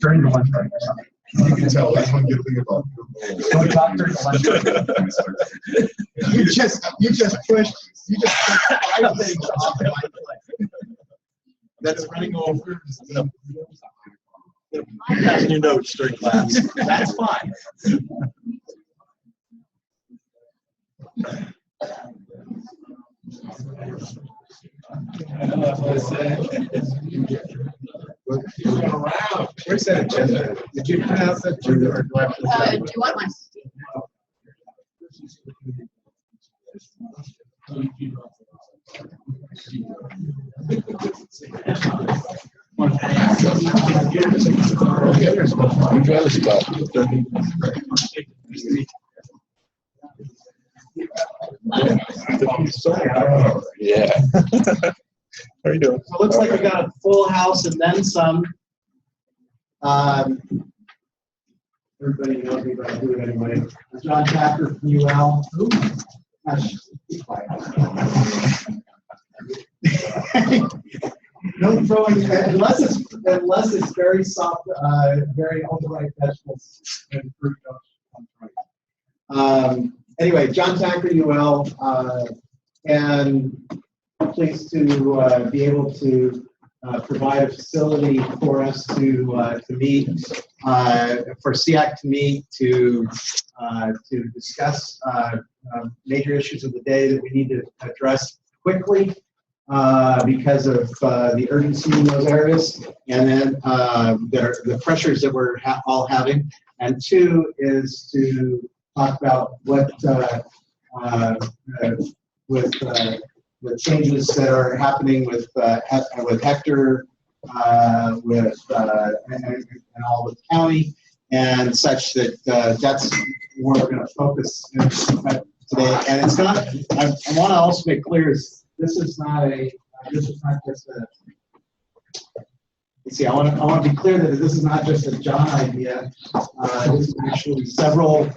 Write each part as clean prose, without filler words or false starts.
during the lunch break or something. You can tell that's one good thing about Don't talk during the lunch break. You just pushed 5 things off my plate. That's running over. Passing your notes during class. That's fine. Where's that agenda? Did you pronounce that agenda or do I have to? Do you want one? Yeah. How are you doing? So it looks like we got a full house and then some. Everybody knows me, but I do it anyway. John Packer from UL. Gosh, be quiet. No throwing, unless it's very soft, very overripe vegetables and fruit. Anyway, John Packer, UL, and pleased to be able to provide a facility for us to meet, for SEAC to meet, to discuss major issues of the day that we need to address quickly because of the urgency in those areas, and then the pressures that we're all having. And two is to talk about what with the changes that are happening with Hector, and all with the county, and such that that's where we're going to focus today. And it's not. I want to also make clear is this is not just a. You see, I want to be clear that this is not just a John idea. This is actually several.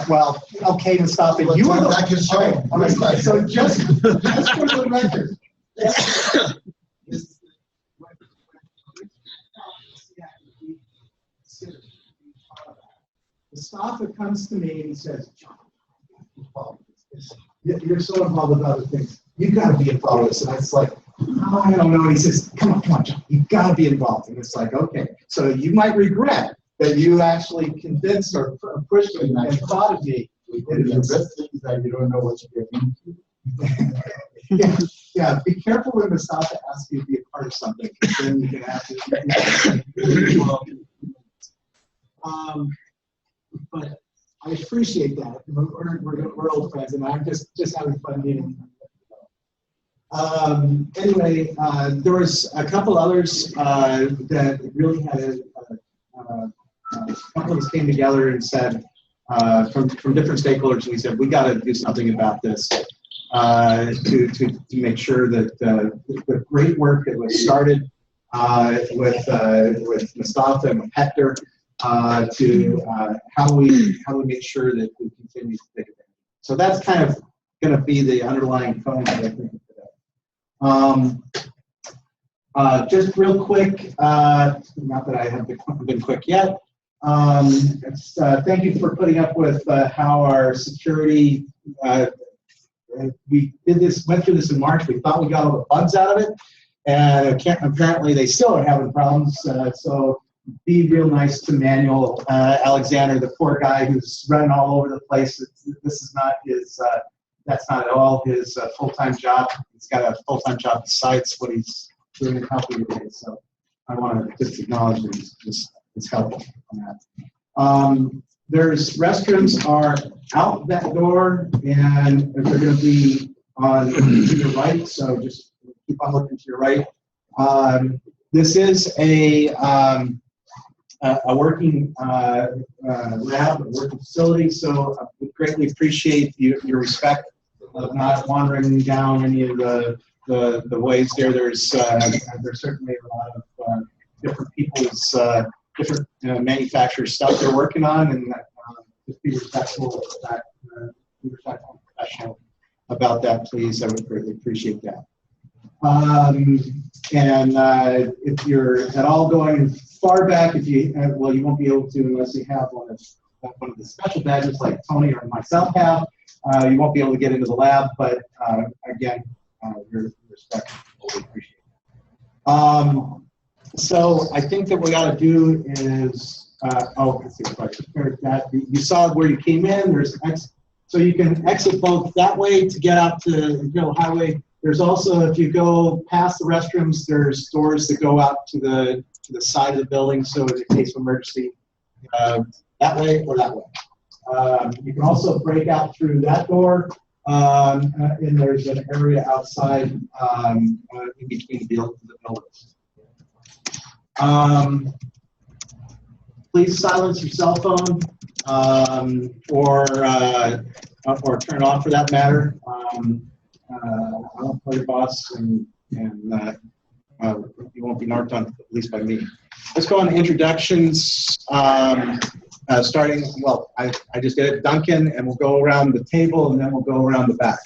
Well, okay, to stop it. You were that can show. All right, so just for the record. The staff that comes to me and says, John, you're so involved with other things. You've got to be involved with this. And it's like, oh, I don't know. And he says, come on, John, you've got to be involved. And it's like, okay. So you might regret that you actually convinced or pushed me and thought of me. The best thing is that you don't know what you're getting into. Yeah, be careful when the staff asks you to be a part of something. Then you can have to. But I appreciate that. We're old friends, and I'm just having fun meeting them. Anyway, there was a couple others that really had a couple of us came together and said from different stakeholders, and we said we got to do something about this to make sure that the great work that was started with Mustafa and with Hector to how we make sure that we continue to take advantage. So that's kind of going to be the underlying tone that I think today. Just real quick, not that I have been quick yet. Thank you for putting up with how our security. We went through this in March. We thought we got all the bugs out of it, and apparently they still are having problems. So be real nice to Manuel Alexander, the poor guy who's running all over the place. This is not his. That's not at all his full-time job. He's got a full-time job besides what he's doing in helping today. So I want to just acknowledge that it's helpful on that. There's restrooms are out that door, and they're going to be on to your right. So just keep on looking to your right. This is a working lab, a working facility. So I would greatly appreciate your respect of not wandering down any of the ways there. There's certainly a lot of different people's different manufacturers stuff they're working on, and just be respectful of that, be respectful and professional about that, please. I would greatly appreciate that. If you're at all going far back, if you well, you won't be able to unless you have one of the special badges like Tony or myself have. You won't be able to get into the lab, but again, your respect, totally appreciate it. So I think that what we got to do is, let's see if I prepared that. You saw where you came in. There's so you can exit both that way to get out to Hill Highway. There's also, if you go past the restrooms, there's doors that go out to the side of the building. So in case of emergency, that way or that way. You can also break out through that door, and there's an area outside in between the buildings. Please silence your cell phone or turn it off for that matter. I don't play your boss, and you won't be narked on, at least by me. Let's go on to introductions. Starting, well, I just did it, Duncan, and we'll go around the table, and then we'll go around the back.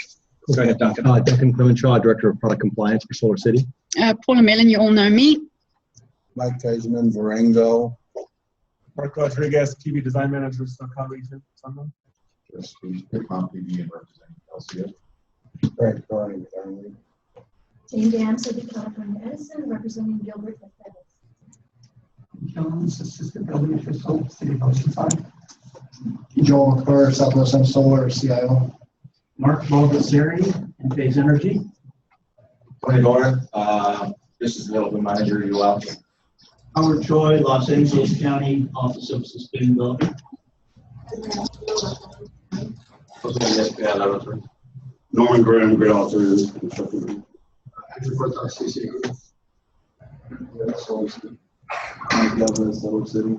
Go ahead, Duncan. Duncan Clemenshaw, Director of Product Compliance for Solar City. Paula Mellon, you all know me. Mike Kaisman, Varango. Mark Rodriguez, TV Design Manager, SoCal Region. Just Picom PD and representing LCS. Frank Carney, Darnley. Jane Dam, City, California Edison, representing Gilbert and Pettis. Jones, Assistant Building Official, City of Oceanside. Joel McClure, Southwest Sun Solar, CIO. Mark Baldessari, and Phase Energy. Tony Doran, Business Development Manager, UL. Howard Choi, Los Angeles County Office of Sustainability. Norman Graham, Great Authors, Construction. Mike Douglas, Solar City.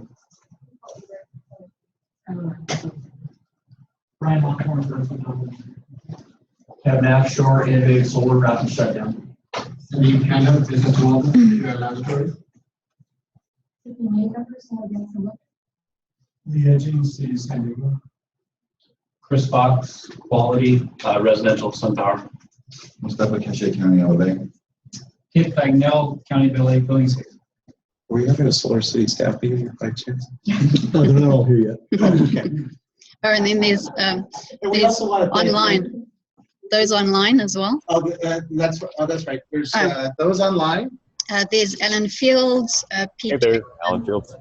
Brian Montgomery, Kevin Ashshore, Innovative Solar Rapid Shutdown. Steve Canada, Business Development, Laboratory. The agency San Diego. Chris Fox, Quality, Residential SunPower. Mustafa Cache County, LA. Kip Bagnell, County of LA, Building Safety. Were you having a Solar City staff meeting by chance? No, they're not all here yet. Okay. Oh, and then there's online. Those online as well. That's right. There's those online. There's Alan Fields. Pete. Hey there, Alan Fields.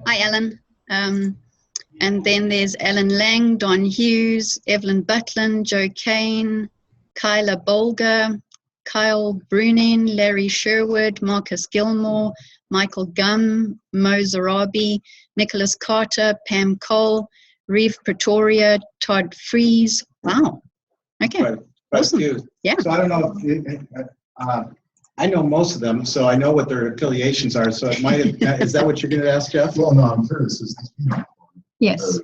Hi, Alan. And then there's Alan Lang, Don Hughes, Evelyn Butlin, Joe Kane, Kyla Bolger, Kyle Brunin, Larry Sherwood, Marcus Gilmore, Michael Gum, Mo Zarabi, Nicholas Carter, Pam Cole, Reeve Pretoria, Todd Fries. Wow. Okay. Right. Awesome. Yeah. So I don't know if I know most of them, so I know what their affiliations are. So it might have, is that what you're going to ask, Jeff? Well, no, I'm sure this is. Yes.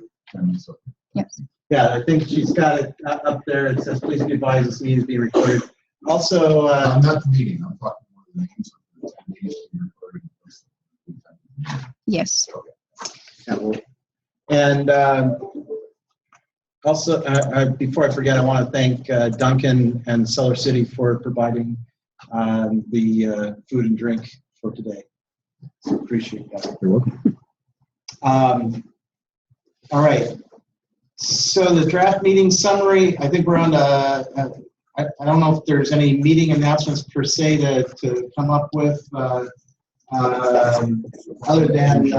Yes. Yeah, I think she's got it up there. It says, please be advised this meeting is being recorded. Also, not the meeting. I'm talking more the names of the meetings being recorded. Yes. yeah, and also, before I forget, I want to thank Duncan and Solar City for providing the food and drink for today. So appreciate that. You're welcome. All right. So the draft meeting summary, I think we're on I don't know if there's any meeting announcements per se to come up with other than,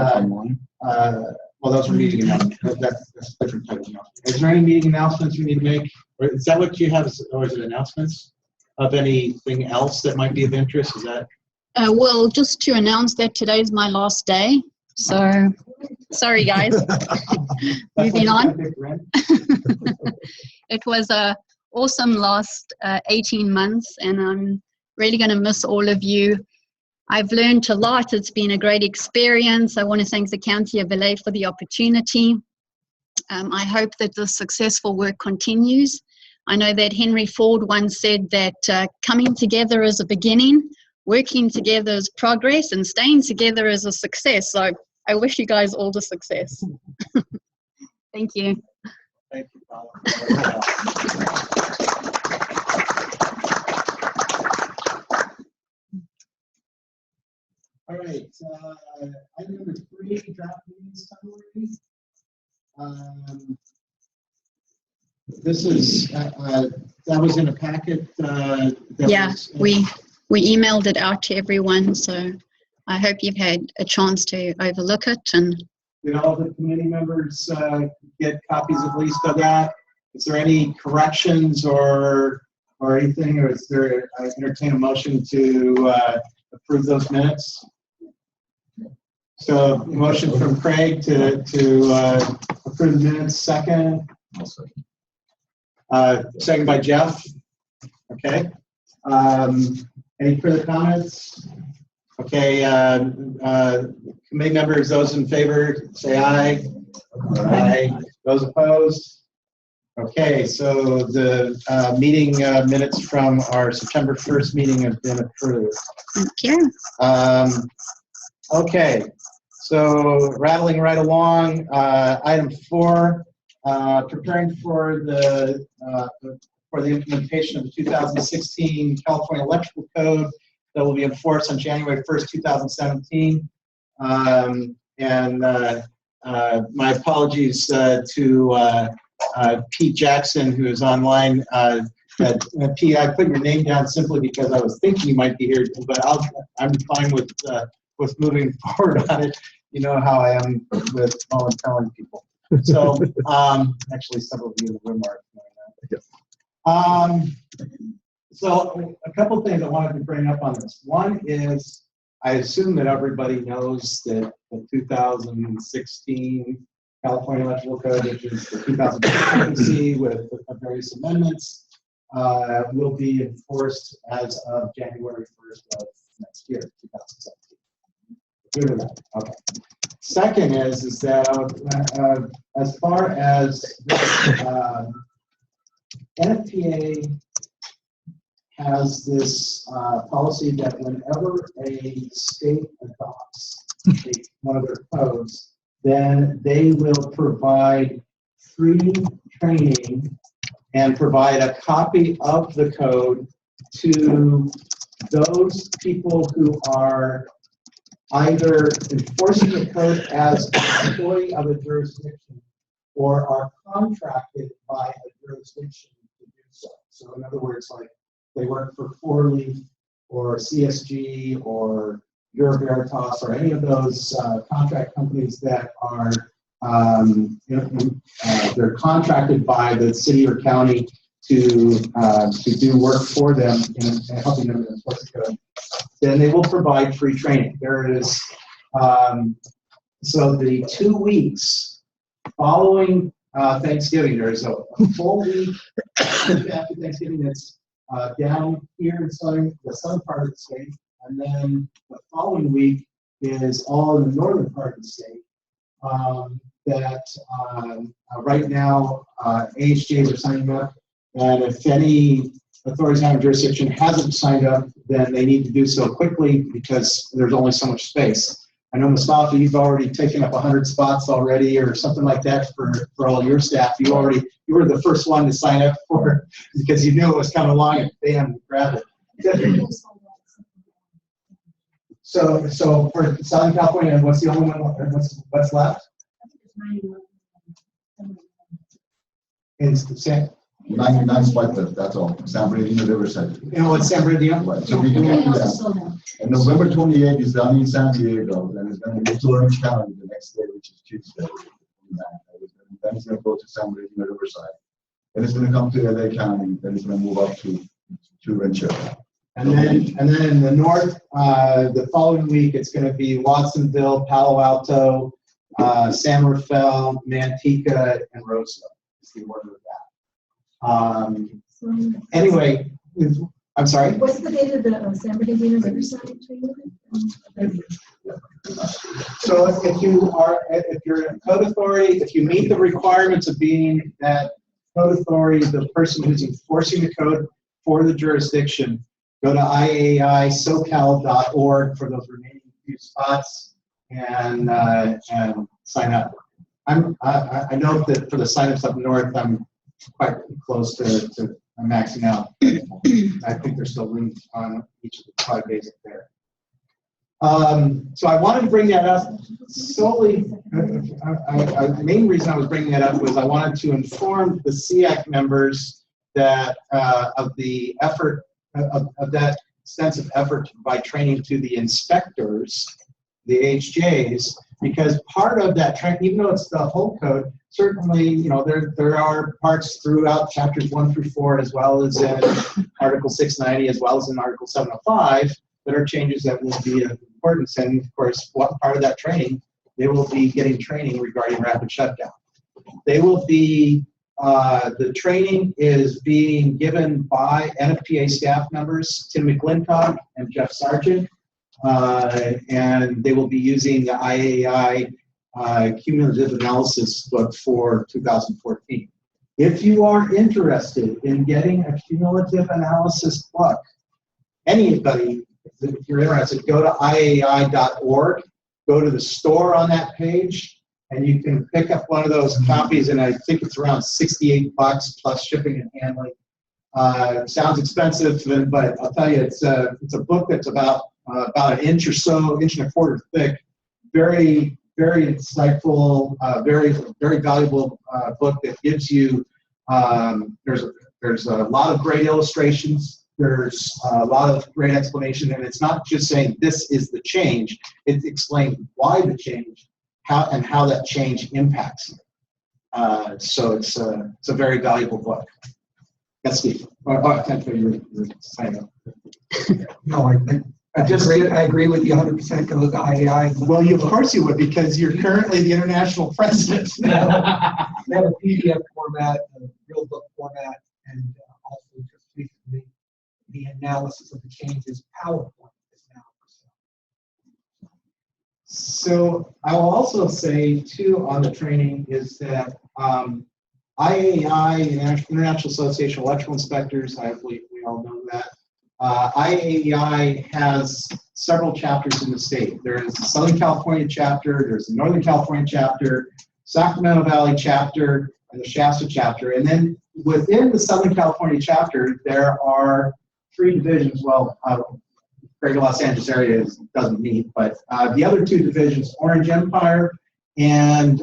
well, those are meeting announcements. That's a different type of announcement. Is there any meeting announcements we need to make? Or is that what you have, or is it announcements of anything else that might be of interest? Is that? Well, just to announce that today's my last day. So, sorry guys. Moving on. It was a awesome last 18 months, and I'm really going to miss all of you. I've learned a lot. It's been a great experience. I want to thank the County of LA for the opportunity. I hope that the successful work continues. I know that Henry Ford once said that coming together is a beginning, working together is progress, and staying together is a success. So I wish you guys all the success. Thank you. Thank you, Paula. All right, item number 3, draft meetings summary. This is, that was in a packet. Yeah, we emailed it out to everyone, so I hope you've had a chance to overlook it. And did all the committee members get copies at least of that? Is there any corrections or anything, or is there, I entertain a motion to approve those minutes? So motion from Craig to approve the minutes, second. Second by Jeff. Okay. Any further comments? Okay. Committee members, those in favor, say aye. Aye. Those opposed? Okay. So the meeting minutes from our September 1st meeting have been approved. thank you. Okay. So rattling right along, item 4. Preparing for the implementation of the 2016 California Electrical Code that will be enforced on January 1st, 2017. My apologies to Pete Jackson, who is online. Pete, I put your name down simply because I was thinking you might be here, but I'm fine with moving forward on it. You know how I am with volunteering people. So, actually, several of you in the room are knowing that. So, a couple things I wanted to bring up on this. One is, I assume that everybody knows that the 2016 California Electrical Code, which is the 2015 with various amendments, will be enforced as of January 1st of next year, 2017. Good with that. Okay. Second is that as far as NFPA has this policy that whenever a state adopts one of their codes, then they will provide free training and provide a copy of the code to those people who are either enforcing the code as an employee of a jurisdiction or are contracted by a jurisdiction to do so. So in other words, like they work for 4Leaf or CSG or Bureau Veritas or any of those contract companies that are they're contracted by the city or county to do work for them in helping them enforce the code, then they will provide free training. There is, so the 2 weeks following Thanksgiving, there's a full week after Thanksgiving that's down here in the southern part of the state, and then the following week is all in the northern part of the state. Right now, AHJs are signing up, and if any authorities having jurisdiction hasn't signed up, then they need to do so quickly because there's only so much space. I know, Mustafa, you've already taken up 100 spots already or something like that for all your staff. You were the first one to sign up for it because you knew it was coming along and bam, grab it. So for Southern California, what's the only one, what's left? In San 99 spot that's all. San Bernardino Riverside. You know what San Bernardino? Right. So we can get to that. And November 28th is down in San Diego. Then it's going to move to Orange County the next day, which is Tuesday. Then it's going to go to San Bernardino Riverside. Then it's going to come to LA County. Then it's going to move up to Rancho. And then in the north, the following week, it's going to be Watsonville, Palo Alto, San Rafael, Manteca, and Rosa. Is the order of that. Anyway, I'm sorry? What's the date of the San Bernardino Riverside training? So if you're a code authority, if you meet the requirements of being that code authority, the person who's enforcing the code for the jurisdiction, go to iaisocal.org for those remaining few spots and sign up. I know that for the signups up north, I'm quite close to maxing out. I think there's still room on each of the 5 days up there. So I wanted to bring that up solely, the main reason I was bringing that up was I wanted to inform the SEAC members that of the effort, of that extensive effort to provide training to the inspectors, the HJs, because part of that training, even though it's the whole code, certainly, you know, there are parts throughout chapters 1 through 4, as well as in Article 690, as well as in Article 705, that are changes that will be of importance. And of course, what part of that training, they will be getting training regarding rapid shutdown. They will be, the training is being given by NFPA staff members, Tim McClintock and Jeff Sargent, and they will be using the IAI cumulative analysis book for 2014. If you are interested in getting a cumulative analysis book, anybody, if you're interested, go to iai.org, go to the store on that page, and you can pick up one of those copies, and I think it's around $68 plus shipping and handling. Sounds expensive, but I'll tell you, it's a book that's about an inch or so, inch and a quarter thick, very, very insightful, very valuable book that gives you, there's a lot of great illustrations, there's a lot of great explanation, and it's not just saying this is the change, it explains why the change, how that change impacts you. So it's a very valuable book. Yes, Steve. Thank you. You're signing up. No, I agree with you 100%. Go with the IAI. Well, of course you would, because you're currently the international president. We have a PDF format, a real book format, and also just recently the analysis of the changes PowerPoint is now. So I will also say too on the training is that IAI, International Association of Electrical Inspectors, I believe we all know that. IAEI has several chapters in the state. There is the Southern California chapter, there's the Northern California chapter, Sacramento Valley chapter, and the Shasta chapter. And then within the Southern California chapter, there are 3 divisions. Well, Greater Los Angeles area doesn't meet, but the other 2 divisions, Orange Empire and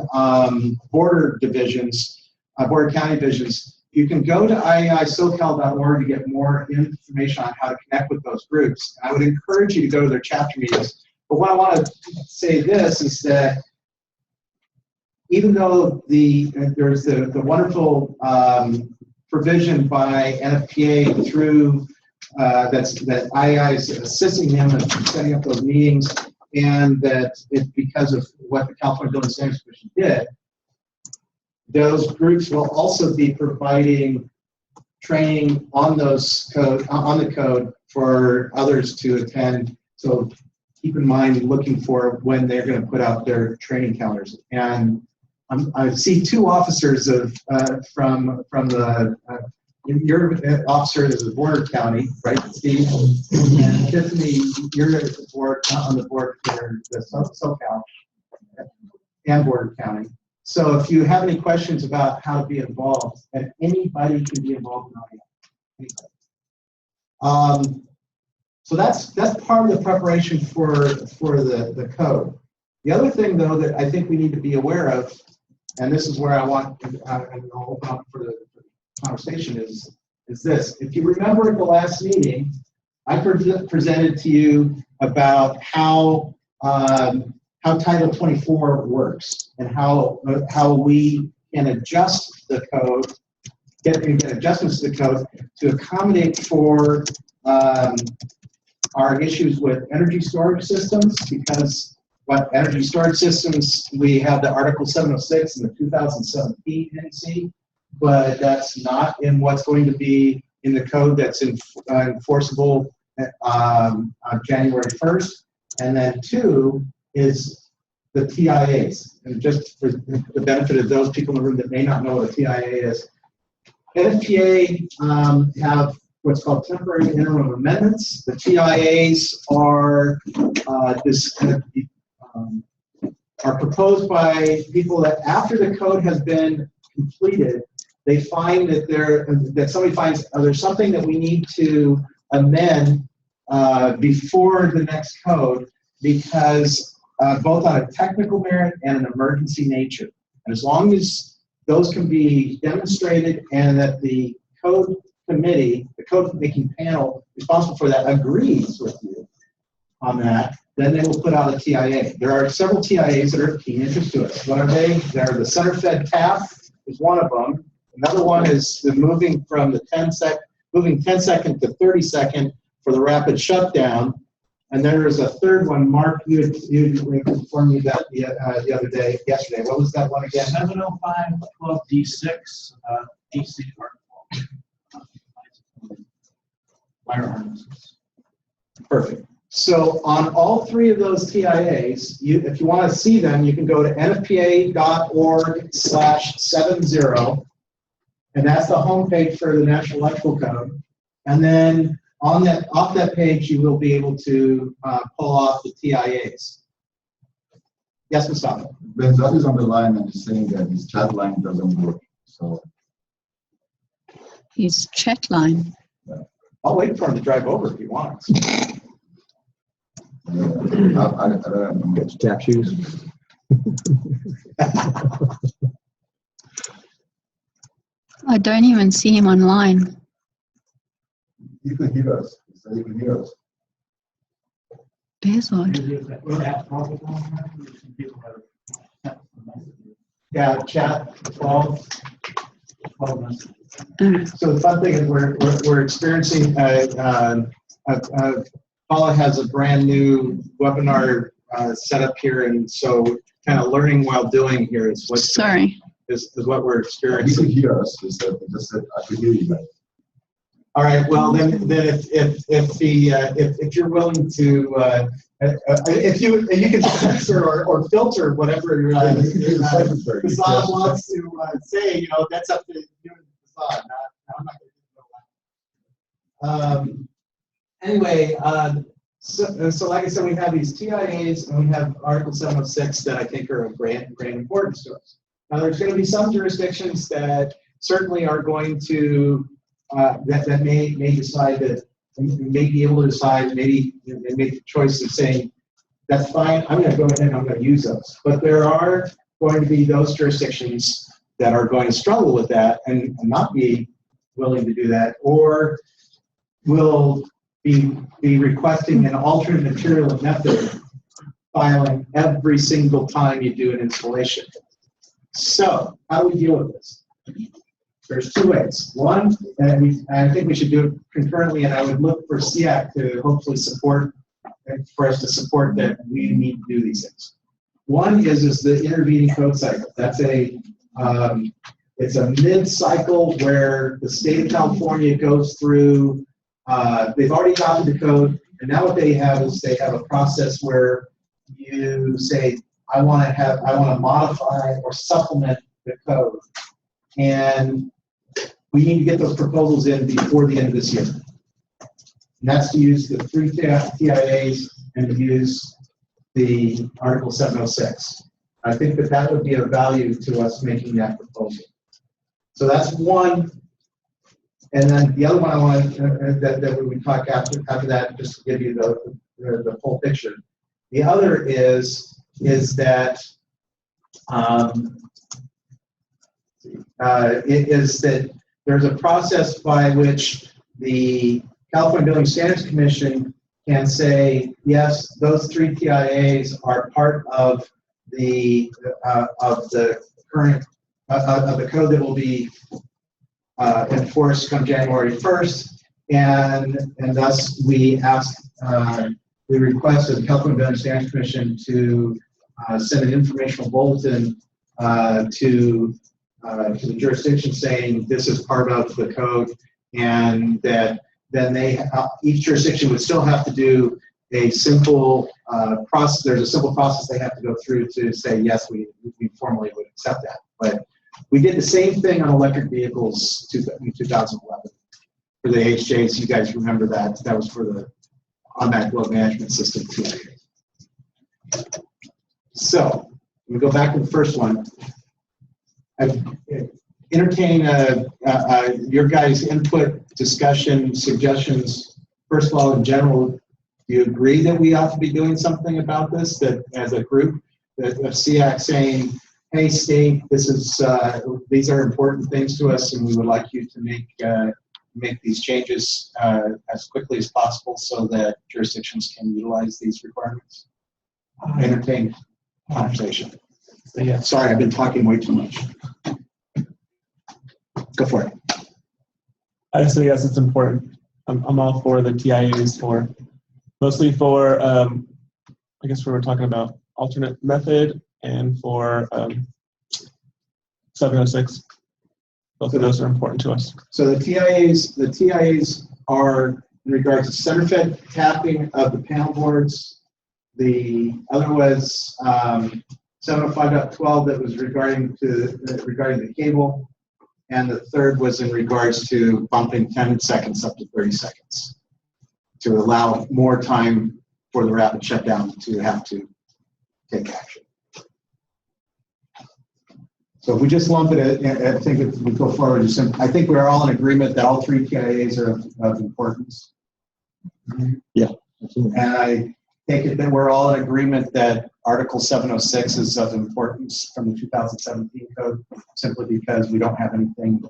border divisions, border county divisions. You can go to iaisocal.org to get more information on how to connect with those groups. I would encourage you to go to their chapter meetings. But what I want to say this is that even though there's the wonderful provision by NFPA through that IAI is assisting them in setting up those meetings, and that it's because of what the California Building Standards Commission did, those groups will also be providing training on those on the code for others to attend. So keep in mind looking for when they're going to put out their training calendars. And I see 2 officers from the your officer is the border county, right, Steve? And Tiffany, you're on the board for the SoCal and border county. So if you have any questions about how to be involved, and anybody can be involved in audio. So that's part of the preparation for the code. The other thing, though, that I think we need to be aware of, and this is where I want to open up for the conversation, is this. If you remember at the last meeting, I presented to you about how Title 24 works and how we can adjust the code, get adjustments to the code to accommodate for our issues with energy storage systems, because what energy storage systems, we have the Article 706 in the 2017 NEC, but that's not in what's going to be in the code that's enforceable on January 1st. And then 2 is the TIAs. And just for the benefit of those people in the room that may not know what a TIA is, NFPA have what's called temporary interim amendments. The TIAs are are proposed by people that after the code has been completed, they find that somebody finds there's something that we need to amend before the next code. because both on a technical merit and an emergency nature. And as long as those can be demonstrated and that the code committee, the code making panel responsible for that agrees with you on that, then they will put out a TIA. There are several TIAs that are of keen interest to us. What are they? They're the center fed tap is one of them. Another one is the moving from the 10 second to 30 second for the rapid shutdown. And then there's a third one. Mark, you informed me that the other day, yesterday. What was that one again? 705.12D6 DC wire harnesses. Perfect. So on all three of those TIAs, if you want to see them, you can go to nfpa.org/70, and that's the homepage for the National Electrical Code. And then off that page, you will be able to pull off the TIAs. Yes, Mustafa? Benzat is on the line and is saying that his chat line doesn't work. So His chat line. I'll wait for him to drive over if he wants. I don't know. Get your tap shoes. I don't even see him online. You can hear us. He said you can hear us. There's one. Yeah, chat 12. Mm. So the fun thing is we're experiencing, Paula has a brand new webinar set up here, and so kind of learning while doing here is what Sorry. is what we're You experiencing. can hear us. He just said I could hear you guys. All right. Well, then if you're willing to, if you can censor or filter whatever Facade wants to say, that's up to you and Facade. I'm not going to do that. Anyway, so like I said, we have these TIAs and we have Article 706 that I think are of great importance to us. Now, there's going to be some jurisdictions that certainly are going to that may decide that may be able to decide, maybe they make the choice of saying, that's fine, I'm going to go ahead and I'm going to use those. But there are going to be those jurisdictions that are going to struggle with that and not be willing to do that, or will be requesting an alternate material method filing every single time you do an installation. So how do we deal with this? There's two ways. One, and I think we should do it concurrently, and I would look for SEAC to hopefully support, for us to support that we need to do these things. One is the intervening code cycle. That's it's a mid-cycle where the state of California goes through, they've already adopted the code, and now what they have is they have a process where you say, I want to modify or supplement the code. And we need to get those proposals in before the end of this year. And that's to use the 3 TIAs and to use the Article 706. I think that would be of value to us making that proposal. So that's one. And then the other one I want that we talk after that, just to give you the full picture. The other is that there's a process by which the California Building Standards Commission can say, yes, those 3 TIAs are part of the current of the code that will be enforced come January 1st, and thus we request of the California Building Standards Commission to send an informational bulletin to the jurisdiction saying this is part of the code, and that then each jurisdiction would still have to do a simple process. There's a simple process they have to go through to say, yes, we formally would accept that. But we did the same thing on electric vehicles in 2011 for the HJs. You guys remember that? That was for the automatic load management system TIA. So we go back to the first one. I entertain your guys' input, discussion, suggestions. First of all, in general, Do you agree that we ought to be doing something about this, that as a group, that of SEAC saying, hey, state, this is, these are important things to us, and we would like you to make these changes as quickly as possible so that jurisdictions can utilize these requirements? Entertain conversation. So, yeah. Sorry, I've been talking way too much. Go for it. I just think yes, it's important. I'm all for the TIAs mostly for, I guess we were talking about alternate method and for 706. Both of those are important to us. So the TIAs are in regards to center fed tapping of the panel boards. The other was 705.12 that was regarding the cable. And the third was in regards to bumping 10 seconds up to 30 seconds to allow more time for the rapid shutdown to have to take action. So if we just lump it, I think if we go forward, I think we're all in agreement that all three TIAs are of importance. Yeah. And I take it that we're all in agreement that Article 706 is of importance from the 2017 code, simply because we don't have anything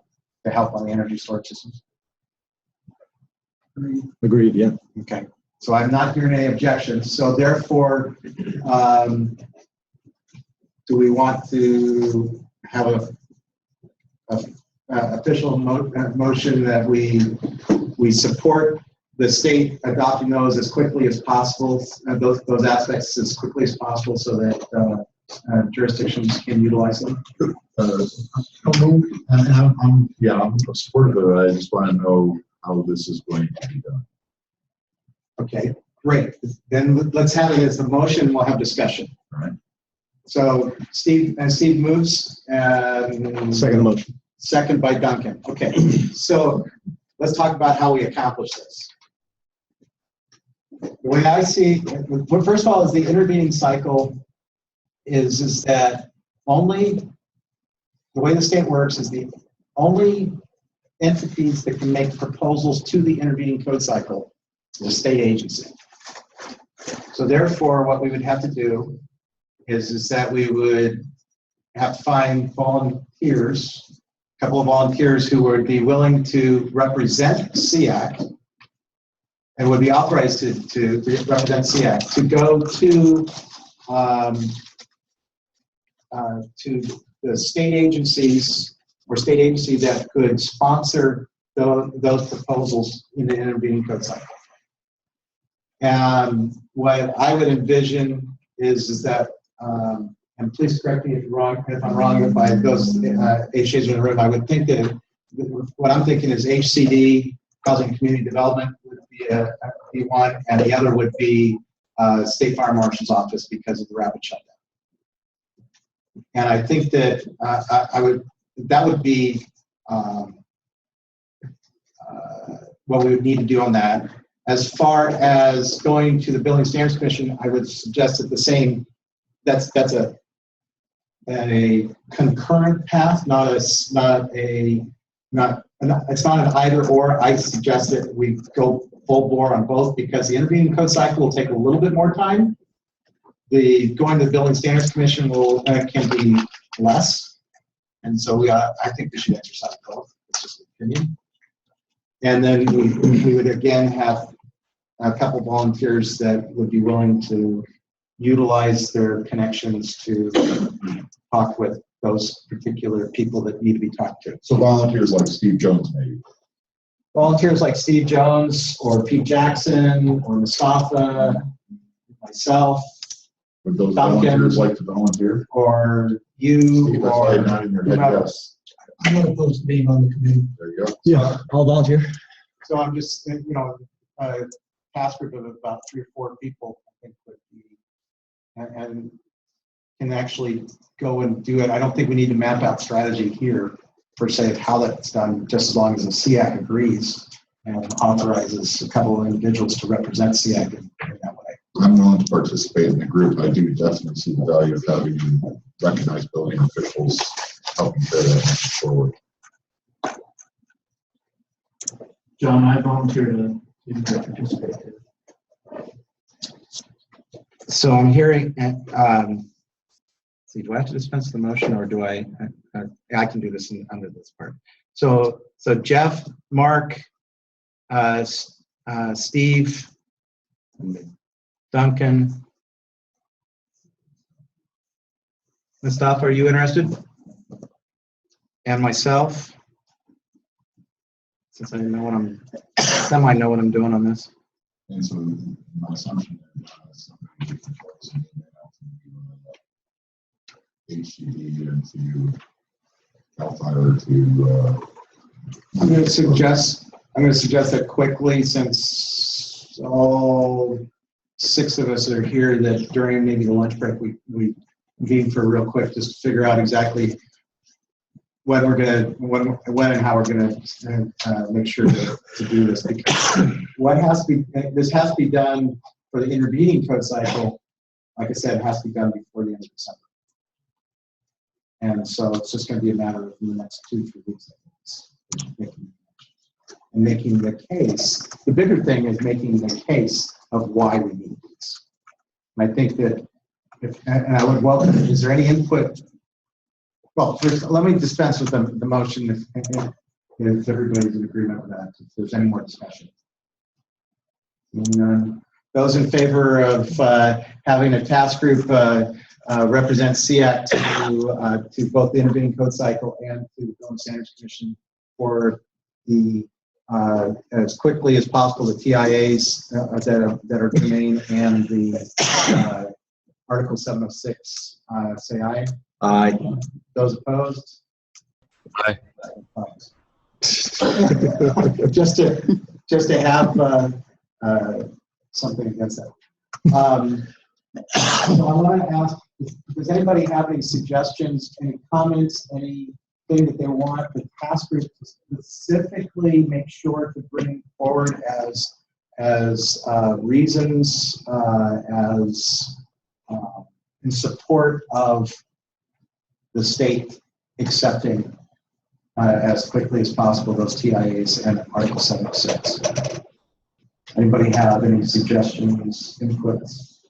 to help on the energy storage systems. Agreed, yeah. Okay. So I'm not hearing any objections. So therefore, do we want to have a official motion that we support the state adopting those as quickly as possible, those aspects as quickly as possible, so that jurisdictions can utilize them? I'm supportive of it. I just want to know how this is going to be done. Okay, great. Then let's have it as a motion. We'll have discussion. All right. So Steve moves. Second motion. Second by Duncan. Okay. So let's talk about how we accomplish this. The way I see, first of all, is the intervening cycle is that only, the way the state works is the only entities that can make proposals to the intervening code cycle is a state agency. So therefore, what we would have to do is that we would have to find volunteers, a couple of volunteers who would be willing to represent SEAC and would be authorized to represent SEAC, to go to the state agencies or state agency that could sponsor those proposals in the intervening code cycle. And what I would envision is that, and please correct me if I'm wrong by those HCAs in the room, I would think that what I'm thinking is HCD, Housing and Community Development, would be one, and the other would be State Fire Marshal's office because of the rapid shutdown. And I think that that would be what we would need to do on that. As far as going to the Building Standards Commission, I would suggest that the same, that's a concurrent path, it's not an either or. I suggest that we go full bore on both because the intervening code cycle will take a little bit more time. Going to the Building Standards Commission can be less, and so I think we should exercise both. It's just an opinion. And then we would again have a couple volunteers that would be willing to utilize their connections to talk with those particular people that need to be talked to. So volunteers like Steve Jones, maybe. Volunteers like Steve Jones or Pete Jackson or Mustafa, myself. Would those Duncan, volunteers like to volunteer? Or you, Steve, or that's not in your head, yes. I'm not opposed to being on the committee. There you go. Yeah, I'll volunteer. So I'm just, a task group of about 3 or 4 people, I think, would be, and can actually go and do it. I don't think we need to map out strategy here, per se, of how that's done, just as long as the SEAC agrees and authorizes a couple of individuals to represent SEAC in that way. I'm willing to participate in the group. I do definitely see the value of having recognized building officials helping carry that message forward. John, I volunteer to participate. So I'm hearing, see, do I have to dispense the motion or do I can do this under this part. So Jeff, Mark, Steve, Duncan, Mustafa, are you interested? And myself, since I know what I'm, semi-know what I'm doing on this. And so my assumption is somebody controls HCD and to CAL FIRE to I'm going to suggest that quickly, since all 6 of us are here, that during maybe the lunch break we convene for real quick, just to figure out exactly when and how we're gonna make sure to do this. Because this has to be done for the intervening code cycle. Like I said, it has to be done before the end of December. And so it's just going to be a matter of the next 2-3 weeks. And making the case. The bigger thing is making the case of why we need these. And I think that, and I would welcome, is there any input? Well, first, let me dispense with the motion if everybody's in agreement with that, if there's any more discussion. And, those in favor of having a task group represent SEAC to both the intervening code cycle and to the Building Standards Commission for the as quickly as possible the TIAs that are germane and the Article 706, say aye. Aye. Those opposed? Aye. just to have something against that. So I want to ask, does anybody have any suggestions, any comments, anything that they want the task group to specifically make sure to bring forward as reasons, in support of the state accepting as quickly as possible those TIAs and Article 706? Anybody have any suggestions, inputs?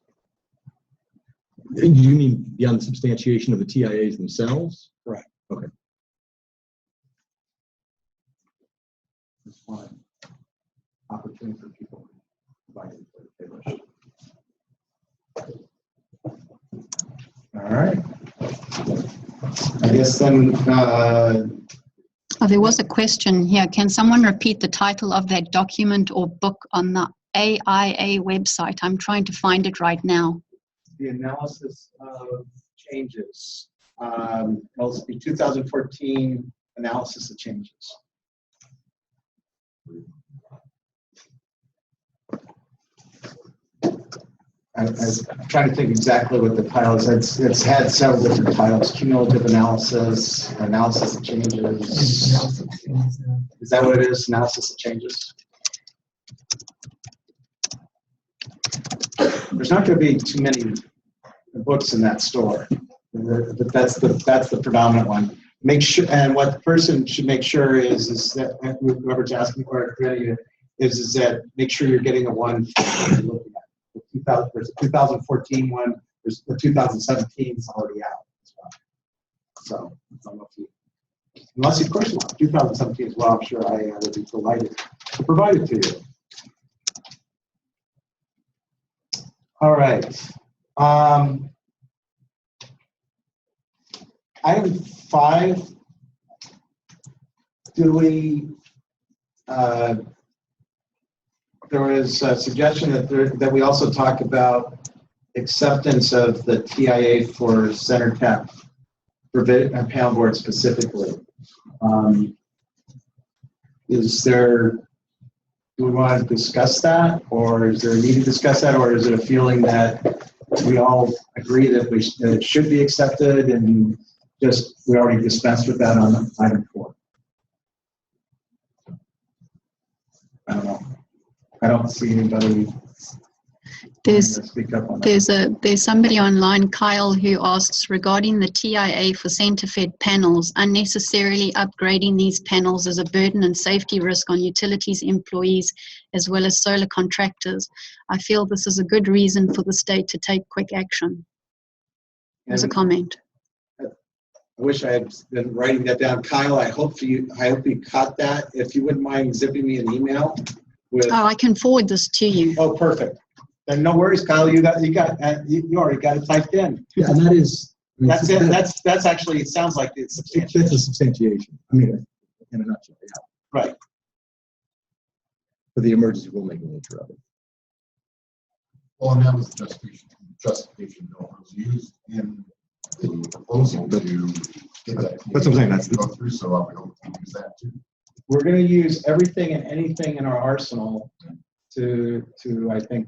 You mean beyond substantiation of the TIAs themselves? Correct. Okay. That's fine. Opportunity for people to provide input if they wish. All right. I guess then. Oh, there was a question here. Can someone repeat the title of that document or book on the AIA website? I'm trying to find it right now. The analysis of changes. It'll be 2014 analysis of changes. I'm trying to think exactly what the title is. It's had several different titles: cumulative analysis, analysis of changes. Is that what it is? Analysis of changes. There's not going to be too many books in that store, but that's the predominant one. Make sure, and what the person should make sure is that whoever's asking for it is that make sure you're getting the one you're looking at. There's a 2014 one. There's the 2017 is already out as well. So I don't know if you, unless of course you want 2017 as well, I'm sure I would be delighted to provide it to you. All right. Item 5. Do we? There was a suggestion that we also talk about acceptance of the TIA for center tap for panel board specifically. Do we want to discuss that, or is there a need to discuss that, or is it a feeling that we all agree that it should be accepted and just we already dispensed with that on item 4? I don't know. I don't see anybody. There's Speak up on that. there's somebody online, Kyle, who asks regarding the TIA for center-fed panels. Unnecessarily upgrading these panels is a burden and safety risk on utilities employees as well as solar contractors. I feel this is a good reason for the state to take quick action. There's a And comment. I wish I had been writing that down. Kyle, I hope you caught that. If you wouldn't mind zipping me an email with. Oh, I can forward this to you. Oh, perfect. And no worries, Kyle. You already got it typed in. Yeah, and that is. I mean, That's it. That's actually. It sounds like it's substantial. That's a substantiation. I mean, in a nutshell, yeah. Right. For the emergency rulemaking nature of it. Well, and that was the justification bill was used in the proposal to get that. That's what I'm saying, that's the- Go through, so I would hope to use that too. We're going to use everything and anything in our arsenal to I think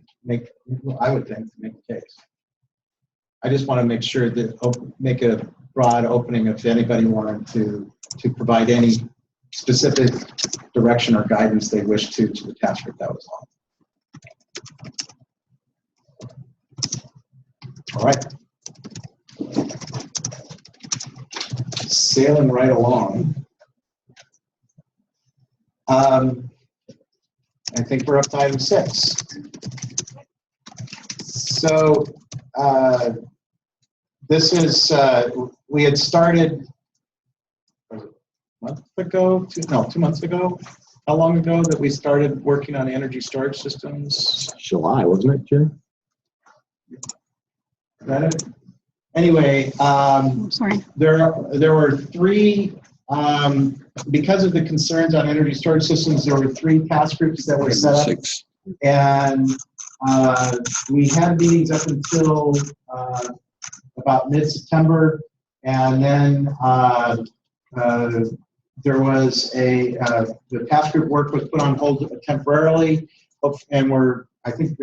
I would think to make a case. I just want to make sure that make a broad opening if anybody wanted to provide any specific direction or guidance they wish to the task group. That was all. All right. Sailing right along. I think we're up to item 6. So this is, we had started a month ago, 2 months ago. How long ago that we started working on energy storage systems? July, wasn't it, Jim? Is that it? Anyway, Sorry. there were 3, because of the concerns on energy storage systems, there were 3 task groups that were set up. 6. And we had meetings up until about mid-September, and then there was the task group work was put on hold temporarily, and I think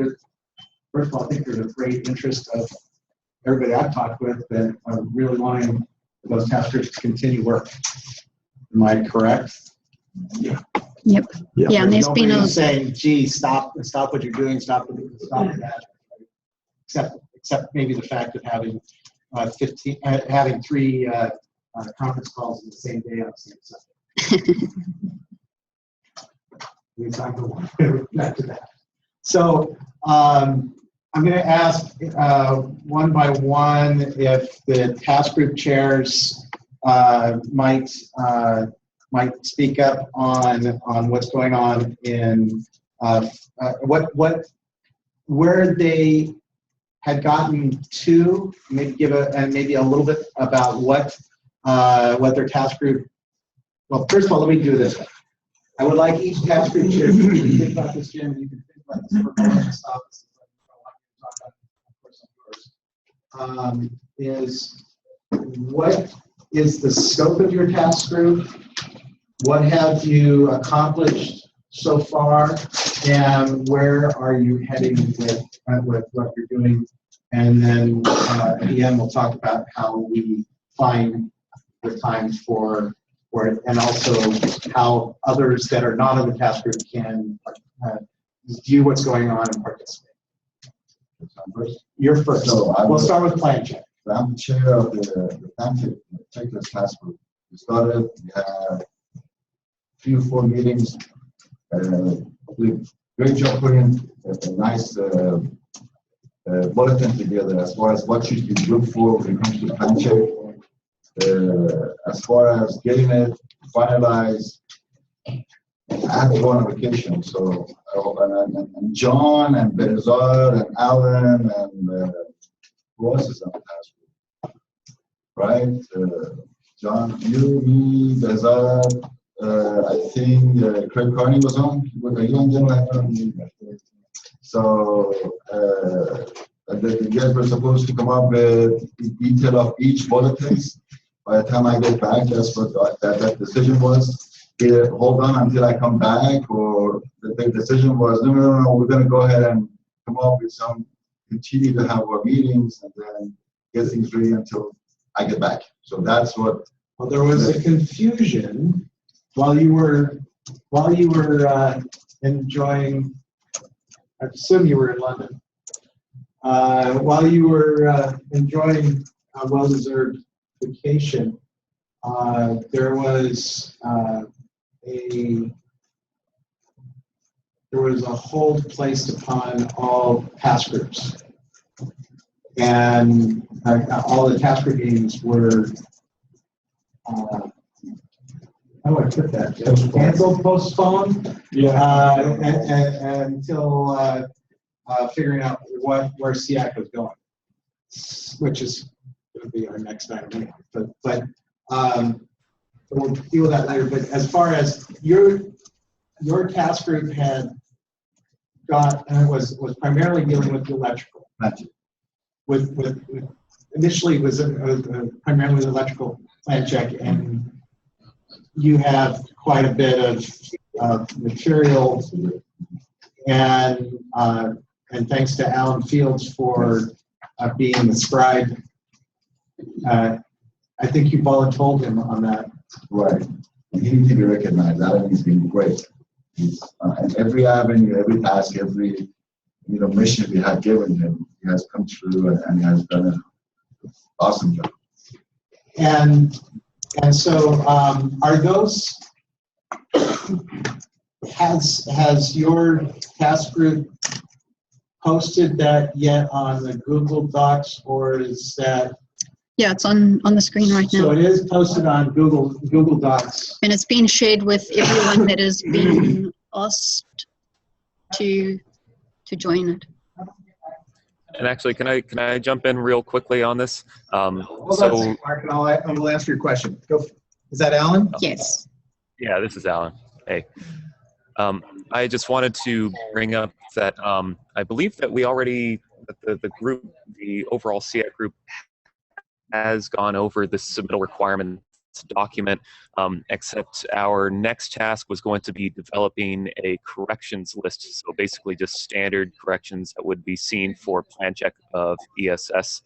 first of all, I think there's a great interest of everybody I've talked with that are really wanting those task groups to continue work. Am I correct? Yep. Yeah, and there's been Nobody's saying, gee, stop what you're doing, stop that. Except maybe the fact of having 3 conference calls in the same day on the same subject. We talked back to that. So I'm going to ask one by one if the task group chairs might speak up on what's going on in where they had gotten to. Maybe give maybe a little bit about what their task group. Well, first of all, let me do it this way. I would like each task group chair to think about this, Jim. You can think about this for governance office. Is what is the scope of your task group? What have you accomplished so far, and where are you heading with what you're doing? And then at the end, we'll talk about how we find the time for it, and also how others that are not on the task group can view what's going on and participate. You're first. So we'll start with plan check. I'm the chair of the plan checklist task group. We started, we had 3 or 4 meetings. We did a great job putting a nice bulletin together as far as what should you look for when it comes to plan check. As far as getting it finalized, I had to go on a vacation, so and John and Berzard and Alan and who else is on the task group? Right? John, you, me, Berzard, I think Craig Carney was on. Was he on general? So the guys were supposed to come up with detail of each bulletin. By the time I get back, that's what that decision was. Either hold on until I come back, or the decision was, no, we're going to go ahead and come up with continue to have our meetings and then get things ready until I get back. So that's what. Well, there was a confusion while you were enjoying. I assume you were in London. While you were enjoying a well-deserved vacation, there was a hold placed upon all task groups, and all the task group meetings were. How do I put that? Canceled, postponed, until figuring out where SEAC was going, which is going to be our next item. But we'll deal with that later. But as far as your task group had got, was primarily dealing with the electrical. With initially was primarily the electrical plan check, and you have quite a bit of material, and thanks to Alan Fields for being the scribe. I think you volunteered him on that. Right. And he needs to be recognized. Alan has been great. He's and every avenue, every task, every mission we have given him, he has come through and he has done an awesome job. And so, are those? Has your task group posted that yet on the Google Docs, or is that? Yeah, it's on the screen right now. So it is posted on Google Docs. And it's been shared with everyone that has been asked to join it. And actually, can I jump in real quickly on this? Hold on, Mark, and I will answer your question. Go. Is that Alan? Yes. Yeah, this is Alan. Hey. I just wanted to bring up that I believe that we already, the group, the overall SEAC group has gone over the submittal requirements document, except our next task was going to be developing a corrections list. So basically just standard corrections that would be seen for plan check of ESS.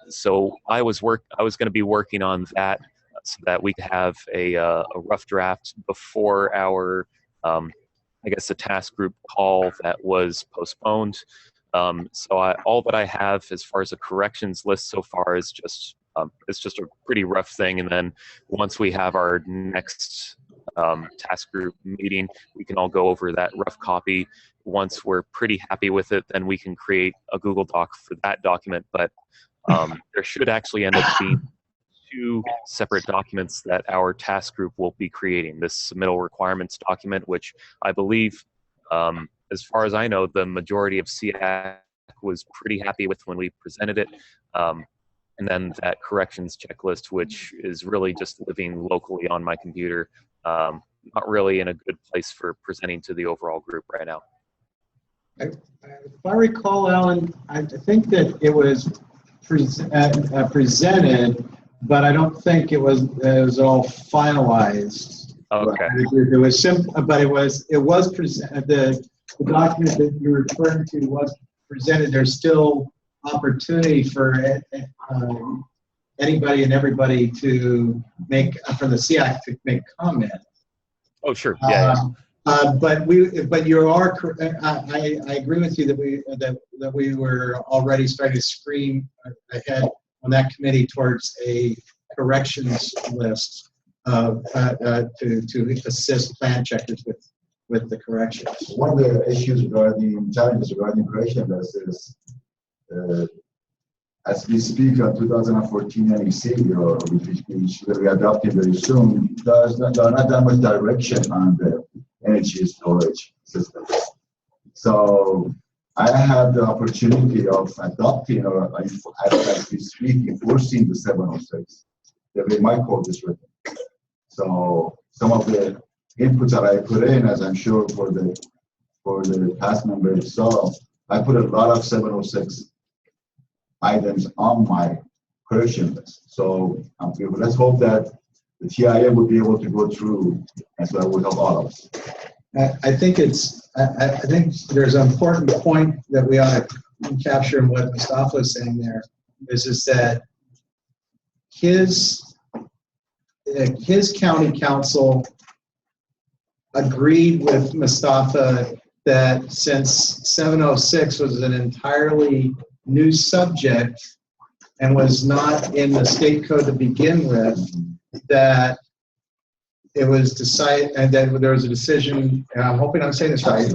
So I was going to be working on that so that we could have a rough draft before our, I guess, the task group call that was postponed. So all that I have as far as a corrections list so far is just it's just a pretty rough thing, and then once we have our next task group meeting, we can all go over that rough copy. Once we're pretty happy with it, then we can create a Google Doc for that document. But there should actually end up being 2 separate documents that our task group will be creating. This submittal requirements document, which I believe, as far as I know, the majority of SEAC was pretty happy with when we presented it. And then that corrections checklist, which is really just living locally on my computer, not really in a good place for presenting to the overall group right now. If I recall, Alan, I think that it was presented, but I don't think it was all finalized. Okay. It was simple, but it was presented. The document that you're referring to was presented. There's still opportunity for anybody and everybody to make, from the SEAC, to make comment. Oh, sure. Yeah. But you are. I agree with you that we were already starting to screen ahead on that committee towards a corrections list to assist plan checkers with the corrections. One of the issues regarding challenges regarding correction list is, as we speak on 2014 NEC, or which will be adopted very soon, there are not that much direction on the energy storage system. So I have the opportunity of adopting, or as we speak, enforcing the 706, the way my code is written. So some of the inputs that I put in, as I'm sure for the past members saw, I put a lot of 706 items on my correction list. So let's hope that the TIA will be able to go through, and so that will help all of us. I think there's an important point that we ought to capture in what Mustafa is saying there, is that his county council agreed with Mustafa that since 706 was an entirely new subject and was not in the state code to begin with, that it was decided, and then there was a decision, and I'm hoping I'm saying this right,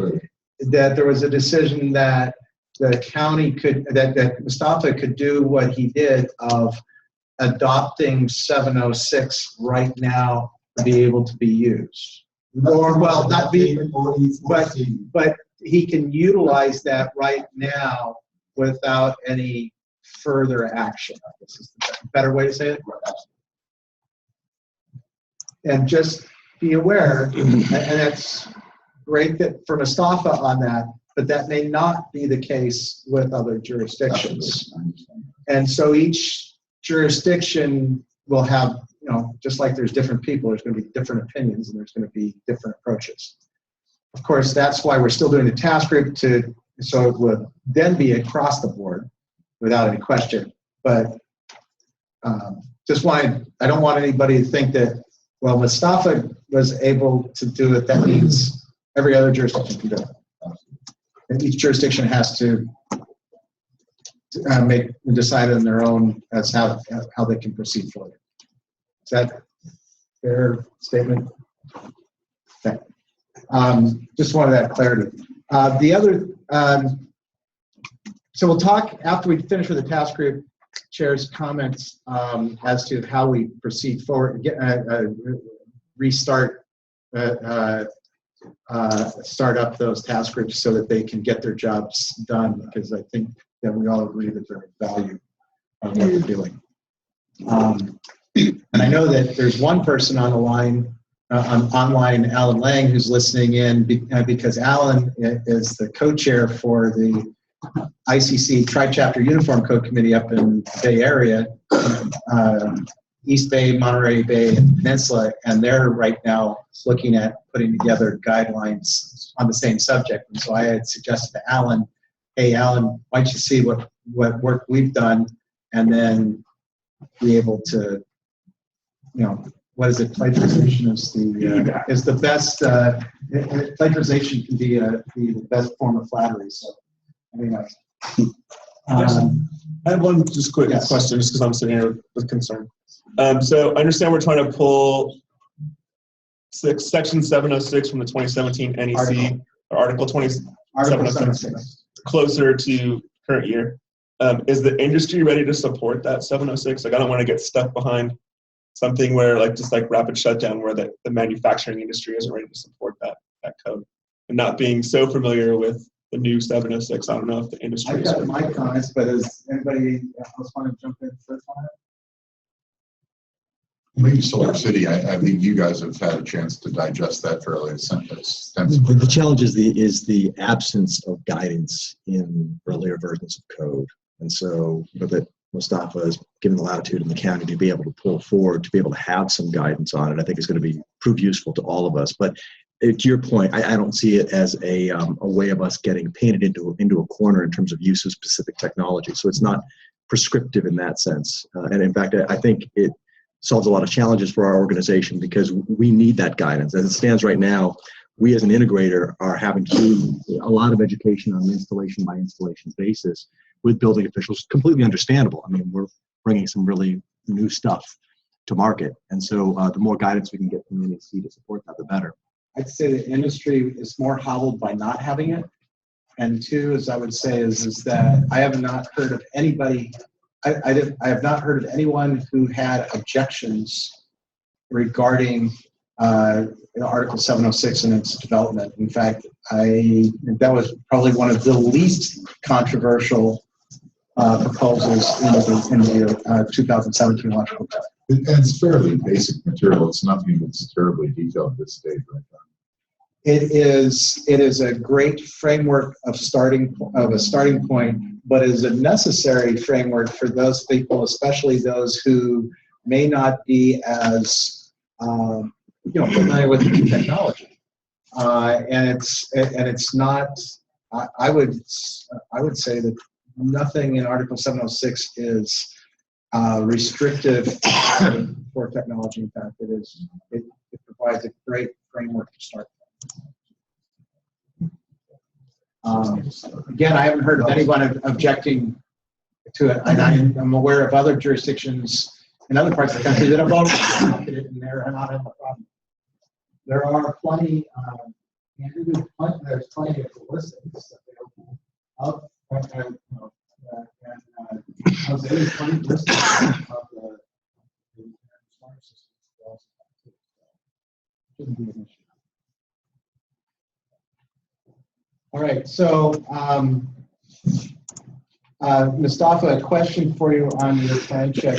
that there was a decision that the county could, that Mustafa could do what he did of adopting 706 right now to be able to be used. Or, well, not be, but he can utilize that right now without any further action. This is the better way to say it. And just be aware, and that's great that for Mustafa on that, but that may not be the case with other jurisdictions. And so each jurisdiction will have, you know, just like there's different people, there's going to be different opinions and there's going to be different approaches. Of course, that's why we're still doing the task group so it would then be across the board without any question. But I don't want anybody to think that, well, Mustafa was able to do it, that means every other jurisdiction can do it. And each jurisdiction has to decide on their own as how they can proceed forward. Is that a fair statement? Okay. Just wanted that clarity. The other, so we'll talk after we finish with the task group chair's comments as to how we proceed forward, restart, start up those task groups so that they can get their jobs done, because I think that we all agree that they're value of what they're doing. And I know that there's one person on the line, online, Alan Lang, who's listening in because Alan is the co-chair for the ICC Tri-Chapter Uniform Code Committee up in the Bay Area, East Bay, Monterey Bay, and Peninsula, and they're right now looking at putting together guidelines on the same subject. And so I had suggested to Alan, hey, Alan, why don't you see what work we've done, and then be able to, you know, what is it? Plagiarization is the best. Plagiarization can be the best form of flattery. So, I mean, I have one just quick question, just because I'm sitting here with concern. So I understand we're trying to pull section 706 from the 2017 NEC, Article 706, closer to current year. Is the industry ready to support that 706? Like, I don't want to get stuck behind something where, like, just like rapid shutdown, where the manufacturing industry isn't ready to support that code. And not being so familiar with the new 706, I don't know if the industry is ready. I've got my comments, but does anybody else want to jump in first on it? Maybe Solar City, I think you guys have had a chance to digest that fairly extensively. The challenge is the absence of guidance in earlier versions of code. And so, you know, that Mustafa is given the latitude in the county to be able to pull forward, to be able to have some guidance on it, I think is going to prove useful to all of us. But to your point, I don't see it as a way of us getting painted into a corner in terms of use of specific technology. So it's not prescriptive in that sense. And in fact, I think it solves a lot of challenges for our organization, because we need that guidance. As it stands right now, we as an integrator are having to do a lot of education on an installation by installation basis with building officials. Completely understandable. I mean, we're bringing some really new stuff to market. And so the more guidance we can get from the NEC to support that, the better. I'd say the industry is more hobbled by not having it. And two, as I would say, is that I have not heard of anybody, I have not heard of anyone who had objections regarding Article 706 and its development. In fact, that was probably one of the least controversial proposals in the 2017 electrical code. And it's fairly basic material. It's nothing that's terribly detailed at this stage right now. It is a great framework of a starting point, but is a necessary framework for those people, especially those who may not be as familiar with the technology. And it's not. I would say that nothing in Article 706 is restrictive for technology. In fact, it provides a great framework to start. Again, I haven't heard of anyone objecting to it, and I'm aware of other jurisdictions in other parts of the country that have already adopted it, and they're not having a problem. There are plenty, Andrew, there's plenty of listings of, and Jose's plenty of listings of the smart systems. Shouldn't be an issue. All right, so Mustafa, a question for you on your plan check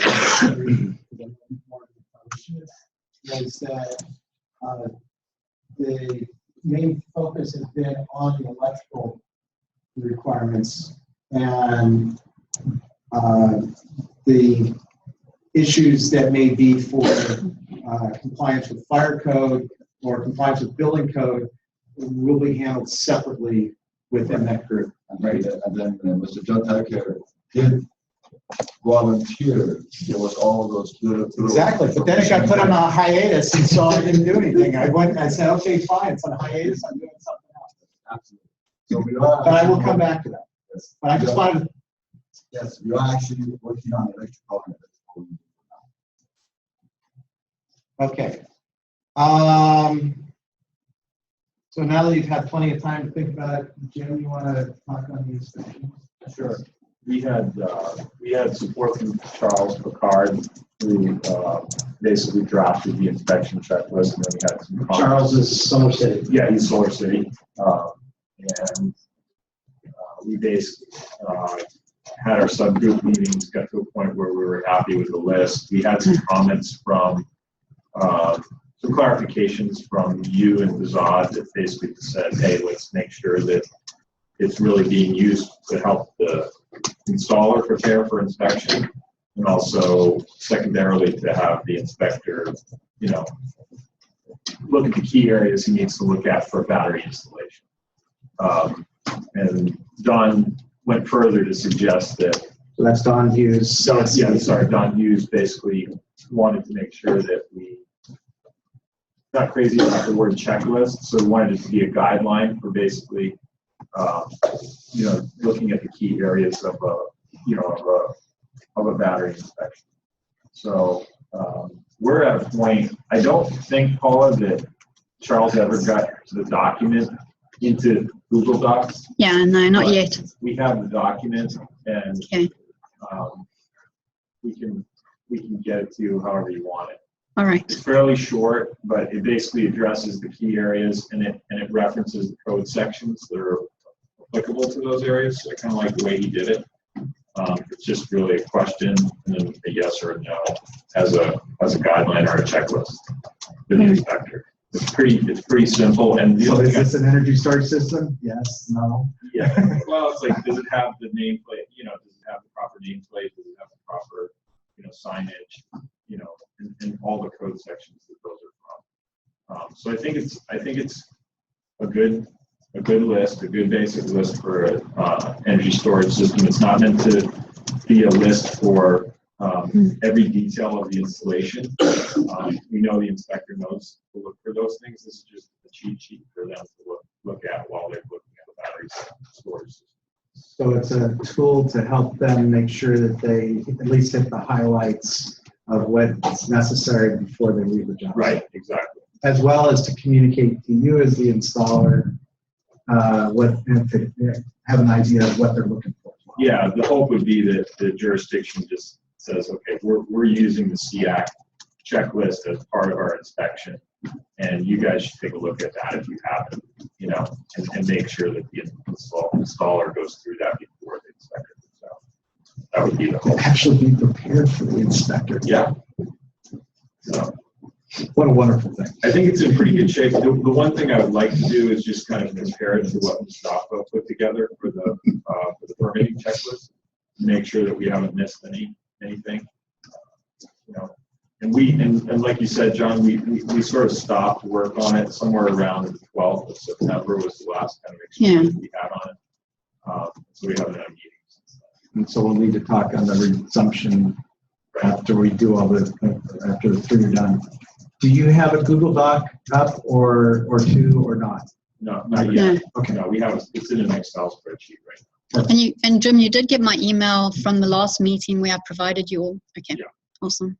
is that the main focus has been on the electrical requirements and the issues that may be for compliance with fire code or compliance with building code will be handled separately within that group. Right, and then Mr. John Tucker did volunteer. There was all those little. Exactly, but then it got put on a hiatus, and so I didn't do anything. I went and I said, okay, fine, it's on a hiatus, I'm doing something else. Absolutely. So we are. But I will come back to that. Yes. But I just wanted. Yes, we are actually working on electrical. Okay. So now that you've had plenty of time to think about it, Jim, you want to talk on these things? Sure. We had support from Charles Picard, who basically drafted the inspection checklist, and then we had some comments. Charles is Solar City. Yeah, he's Solar City, and we basically had our subgroup meetings, got to a point where we were happy with the list. We had some comments from some clarifications from you and Bazad that basically said, hey, let's make sure that it's really being used to help the installer prepare for inspection, and also secondarily to have the inspector, you know, look at the key areas he needs to look at for battery installation. And Don went further to suggest that. So that's Don Hughes. Don Hughes basically wanted to make sure that we not crazy about the word checklist, so we wanted it to be a guideline for basically, you know, looking at the key areas of a battery inspection. So we're at a point. I don't think, Paula, that Charles ever got the document into Google Docs. Yeah, no, not yet. We have the document, and okay. We can get it to you however you want it. All right. It's fairly short, but it basically addresses the key areas, and it references the code sections that are applicable to those areas. So I kind of like the way he did it. It's just really a question and then a yes or a no as a guideline or a checklist for the inspector. It's pretty simple. And so is this an energy storage system? Yes, no. Yeah. Well, it's like, does it have the nameplate? You know, does it have the proper nameplate? Does it have the proper, you know, signage? You know, and all the code sections that those are from. So I think it's a good list, a good basic list for an energy storage system. It's not meant to be a list for every detail of the installation. We know the inspector knows to look for those things. This is just a cheat sheet for them to look at while they're looking at the battery storage system. So it's a tool to help them make sure that they at least hit the highlights of what's necessary before they leave the job. Right, exactly. As well as to communicate to you as the installer and to have an idea of what they're looking for. Yeah, the hope would be that the jurisdiction just says, okay, we're using the SEAC checklist as part of our inspection, and you guys should take a look at that if you haven't, you know, and make sure that the installer goes through that before the inspector comes out. That would be the hope. Actually be prepared for the inspector. Yeah. So, what a wonderful thing. I think it's in pretty good shape. The one thing I would like to do is just kind of compare it to what Mustafa put together for the permitting checklist, make sure that we haven't missed anything. You know, and like you said, John, we sort of stopped work on it somewhere around the 12th of September was the last kind of experience we had on it. So we haven't had meetings since then. And so we'll need to talk on the resumption after we do all after the three are done. Do you have a Google Doc up or two or not? No, not yet. Okay. No, we have, it's in an Excel spreadsheet right now. And Jim, you did get my email from the last meeting where I provided you all. Okay, Yeah. Awesome.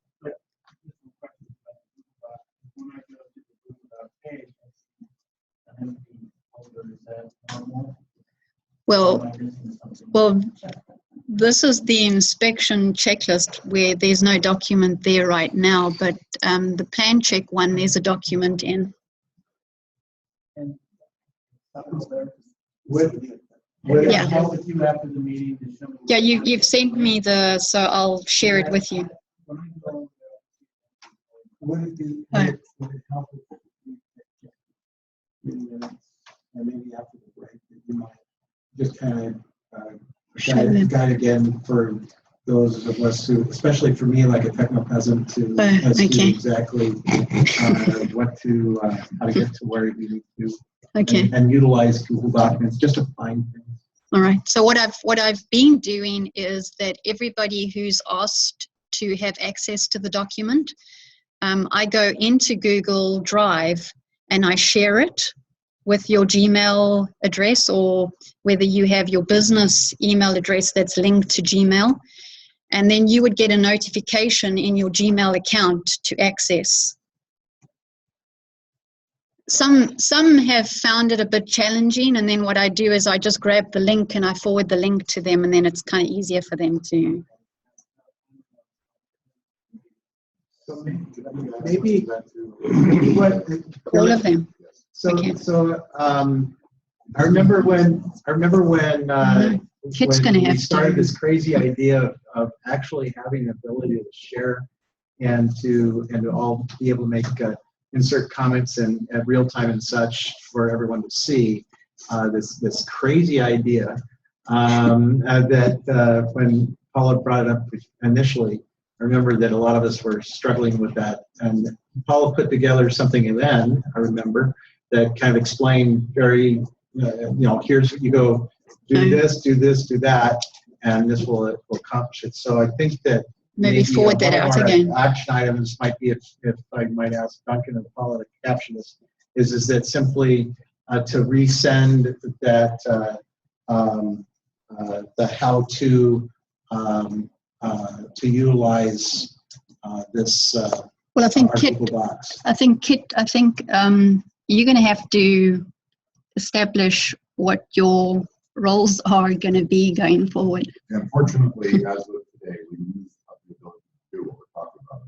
Well, this is the inspection checklist where there's no document there right now, but the plan check one, there's a document in. Yeah. Yeah, you've sent me so I'll share it with you. Would it be, Oh. would it help if and maybe after the break, that you might just kind of guide again for those of us who, especially for me, like a techno peasant, to see exactly what to, how to get to where you need to, and utilize Google Documents just to find things. All right. So what I've been doing is that everybody who's asked to have access to the document, I go into Google Drive and I share it with your Gmail address, or whether you have your business email address that's linked to Gmail, and then you would get a notification in your Gmail account to access. Some have found it a bit challenging, and then what I do is I just grab the link and I forward the link to them, and then it's kind of easier for them to. Maybe what All of them. So I remember when Kit's when gonna we have started to. this crazy idea of actually having the ability to share and to all be able to make insert comments and at real time and such for everyone to see. This crazy idea that when Paula brought it up initially, I remember that a lot of us were struggling with that, and Paula put together something then, I remember, that kind of explained very, here's what you go, do this, do that, and this will accomplish it. So I think that maybe forward that out again. Action items might be, if I might ask Duncan and Paula to caption this, is that simply to resend that the how to utilize this. Well, I think Kit. You're going to have to establish what your roles are going to be going forward. Unfortunately, as of today, we lose the ability to do what we're talking about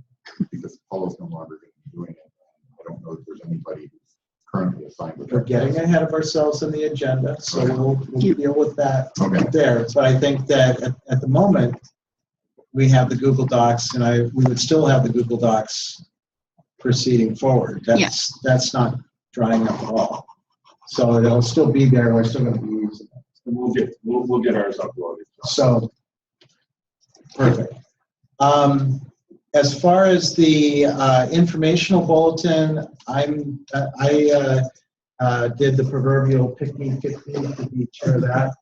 because Paula's no longer going to be doing it. I don't know if there's anybody who's currently assigned with We're getting ahead of ourselves in the agenda, so we'll deal with that there. But I think that at the moment, we have the Google Docs, and we would still have the Google Docs proceeding forward. That's not drying up at all. So it'll still be there. We're still going to be using it. We'll get ours uploaded. So perfect. As far as the informational bulletin, I did the proverbial pick me to be chair of that,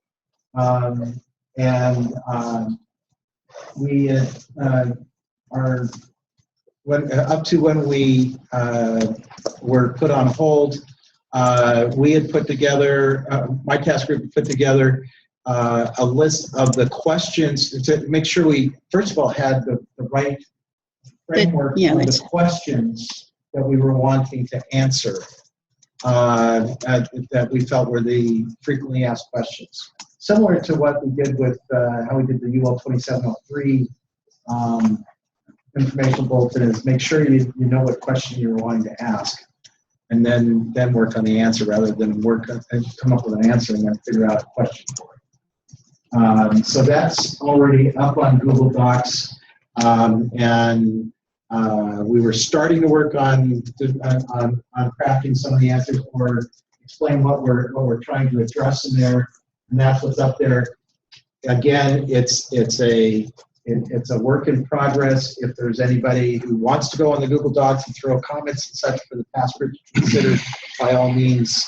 we are up to when we were put on hold. We had put together, my task group put together a list of the questions to make sure we, first of all, had the right framework of the questions that we were wanting to answer that we felt were the frequently asked questions. Similar to what we did with how we did the UL 2703 informational bulletin, is make sure you know what question you're wanting to ask, and then work on the answer rather than come up with an answer and then figure out a question for it. So that's already up on Google Docs, and we were starting to work on crafting some of the answers or explain what we're trying to address in there, and that's what's up there. Again, it's a work in progress. If there's anybody who wants to go on the Google Docs and throw comments and such for the task group to consider, by all means,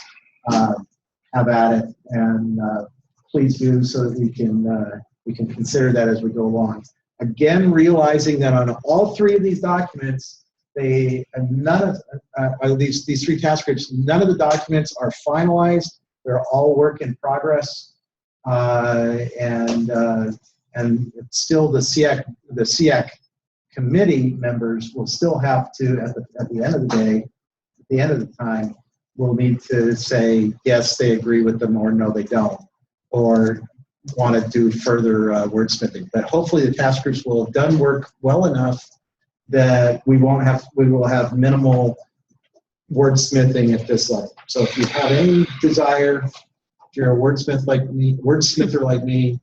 have at it, and please do, so that we can consider that as we go along. Again, realizing that on all three of these documents, none of these three task groups, none of the documents are finalized. They're all work in progress, and still the SEAC committee members will still have to, at the end of the day, at the end of the time, will need to say yes, they agree with them, or no, they don't, or want to do further wordsmithing. But hopefully the task groups will have done work well enough that we will have minimal wordsmithing at this level. So if you have any desire, if you're a wordsmither like me,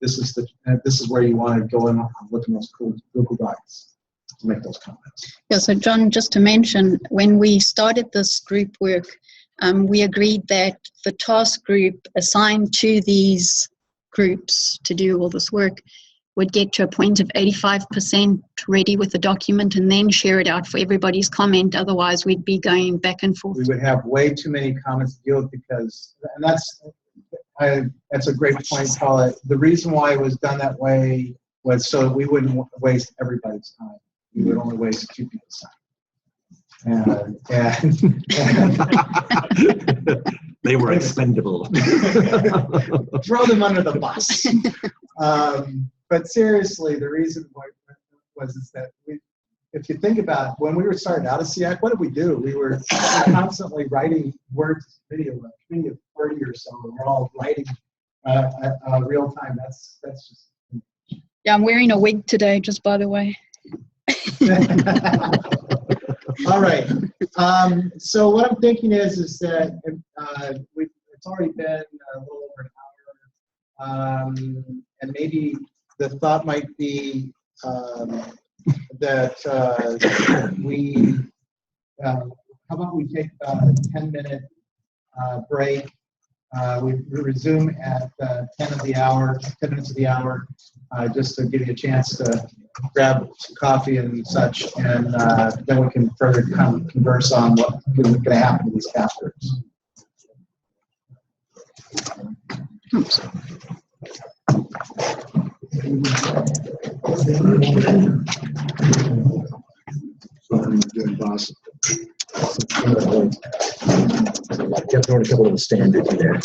this is where you want to go and look in those cool Google Docs to make those comments. Yeah, so John, just to mention, when we started this group work, we agreed that the task group assigned to these groups to do all this work would get to a point of 85% ready with the document and then share it out for everybody's comment. Otherwise, we'd be going back and forth. We would have way too many comments to deal with because, and that's a great point, Paula. The reason why it was done that way was so that we wouldn't waste everybody's time. We would only waste 2 people's time. They were expendable. Throw them under the bus. But seriously, the reason was that if you think about it, when we were starting out of SEAC, what did we do? We were constantly writing words, video, a community of 30 or so. We're all writing real time. That's just. Yeah, I'm wearing a wig today, just by the way. All right. So what I'm thinking is that it's already been a little over an hour, and maybe the thought might be that how about we take about a 10-minute break. We resume at 10 minutes of the hour, just to give you a chance to grab some coffee and such, and then we can further converse on what is going to happen to these task groups. Kept throwing a couple of the standards in there.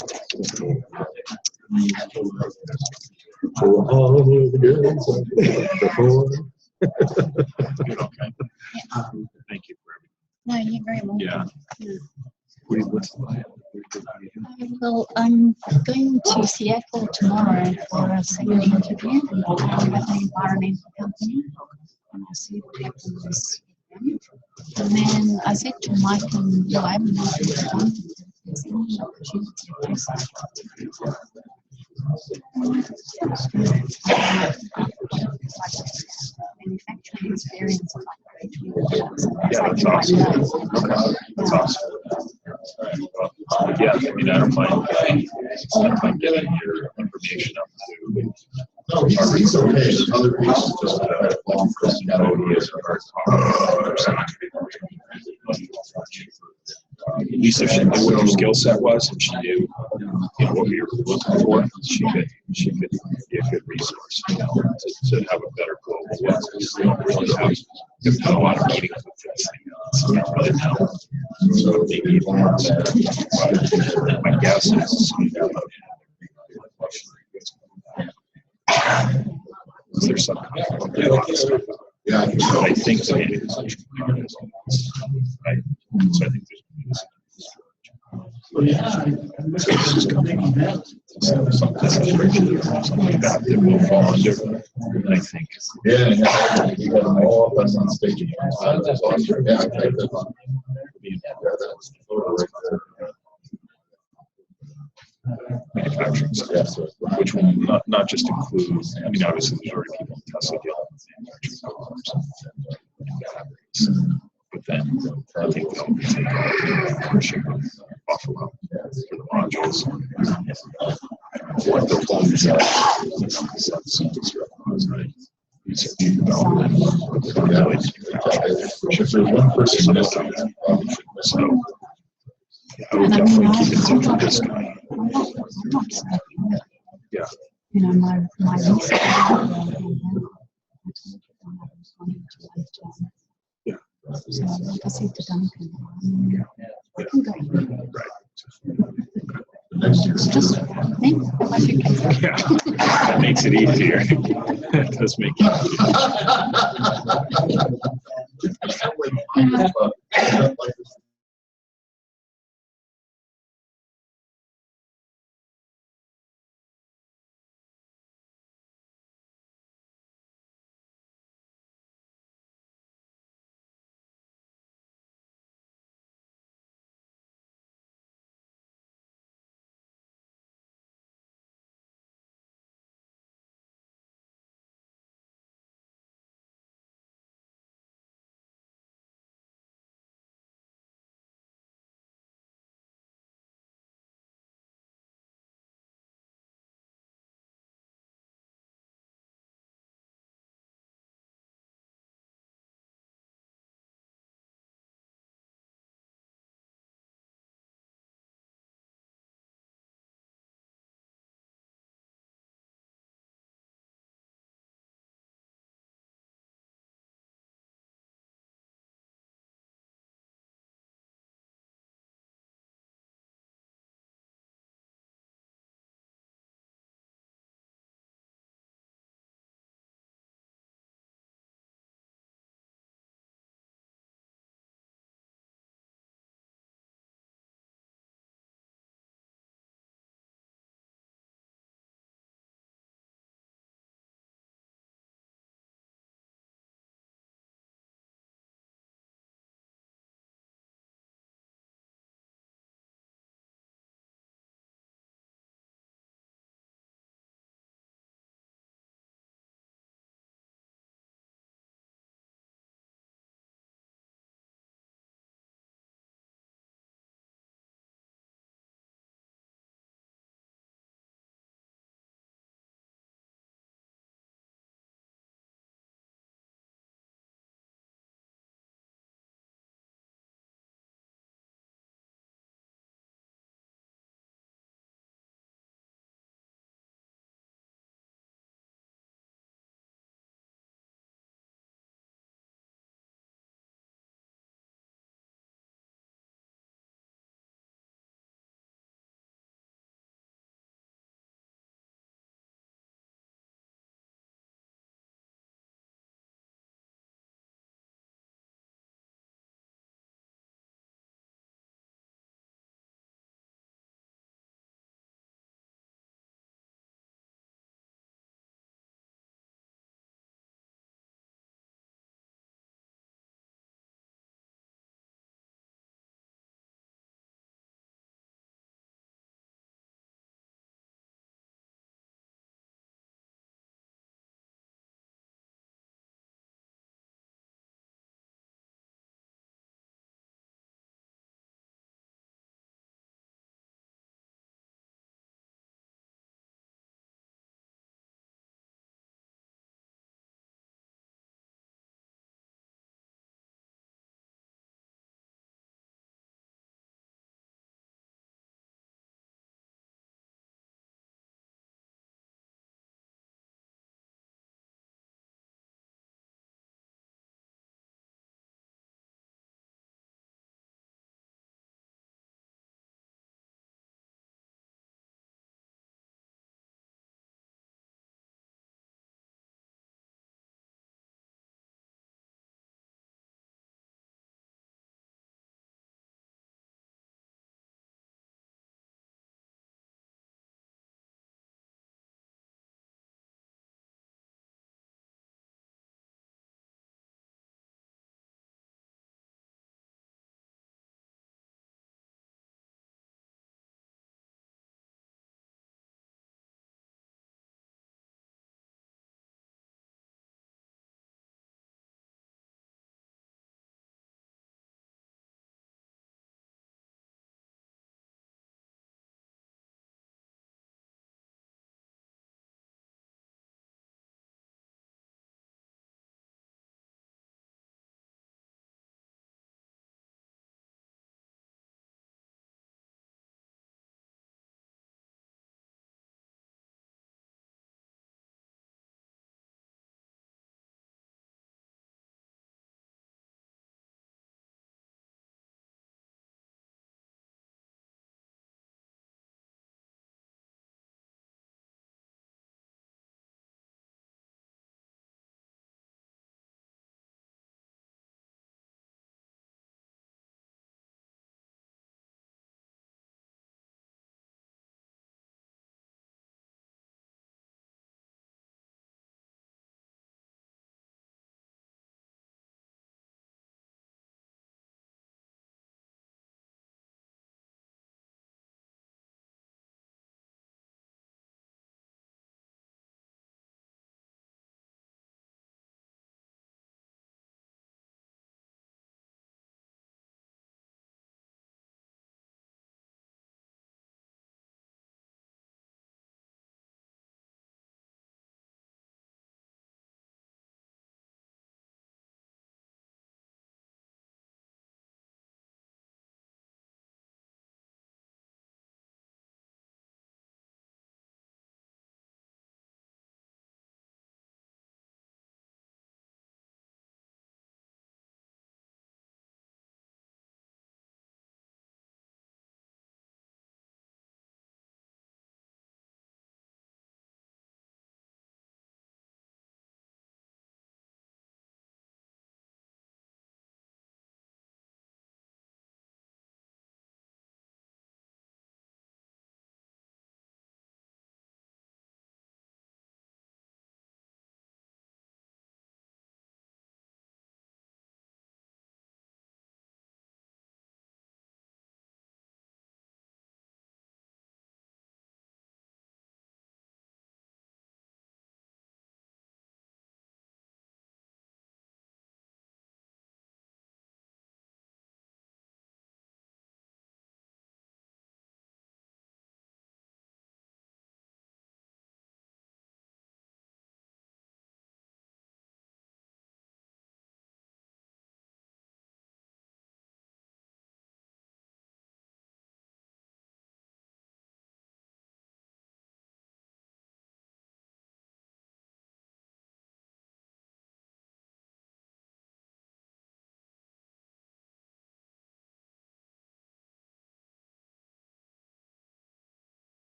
Thank you for everything. No, you're very welcome. Yeah. Well, I'm going to Seattle tomorrow for a second interview with an environmental company. And I'll see what happens with them. And then I said to Mike and Bill, I haven't heard from them. There's any opportunity to do something. Manufacturing experience of like Yeah, that's awesome. Okay, that's awesome. Yeah, I mean, I don't mind getting your information up to. No, he's okay. There's other pieces just long Lisa, if she knew what her skill set was, and she knew, what we were looking for, she could be a good resource, to have a better global look. We don't really have a lot of meetings with this thing. So we don't really know. So maybe my guess is there's some kind of yeah, I think so. Right. So I think there's something like that that will fall under. I think. Yeah, you got them all up on stage. Yeah, I take that on. Yeah, that's right there. Manufacturing stuff, which will not just include, I mean, obviously there's already people in Tesla dealing with manufacturing cars, but then I think they'll be taking ownership of Buffalo for the modules. What the phones are, research and development. If there's one person missing, so I would definitely keep in touch with this guy. Yeah. You know, my niece. Yeah. It's just me, unless you can. Yeah, that makes it easier. It does make it easier.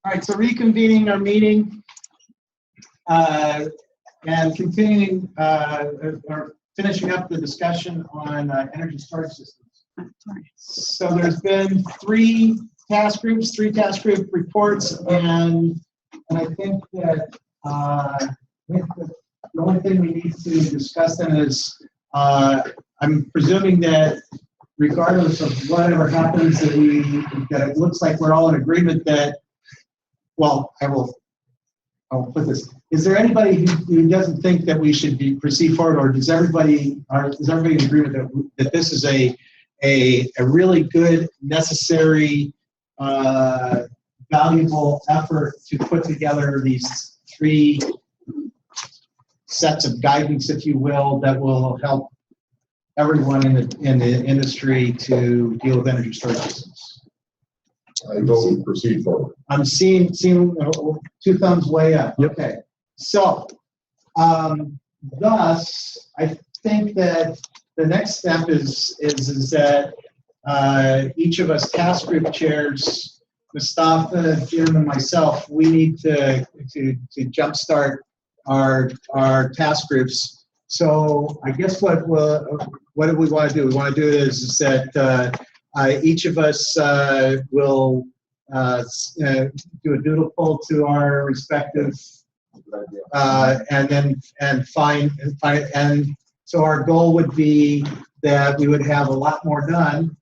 All right, so reconvening our meeting and continuing or finishing up the discussion on energy storage systems. So there's been three task group reports, and I think that the only thing we need to discuss then is I'm presuming that regardless of whatever happens, that it looks like we're all in agreement that, well, I'll put this. Is there anybody who doesn't think that we should proceed forward, or is everybody in agreement that this is a really good, necessary, valuable effort to put together these three sets of guidance, if you will, that will help everyone in the industry to deal with energy storage systems? I go and proceed forward. I'm seeing two thumbs way up. Yep. Okay. So, thus, I think that the next step is that each of us task group chairs, Mustafa, Jim, and myself, we need to jumpstart our task groups. So I guess what do we want to do? We want to do is that each of us will do a doodle poll to our respective, and so our goal would be that we would have a lot more done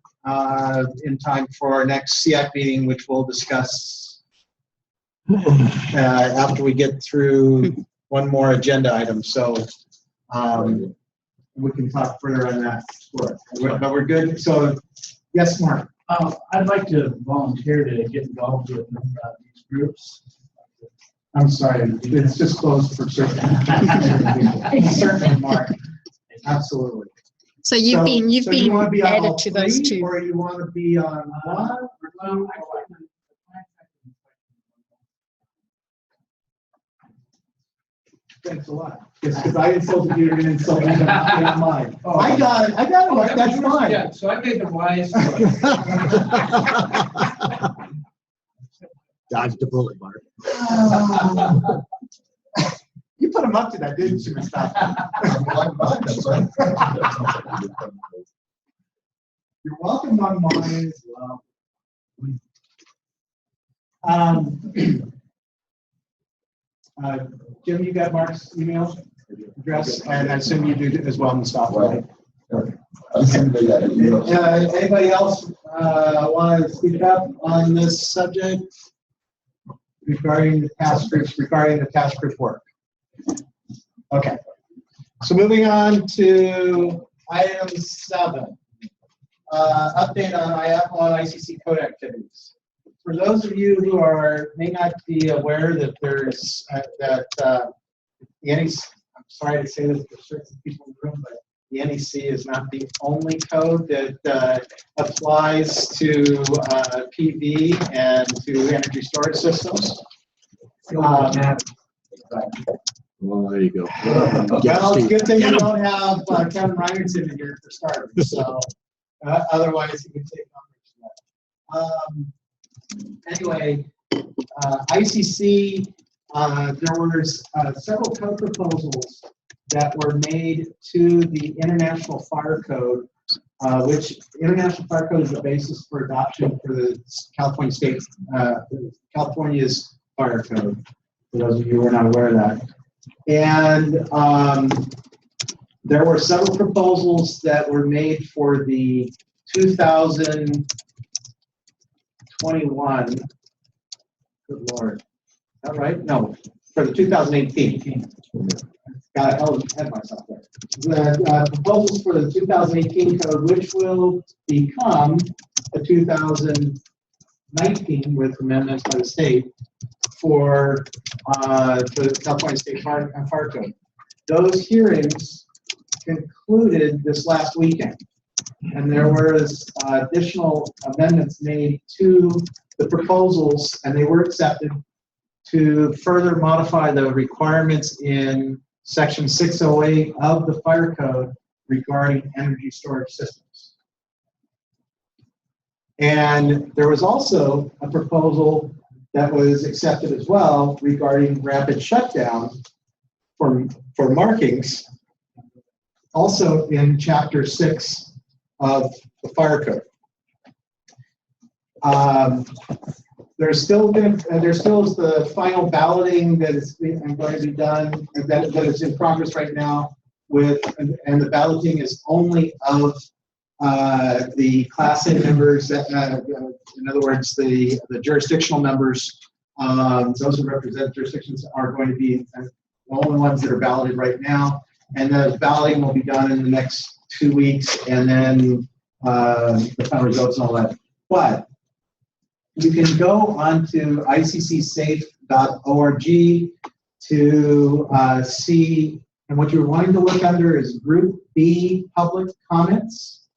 in time for our next SEAC meeting, which we'll discuss after we get through one more agenda item. So we can talk further on that. But we're good. So yes, Mark. I'd like to volunteer to get involved with these groups. I'm sorry, it's just closed for certain. Certainly, Mark. Absolutely. So you've been added to those two. Or you want to be on one? Thanks a lot. Yes, because I insulted you and insulted me on mine. Oh, I got it, Mark. That's fine. Yeah, so I made the wise choice. Dodge the bullet, Mark. You put him up to that, didn't you, Mustafa? You're welcome on mine as well. Jim, you got Mark's email address, and I assume you do as well, Mustafa, right? Anybody else want to speak up on this subject regarding the task group work? Okay. So moving on to item 7, update on ICC code activities. For those of you who may not be aware that there's the NEC, I'm sorry to say this for certain people in the room, but the NEC is not the only code that applies to PV and to energy storage systems. Well, there you go. Well, it's a good thing you don't have Kevin Reinertson in here for starters. So otherwise, you can take numbers. Anyway, ICC, there were several code proposals that were made to the International Fire Code, which International Fire Code is the basis for adoption for the California's Fire Code, for those of you who are not aware of that. And there were several proposals that were made for the 2021. Good Lord. Is that right? No, for the 2018. Got a hell of ahead of myself there. The proposals for the 2018 code, which will become the 2019 with amendments by the state for the California State Fire Code. Those hearings concluded this last weekend, and there was additional amendments made to the proposals, and they were accepted to further modify the requirements in Section 608 of the Fire Code regarding energy storage systems. And there was also a proposal that was accepted as well regarding rapid shutdown for markings, also in Chapter 6 of the Fire Code. There's still is the final balloting that is going to be done, that is in progress right now and the balloting is only of the Class A members, in other words, the jurisdictional members. Those who represent jurisdictions are going to be the only ones that are balloted right now, and the balloting will be done in the next 2 weeks, and then the final results and all that. But you can go onto iccsafe.org to see, and what you're wanting to look under is Group B public comments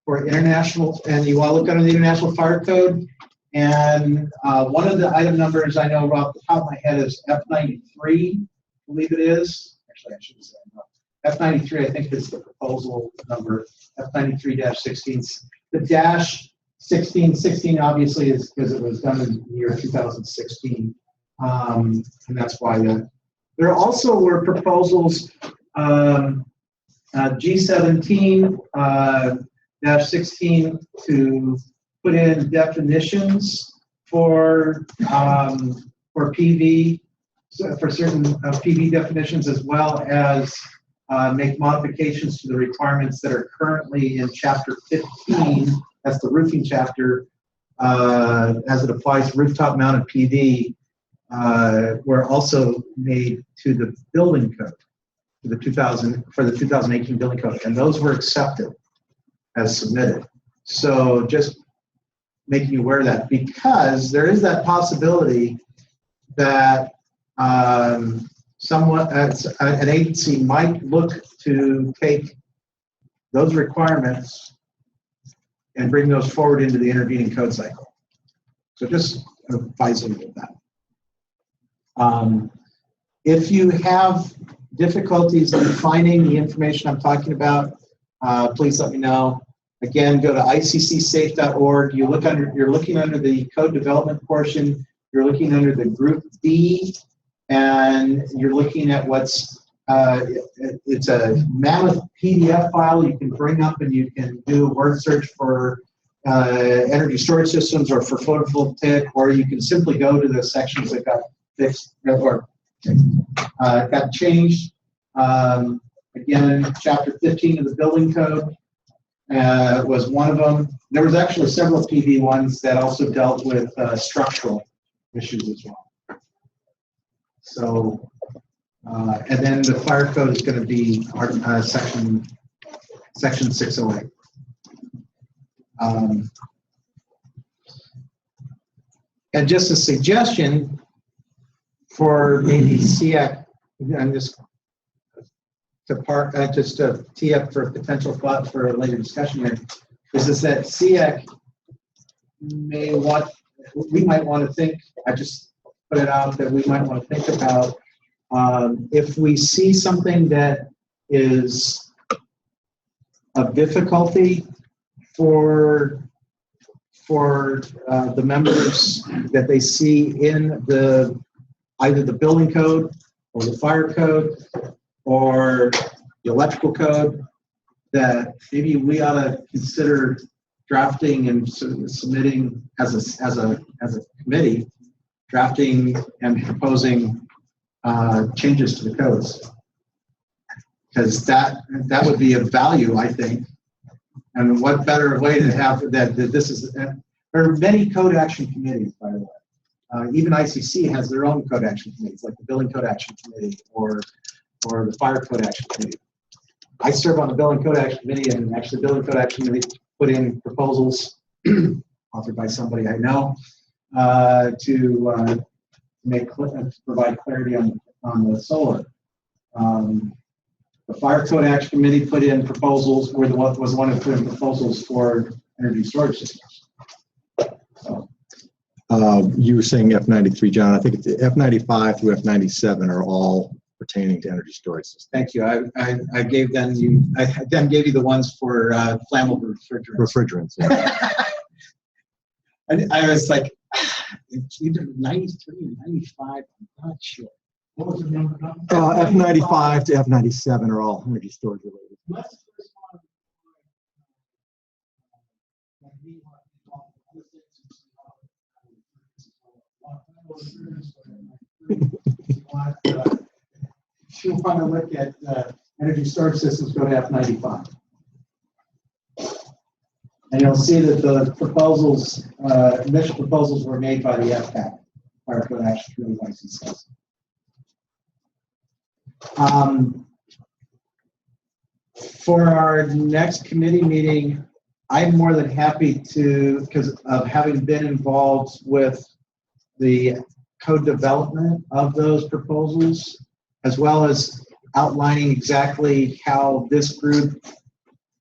for international, and you want to look under the International Fire Code. And one of the item numbers I know off the top of my head is F93, I believe it is. Actually, I should say no. F93, I think, is the proposal number, F93-16. The dash 1616 obviously is because it was done in the year 2016, and that's why there also were proposals G17-16 to put in definitions for PV, for certain PV definitions, as well as make modifications to the requirements that are currently in Chapter 15. That's the roofing chapter, as it applies to rooftop mounted PV, were also made to the building code, to the 2018 building code, and those were accepted as submitted. So just making you aware of that, because there is that possibility that an agency might look to take those requirements and bring those forward into the intervening code cycle. So just advising you of that. If you have difficulties in finding the information I'm talking about, please let me know. Again, go to iccsafe.org. You're looking under the code development portion. You're looking under the Group B, and you're looking at what's it's a mammoth PDF file you can bring up, and you can do a word search for energy storage systems or for photovoltaic, or you can simply go to the sections that got fixed or got changed. Again, Chapter 15 of the building code was one of them. There was actually several PV ones that also dealt with structural issues as well. So, and then the fire code is going to be section 608. And just a suggestion for maybe SEAC, I'm just to tee up for a potential thought for a later discussion here, is that SEAC we might want to think, I just put it out that we might want to think about if we see something that is of difficulty for the members that they see in either the building code or the fire code or the electrical code, that maybe we ought to consider drafting and submitting as a committee, drafting and proposing changes to the codes, because that would be of value, I think. And what better way to have that this is. There are many code action committees, by the way. Even ICC has their own code action committees, like the Building Code Action Committee or the Fire Code Action Committee. I serve on the Building Code Action Committee, and actually the Building Code Action Committee put in proposals authored by somebody I know to provide clarity on the solar. The Fire Code Action Committee put in proposals, was one who put in proposals for energy storage systems. So. You were saying F93, John. I think it's F95 through F97 are all pertaining to energy storage systems. Thank you. I gave them you. I then gave you the ones for flammable refrigerants. Refrigerants. Yeah. I was like, It's either 93 or 95, I'm not sure. What was the number? F95 to F97 are all energy storage related. If you want to look at energy storage systems, go to F95. And you'll see that the proposals, initial proposals were made by the FPAC, Fire Code Action Committee licenses. For our next committee meeting, I'm more than happy to, because of having been involved with the code development of those proposals, as well as outlining exactly how this group,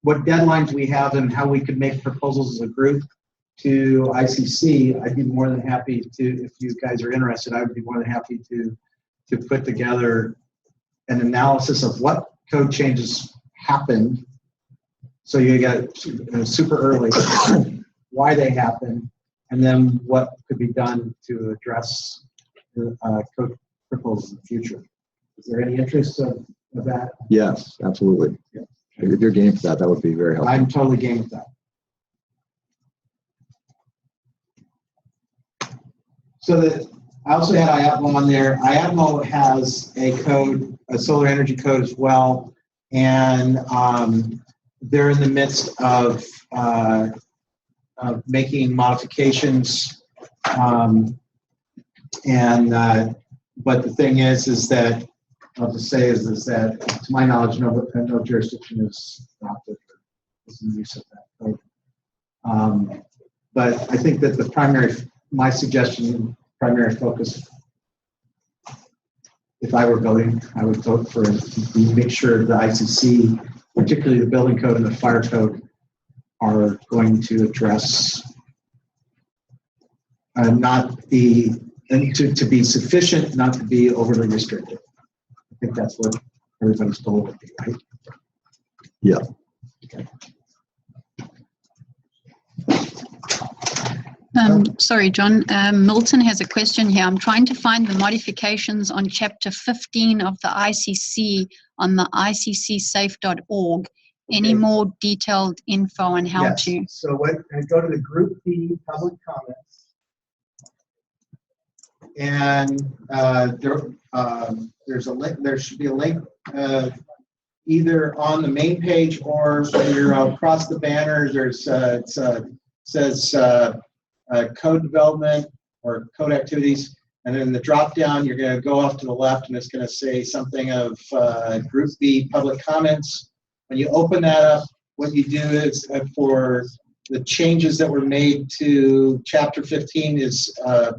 what deadlines we have and how we could make proposals as a group to ICC. I'd be more than happy to, if you guys are interested, I would be more than happy to put together an analysis of what code changes happened. So you get super early, why they happen, and then what could be done to address the code proposals in the future. Is there any interest of that? Yes, absolutely. Yeah. If you're game for that, that would be very helpful. I'm totally game with that. So that I also had IAPMO on there. IAPMO has a code, a solar energy code as well, and they're in the midst of making modifications. But the thing is that I'll just say is that to my knowledge, no jurisdiction is adopted or is in use of that code. But I think that my suggestion, primary focus, if I were voting, I would vote for make sure the ICC, particularly the building code and the fire code, are going to address to be sufficient, not to be overly restrictive. I think that's what everybody's told would be, right? Yeah. Okay. Sorry, John. Milton has a question here. I'm trying to find the modifications on Chapter 15 of the ICC on the iccsafe.org. Any more detailed info on how Yes. to? So go to the Group B public comments, and there's a link. There should be a link either on the main page or when you're across the banners. There's it says code development or code activities, and then the drop down you're going to go off to the left, and it's going to say something of Group B public comments. When you open that up, what you do is for the changes that were made to Chapter 15 is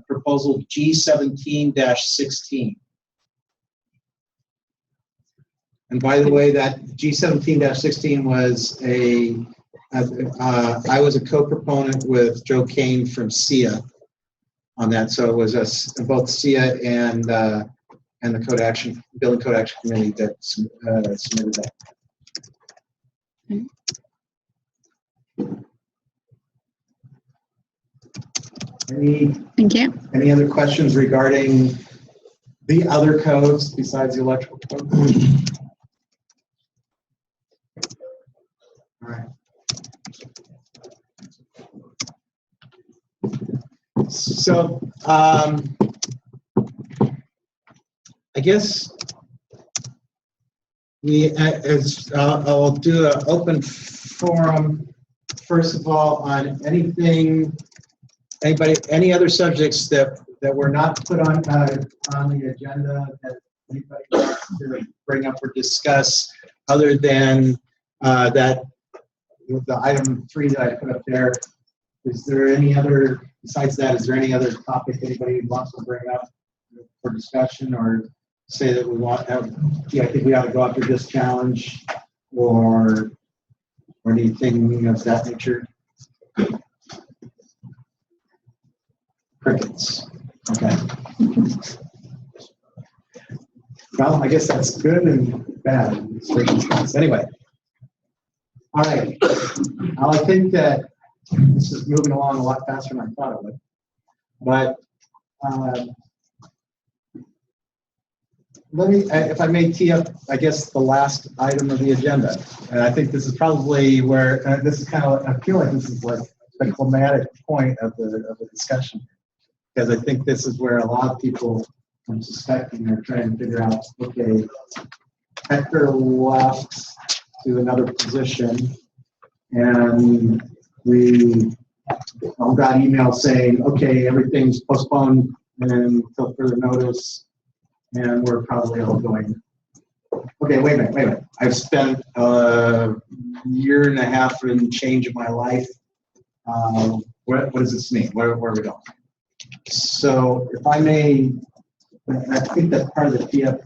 proposal G17-16. And by the way, that G17-16 was I was a co-proponent with Joe Kane from SEA on that. So it was both SEA and the Building Code Action Committee that submitted that. Thank you. Any other questions regarding the other codes besides the electrical code? All right. So I guess I'll do an open forum first of all on any other subjects that were not put on the agenda that anybody wants to bring up or discuss other than the item 3 that I put up there. Is there any other, besides that, is there any other topic anybody wants to bring up for discussion, or say that we want to have, I think we ought to go after this challenge, or anything of that nature? Crickets. Okay. Well, I guess that's good and bad. Anyway. All right. Well, I think that this is moving along a lot faster than I thought it would. But let me, if I may tee up, I guess, the last item of the agenda. And I think this is probably where, this is kind of, I feel like this is like the climatic point of the discussion. Because I think this is where a lot of people, I'm suspecting, are trying to figure out, okay, Hector left to another position, and we all got emails saying, okay, everything's postponed until further notice, and we're probably all going, okay, wait a minute. I've spent a year and a half and change of my life. What does this mean? Where are we going? So if I may, I think that's part of the TIP,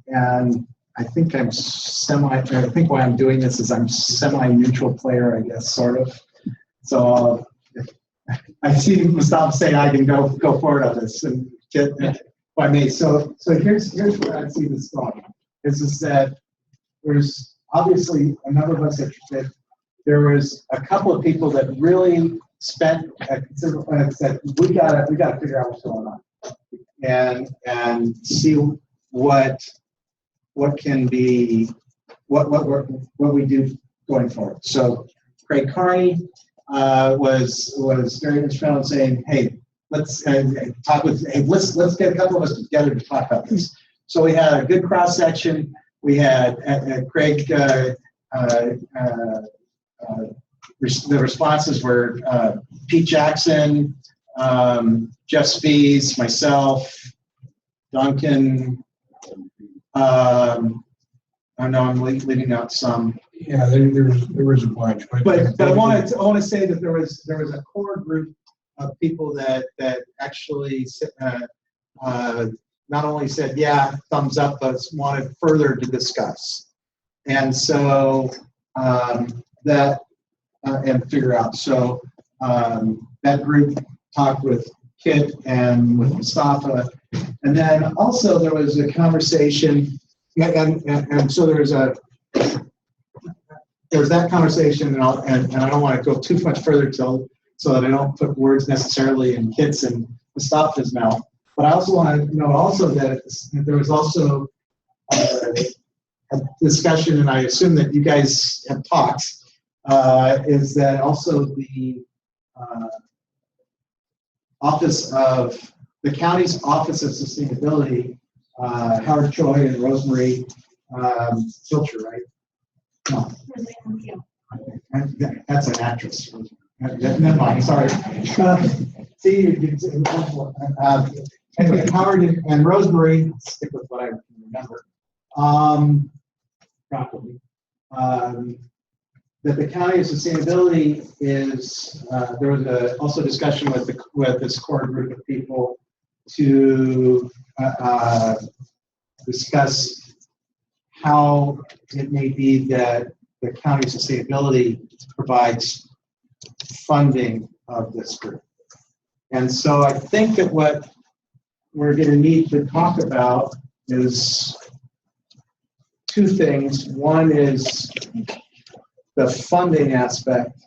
and I think I think why I'm doing this is I'm semi-neutral player, I guess, sort of. So I see Mustafa say I can go forward on this and get, if I may. So here's where I see this going. Is that there's obviously a number of us interested. There was a couple of people that really spent considerable said we gotta figure out what's going on and see what can be what we do going forward. So Craig Carney was very instrumental in saying, hey, let's talk with let's get a couple of us together to talk about this. So we had a good cross section. We had Craig. The responses were Pete Jackson, Jeff Spies, myself, Duncan. I know I'm leaving out some. Yeah, there was a bunch. But I want to say that there was a core group of people that actually not only said yeah, thumbs up, but wanted further to discuss, and so that. And figure out. So that group talked with Kit and with Mustafa, and then also there was a conversation, and so there was that conversation, and I don't want to go too much further so that I don't put words necessarily in Kit's and Mustafa's mouth. But I also want to note also that there was also a discussion, and I assume that you guys have talked. Is that also the county's Office of Sustainability, Howard Choi and Rosemary Filcher, right? No. That's an actress. Never mind, sorry. Anyway, Howard and Rosemary, stick with what I remember, properly. That the county of sustainability is, there was also discussion with this core group of people to discuss how it may be that the county of sustainability provides funding of this group. And so I think that what we're going to need to talk about is two things. One is the funding aspect,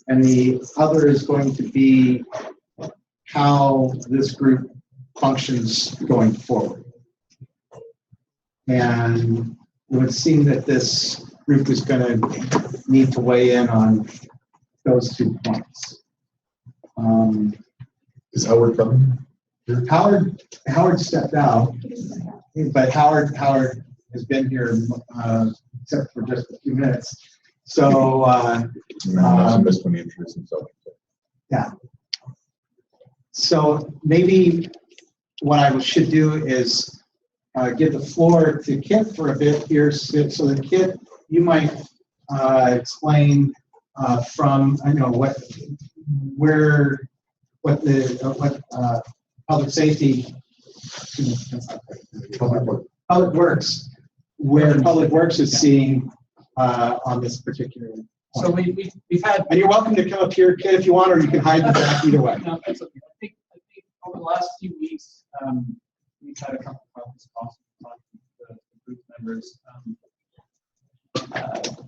and the other is going to be how this group functions going forward. And it would seem that this group is going to need to weigh in on those 2 points. Is Howard coming? Howard stepped out, but Howard has been here except for just a few minutes. So missed when he introduced himself. Yeah. So maybe what I should do is give the floor to Kit for a bit here, so that Kit, you might explain from what public safety, public works, where public works is seeing on this particular point. So we've had, and you're welcome to come up here, Kit, if you want, or you can hide in the back either way. No, that's okay. I think over the last few weeks, we've had a couple of problems with the group members.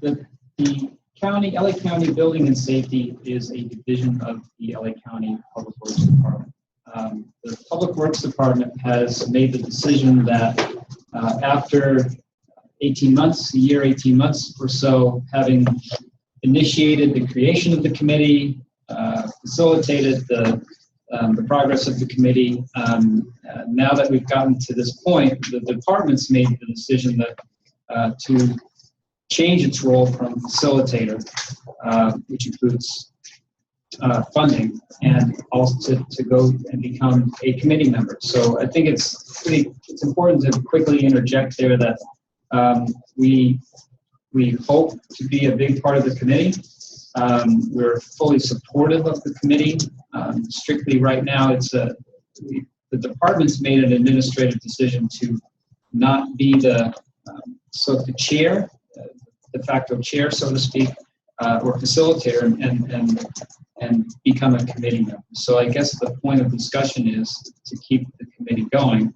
The LA County Building and Safety is a division of the LA County Public Works Department. The Public Works Department has made the decision that after 18 months, a year, 18 months or so, having initiated the creation of the committee, facilitated the progress of the committee, now that we've gotten to this point, the department's made the decision that to change its role from facilitator, which includes funding, and also to go and become a committee member. So I think it's important to quickly interject there that we hope to be a big part of the committee. We're fully supportive of the committee. Strictly right now, the department's made an administrative decision to not be the chair, de facto chair, so to speak, or facilitator, and become a committee member. So I guess the point of discussion is to keep the committee going.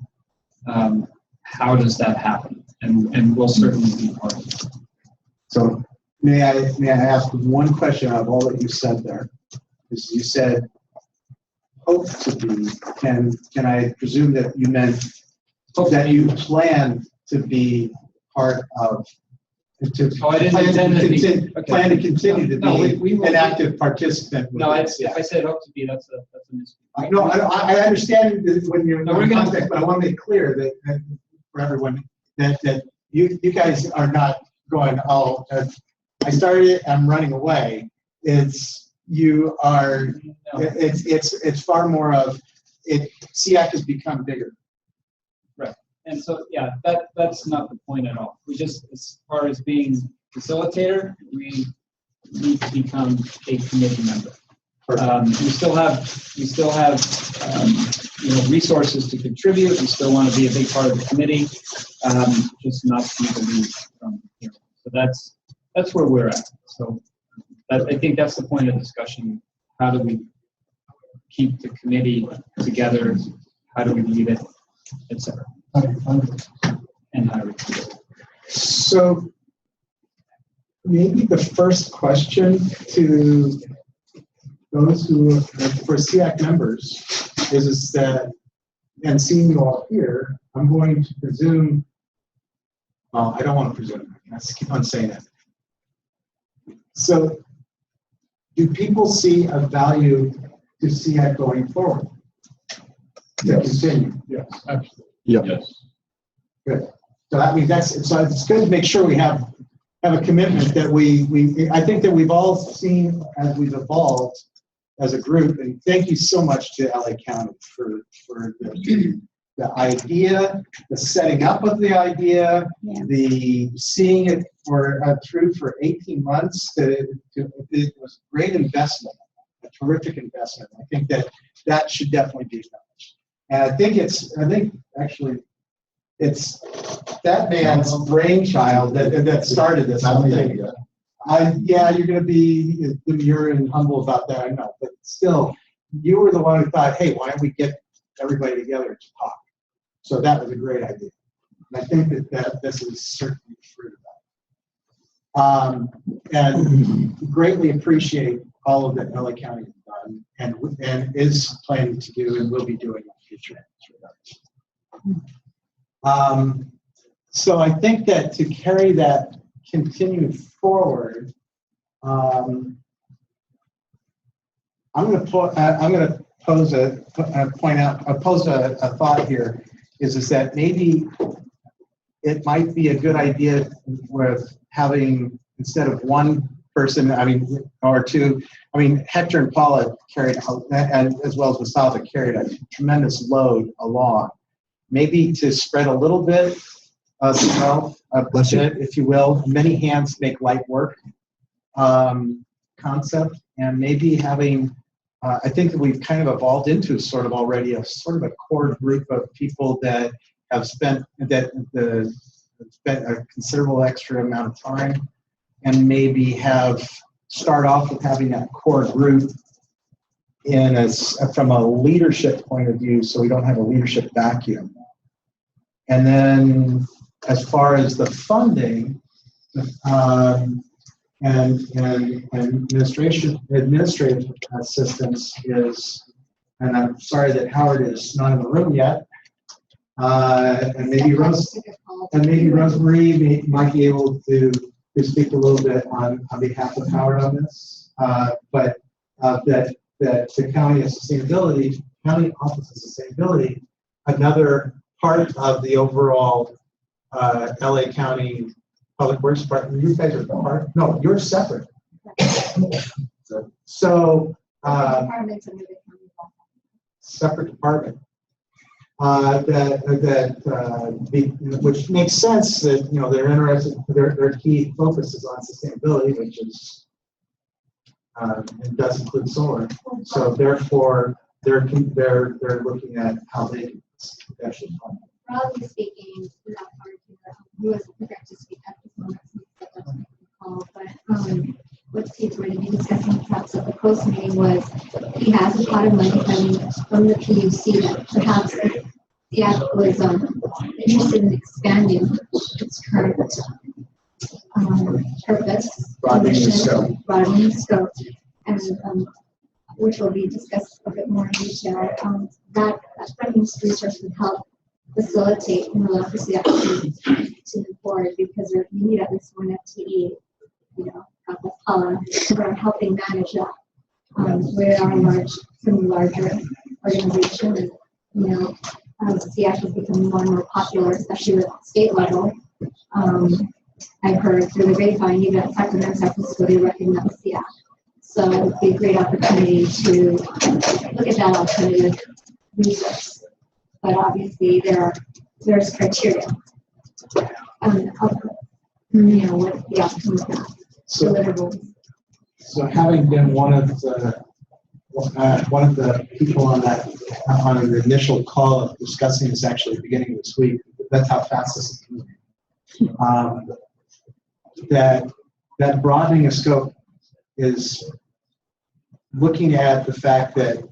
How does that happen? And we'll certainly be part of it. So may I ask one question out of all that you said there? Is you said hope to be. Can I presume that you meant that you plan to be part of? Plan to continue to be an active participant. No, if I said hope to be, that's a mistake. No, I understand when you're in context, but I want to make clear that for everyone that you guys are not going, oh, I started it, I'm running away. It's far more of it. SEAC has become bigger. Right. And so, yeah, that's not the point at all. We just, as far as being facilitator, we need to become a committee member. We still have resources to contribute. We still want to be a big part of the committee, just not to be the lead from here. So that's where we're at. So I think that's the point of discussion. How do we keep the committee together? How do we lead it, etc. And how do we do it? So maybe the first question to those who for SEAC members is that, and seeing you all here, I'm going to presume, well, I don't want to presume, I keep on saying that. So do people see a value to SEAC going forward? Yes. To continue? Yes, absolutely. Yeah. Yes. Good. So I mean, so it's good to make sure we have a commitment that I think that we've all seen as we've evolved as a group, and thank you so much to LA County for the idea, the setting up of the idea, the seeing it through for 18 months. It was a great investment, a terrific investment. I think that should definitely be acknowledged. And I think actually it's that man's brainchild that started this whole thing. Yeah, you're going to be demure and humble about that, I know, but still, you were the one who thought, hey, why don't we get everybody together to talk? So that was a great idea. And I think that this is certainly true of that. And greatly appreciate all of that LA County has done and is planning to do and will be doing in the future. So I think that to carry that continued forward, I'm going to pose a thought here is that maybe it might be a good idea with having, instead of one person, or two, Hector and Paula carried, and as well as Mustafa, carried a tremendous load along. Maybe to spread a little bit of wealth, if you will, many hands make light work concept, and maybe having, I think that we've kind of evolved into sort of already a core group of people that have spent a considerable extra amount of time, and maybe start off with having that core group from a leadership point of view, so we don't have a leadership vacuum. And then as far as the funding, and administrative assistance is, and I'm sorry that Howard is not in the room yet. And maybe Rosemary might be able to speak a little bit on behalf of Howard on this. But that the county of sustainability, county office of sustainability, another part of the overall LA County Public Works Department. You guys are part. No, you're separate. So separate department. Which makes sense that they're interested. Their key focus is on sustainability, which is it does include solar. So therefore, they're looking at how they actually fund. Broadly speaking, without who was prepared to speak at this moment, but what Steve's going to be discussing perhaps at the post meeting was he has a pot of money coming from the PUC that perhaps SEAC was interested in expanding its current purpose, broadening the scope, and which will be discussed a bit more in detail. That funding resource would help facilitate and allow for SEAC to move forward, because we need at least one FTE, for helping manage that. We are some larger organization, and SEAC is becoming more and more popular, especially with state level. I've heard through the grapevine, even at Sacramento, San Francisco, they recognize SEAC. So it would be a great opportunity to look at that alternative resource. But obviously, there's criteria. What the outcome of that. So having been one of the people on the initial call of discussing this actually at the beginning of this week, that's how fast this is moving. That broadening of scope is looking at the fact that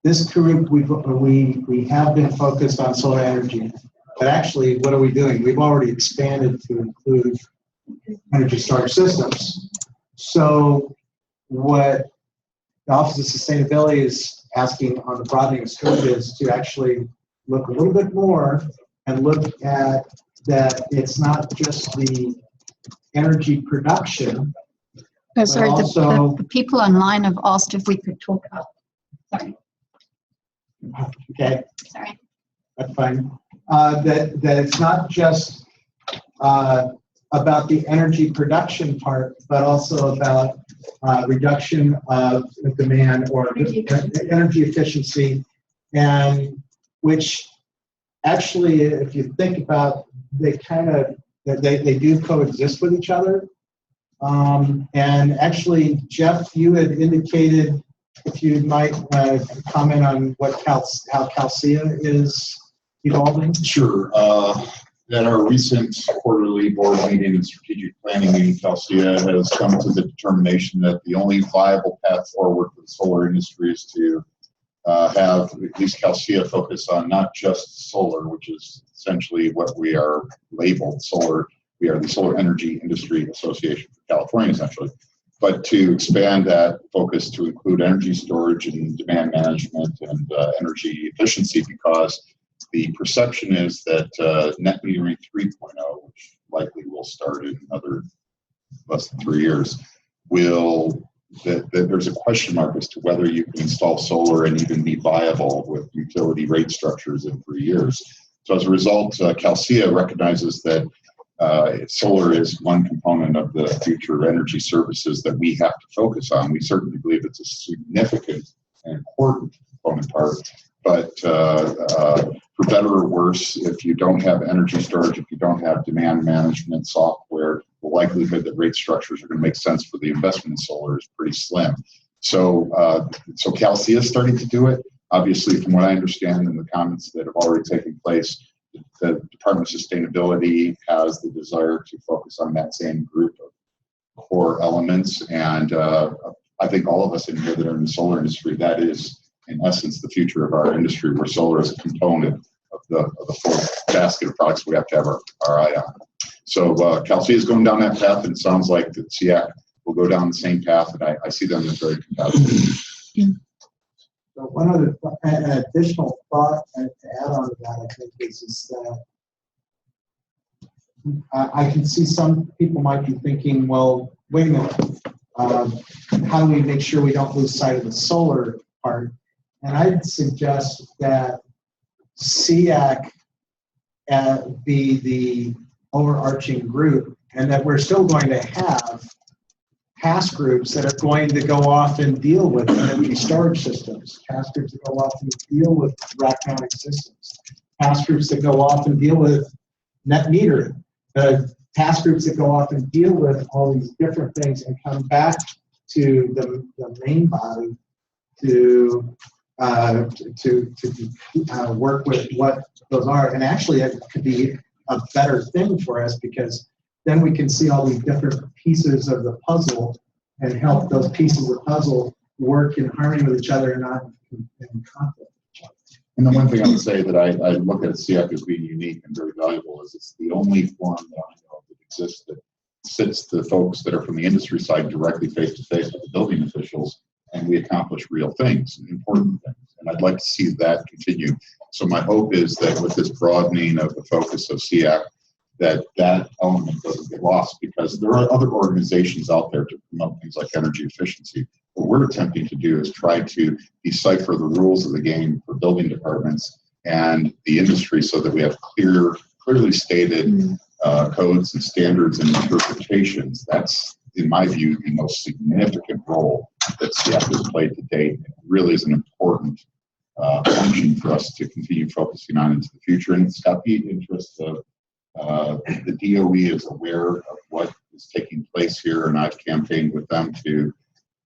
this group we have been focused on solar energy, but actually, what are we doing? We've already expanded to include energy storage systems. So what the Office of Sustainability is asking on the broadening of scope is to actually look a little bit more and look at that it's not just the energy production. Sorry, the people online have asked if we could talk up. Sorry. Okay. Sorry. That's fine. That it's not just about the energy production part, but also about reduction of demand or energy efficiency, and which actually, if you think about, they do coexist with each other. And actually, Jeff, you had indicated, if you might comment on how CalSEA is evolving. Sure. At our recent quarterly board meeting and strategic planning meeting, CalSEA has come to the determination that the only viable path forward for the solar industry is to have at least CalSEA focus on not just solar, which is essentially what we are labeled solar. We are the Solar Energy Industry Association for California, essentially, but to expand that focus to include energy storage and demand management and energy efficiency, because the perception is that net metering 3.0, which likely will start in another less than 3 years, that there's a question mark as to whether you can install solar and even be viable with utility rate structures in 3 years. So as a result, CalSEA recognizes that solar is one component of the future energy services that we have to focus on. We certainly believe it's a significant and important component part, but for better or worse, if you don't have energy storage, if you don't have demand management software, the likelihood that rate structures are going to make sense for the investment in solar is pretty slim. So CalSEA is starting to do it. Obviously, from what I understand in the comments that have already taken place, the Department of Sustainability has the desire to focus on that same group of core elements. And I think all of us in here that are in the solar industry, that is, in essence, the future of our industry, where solar is a component of the full basket of products we have to have our eye on. So CalCia is going down that path, and it sounds like the SEAC will go down the same path, and I see them as very compatible. So one other an additional thought to add on to that, I think, is that I can see some people might be thinking, well, wait a minute, how do we make sure we don't lose sight of the solar part? And I'd suggest that SEAC be the overarching group, and that we're still going to have task groups that are going to go off and deal with energy storage systems, task groups that go off and deal with rack mounting systems, task groups that go off and deal with net metering, task groups that go off and deal with all these different things and come back to the main body to work with what those are. And actually, it could be a better thing for us, because then we can see all these different pieces of the puzzle and help those pieces of the puzzle work in harmony with each other and not in conflict. And the one thing I would say that I look at SEAC as being unique and very valuable is it's the only forum that I know that exists that sits the folks that are from the industry side directly face-to-face with the building officials, and we accomplish real things, important things. And I'd like to see that continue. So my hope is that with this broadening of the focus of SEAC, that element doesn't get lost, because there are other organizations out there to promote things like energy efficiency. What we're attempting to do is try to decipher the rules of the game for building departments and the industry, so that we have clearly stated codes and standards and interpretations. That's, in my view, the most significant role that SEAC has played to date. It really is an important function for us to continue focusing on into the future, and it's got the interest of the DOE is aware of what is taking place here, and I've campaigned with them to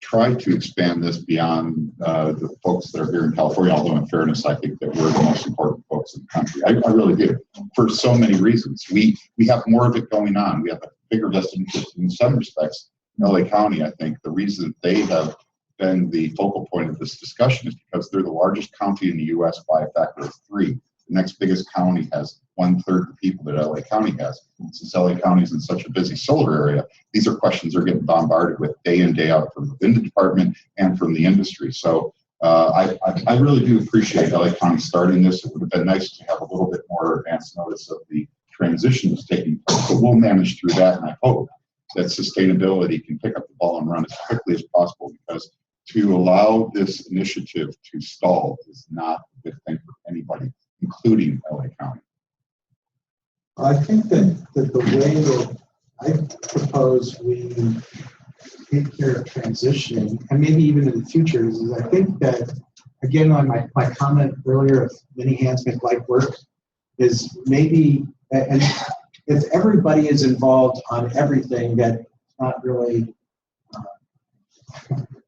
try to expand this beyond the folks that are here in California, although in fairness, I think that we're the most important folks in the country. I really do, for so many reasons. We have more of it going on. We have a bigger vested interest in some respects. In LA County, I think the reason they have been the focal point of this discussion is because they're the largest county in the U.S. by a factor of 3. The next biggest county has 1/3 the people that LA County has. And since LA County is in such a busy solar area, these are questions they're getting bombarded with day in, day out from within the department and from the industry. So I really do appreciate LA County starting this. It would have been nice to have a little bit more advance notice of the transition that's taking place, but we'll manage through that, and I hope that sustainability can pick up the ball and run as quickly as possible, because to allow this initiative to stall is not a good thing for anybody, including LA County. I think that the way that I propose we take care of transitioning, and maybe even in the future, is I think that, again, on my comment earlier of many hands make light work, is maybe, and if everybody is involved on everything, that's not really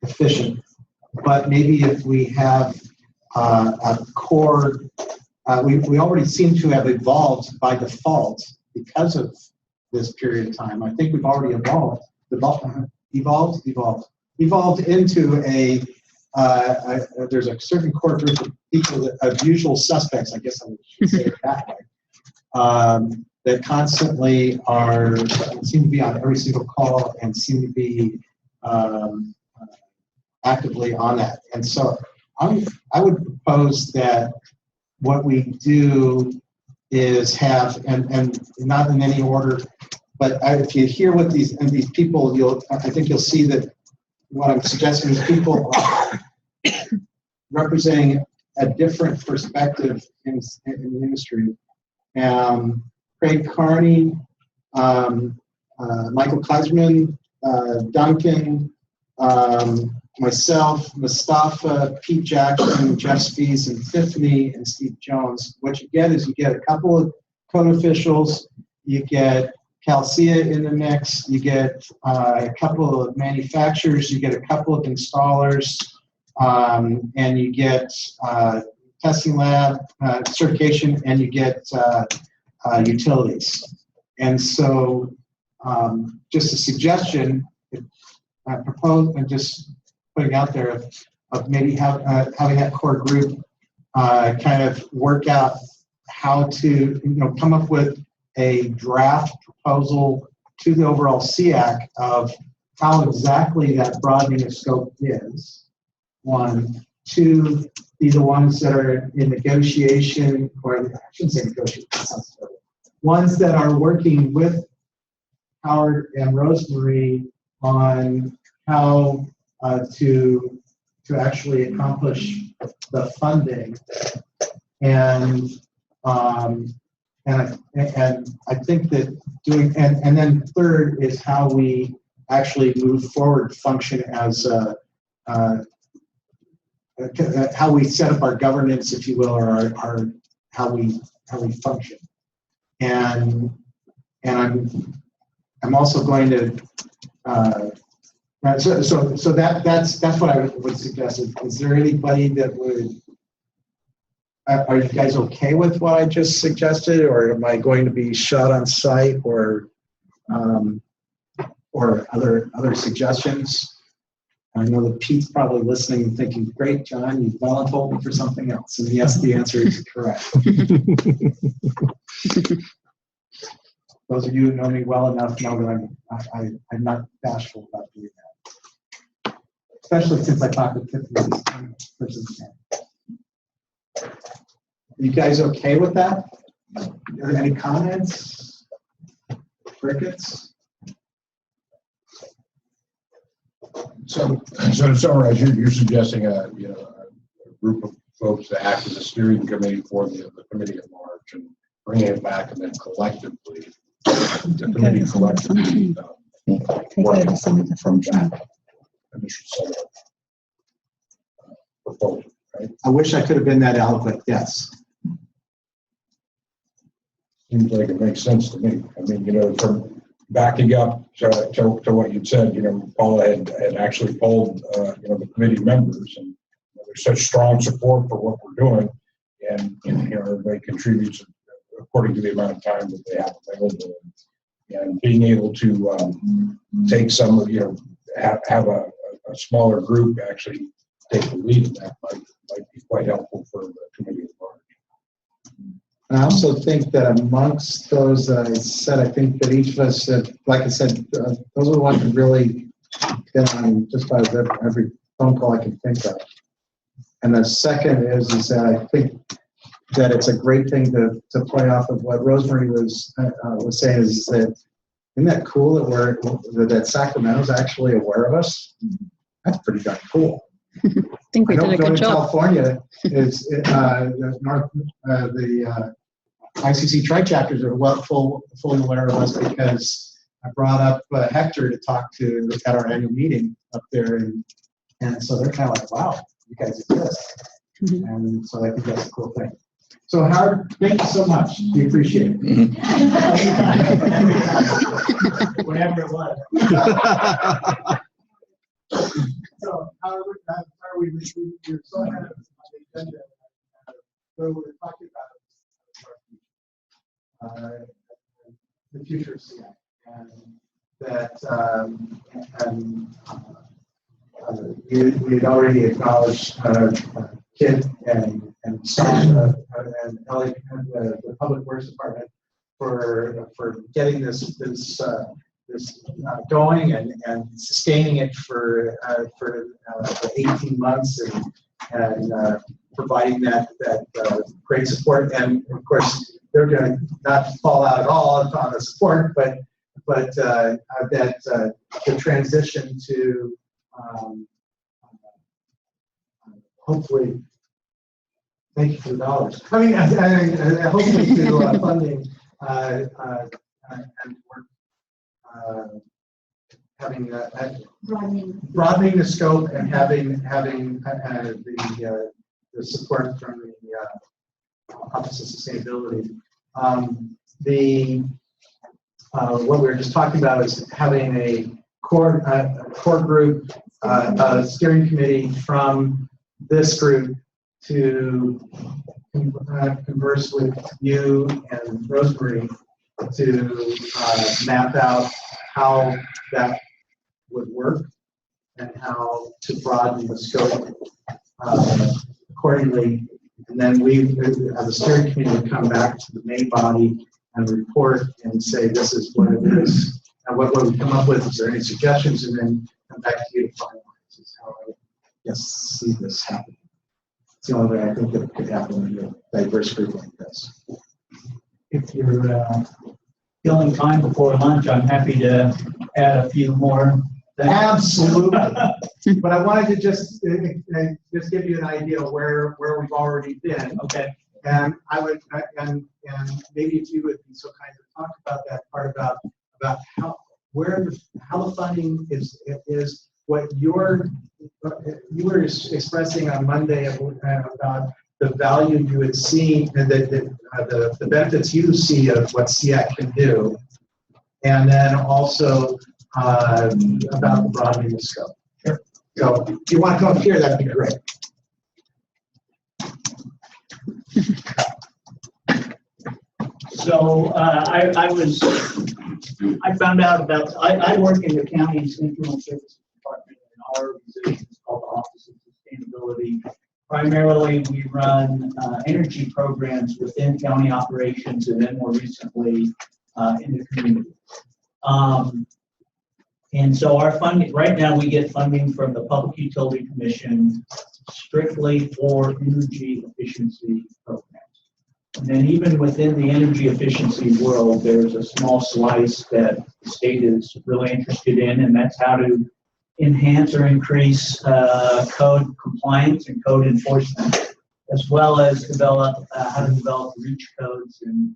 efficient. But maybe if we have a core, we already seem to have evolved by default because of this period of time. I think we've already evolved into there's a certain core group of people of usual suspects, I guess I should say it that way, that constantly seem to be on every single call and seem to be actively on that. And so I would propose that what we do is have, and not in any order, but if you hear what these people, I think you'll see that what I'm suggesting is people are representing a different perspective in the industry. Craig Carney, Michael Kaiserman, Duncan, myself, Mustafa, Pete Jackson, Jeff Spies, and Tiffany, and Steve Jones. What you get is you get a couple of code officials, you get CalCia in the mix, you get a couple of manufacturers, you get a couple of installers, and you get testing lab certification, and you get utilities. And so just a suggestion, I propose, and just putting out there of maybe having that core group kind of work out how to come up with a draft proposal to the overall SEAC of how exactly that broadening of scope is. One. Two, be the ones that are in negotiation, or I shouldn't say negotiation, that sounds terrible. Ones that are working with Howard and Rosemary on how to actually accomplish the funding, and I think that doing, and then third is how we actually move forward, function as how we set up our governance, if you will, or our how we function. And I'm also going to so that's what I would suggest. Is there anybody that would? Are you guys okay with what I just suggested, or am I going to be shot on sight, or other suggestions? I know that Pete's probably listening and thinking, "Great, John, you volunteered me for something else." And yes, the answer is correct. Those of you who know me well enough know that I'm not bashful about doing that, especially since I talked to Tiffany person. Are you guys okay with that? Are there any comments? Crickets? So to summarize, you're suggesting a group of folks to act as a steering committee for the committee at large and bringing it back, and then collectively, the committee collectively working from that initial set of proposal. Right? I wish I could have been that eloquent. Yes. Seems like it makes sense to me. I mean, from backing up to what you'd said, Paula had actually polled, the committee members, and there's such strong support for what we're doing, and everybody contributes according to the amount of time that they have available, and being able to take some of, have a smaller group actually take the lead in that might be quite helpful for the committee at large. And I also think that amongst those that I said, I think that each of us, like I said, those are the ones that really get on just about every phone call I can think of. And the second is that I think that it's a great thing to play off of what Rosemary was saying, is that, isn't that cool that Sacramento's actually aware of us? That's pretty darn cool. I think we did a good job. California is the ICC tri-chapters are fully aware of us, because I brought up Hector to talk to at our annual meeting up there, and so they're kind of like, wow, you guys exist. Mm-hmm. And so I think that's a cool thing. So Howard, thank you so much. We appreciate it. Whatever it was. So Howard, we're so ahead of the agenda. So we're talking about the future of SEAC, and that we had already acknowledged Kit and Sasha and Ellie and the Public Works Department for getting this going and sustaining it for 18 months and providing that great support. And of course, they're going to not fall out at all on the support, but that the transition to hopefully, thank you for the dollars. I mean, hopefully to funding and work. Having broadening the scope and having the support from the Office of Sustainability. What we were just talking about is having a core group, a steering committee from this group to converse with you and Rosemary to map out how that would work and how to broaden the scope accordingly. And then we, as a steering committee, would come back to the main body and report and say, this is what it is, and what we come up with, is there any suggestions, and then come back to you to finalize. Is how I see this happen. It's the only way I think that could happen in a diverse group like this. If you're feeling time before lunch, I'm happy to add a few more. Absolutely. But I wanted to just give you an idea of where we've already been. Okay. And I would, and maybe if you would be so kind to talk about that part about how the funding is what you were expressing on Monday about the value you had seen and the benefits you see of what SEAC can do, and then also about the broadening of scope. Sure. So if you want to come up here, that'd be great. So I found out about, I work in the county's internal services department, and our organization is called the Office of Sustainability. Primarily, we run energy programs within county operations, and then more recently in the community. And so our funding, right now we get funding from the Public Utility Commission strictly for energy efficiency programs. And then even within the energy efficiency world, there's a small slice that the state is really interested in, and that's how to enhance or increase code compliance and code enforcement, as well as develop how to develop REACH codes and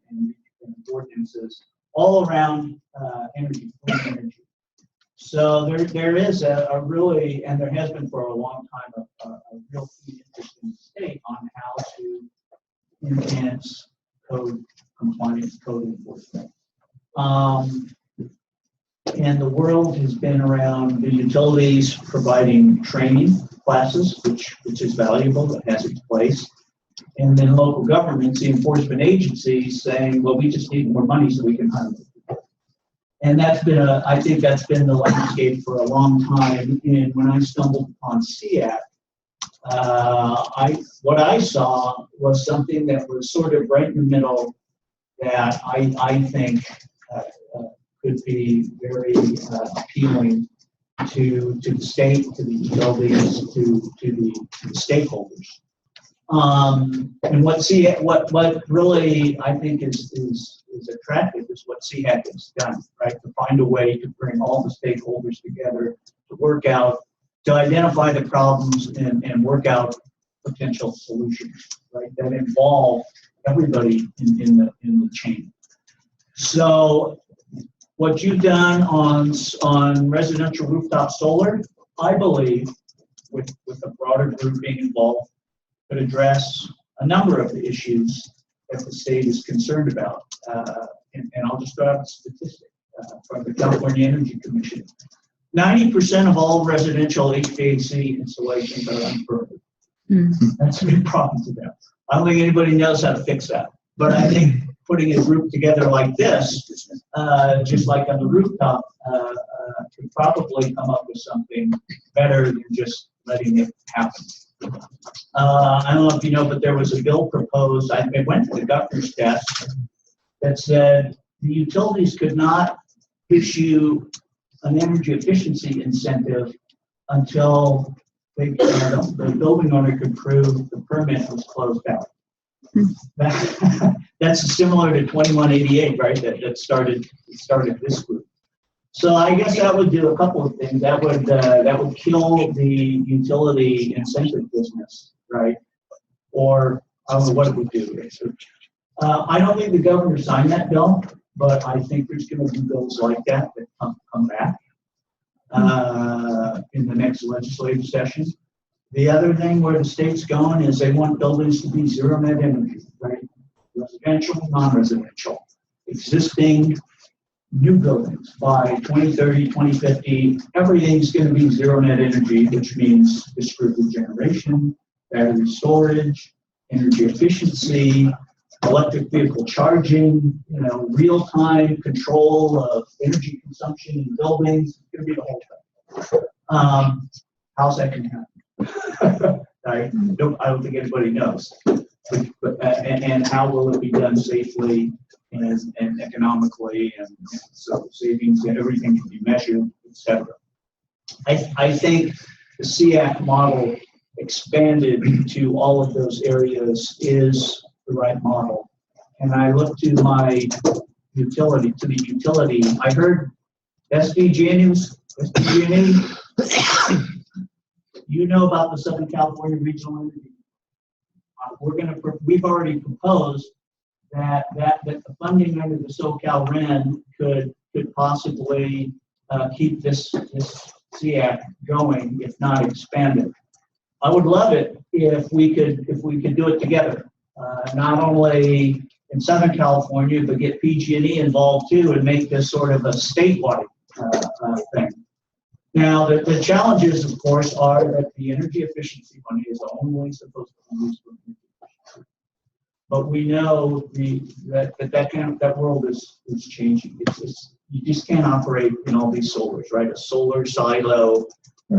ordinances all around energy, clean energy. So there is a really, and there has been for a long time, a real key interest in the state on how to enhance code compliance, code enforcement. And the world has been around the utilities providing training classes, which is valuable, it has its place. And then local governments, the enforcement agencies saying, well, we just need more money so we can hire people. And that's been I think that's been the landscape for a long time. And when I stumbled upon SEAC, what I saw was something that was sort of right in the middle that I think could be very appealing to the state, to the utilities, to the stakeholders. And what really I think is attractive is what SEAC has done, right? To find a way to bring all the stakeholders together to work out, to identify the problems and work out potential solutions, right? That involve everybody in the chain. So what you've done on residential rooftop solar, I believe, with a broader group being involved, could address a number of the issues that the state is concerned about. And I'll just throw out a statistic from the California Energy Commission. 90% of all residential HVAC installations are unpermitted. That's a big problem to them. I don't think anybody knows how to fix that. But I think putting a group together like this, just like on the rooftop, could probably come up with something better than just letting it happen. I don't know if you know, but there was a bill proposed, it went to the governor's desk, that said the utilities could not issue an energy efficiency incentive until the building owner could prove the permit was closed out. That's similar to 2188, right? That started this group. So I guess that would do a couple of things. That would kill the utility incentive business, right? Or I don't know what it would do. I don't think the governor signed that bill, but I think there's going to be bills like that come back in the next legislative session. The other thing where the state's going is they want buildings to be zero net energy, right? Residential, non-residential, existing, new buildings by 2030, 2050, everything's going to be zero net energy, which means distributed generation, battery storage, energy efficiency, electric vehicle charging, real-time control of energy consumption in buildings. It's going to be the whole thing. How's that going to happen? I don't think anybody knows. And how will it be done safely and economically, and so savings and everything can be measured, etc. I think the SEAC model expanded to all of those areas is the right model. And I look to my utility, I heard SDG&E, you know about the Southern California Regional Energy. We've already proposed that the funding under the SoCal REN could possibly keep this SEAC going, if not expand it. I would love it if we could do it together, not only in Southern California, but get PG&E involved too and make this sort of a statewide thing. Now, the challenges, of course, are that the energy efficiency money is only supposed to be used for energy efficiency. But we know that world is changing. You just can't operate in all these solars, right? A solar silo, a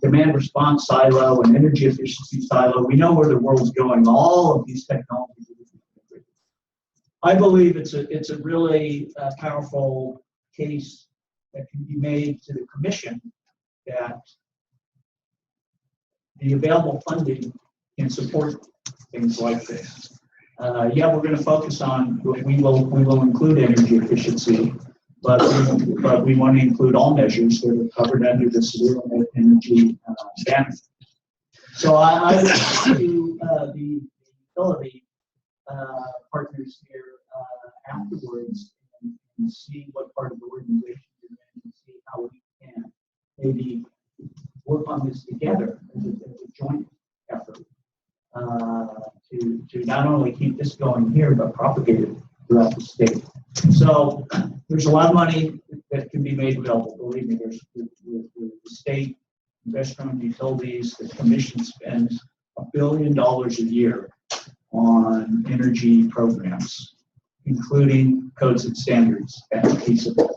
demand response silo, an energy efficiency silo. We know where the world's going. All of these technologies. I believe it's a really powerful case that can be made to the commission that the available funding can support things like this. Yeah, we're going to focus on, we will include energy efficiency, but we want to include all measures that are covered under the Streamlined energy standard. So I would like to the utility partners here afterwards and see what part of the organization you're in and see how we can maybe work on this together as a joint effort to not only keep this going here, but propagate it throughout the state. So there's a lot of money that can be made available. Believe me, there's the state, investor-owned utilities, the commission spends $1 billion a year on energy programs, including codes and standards as a piece of it.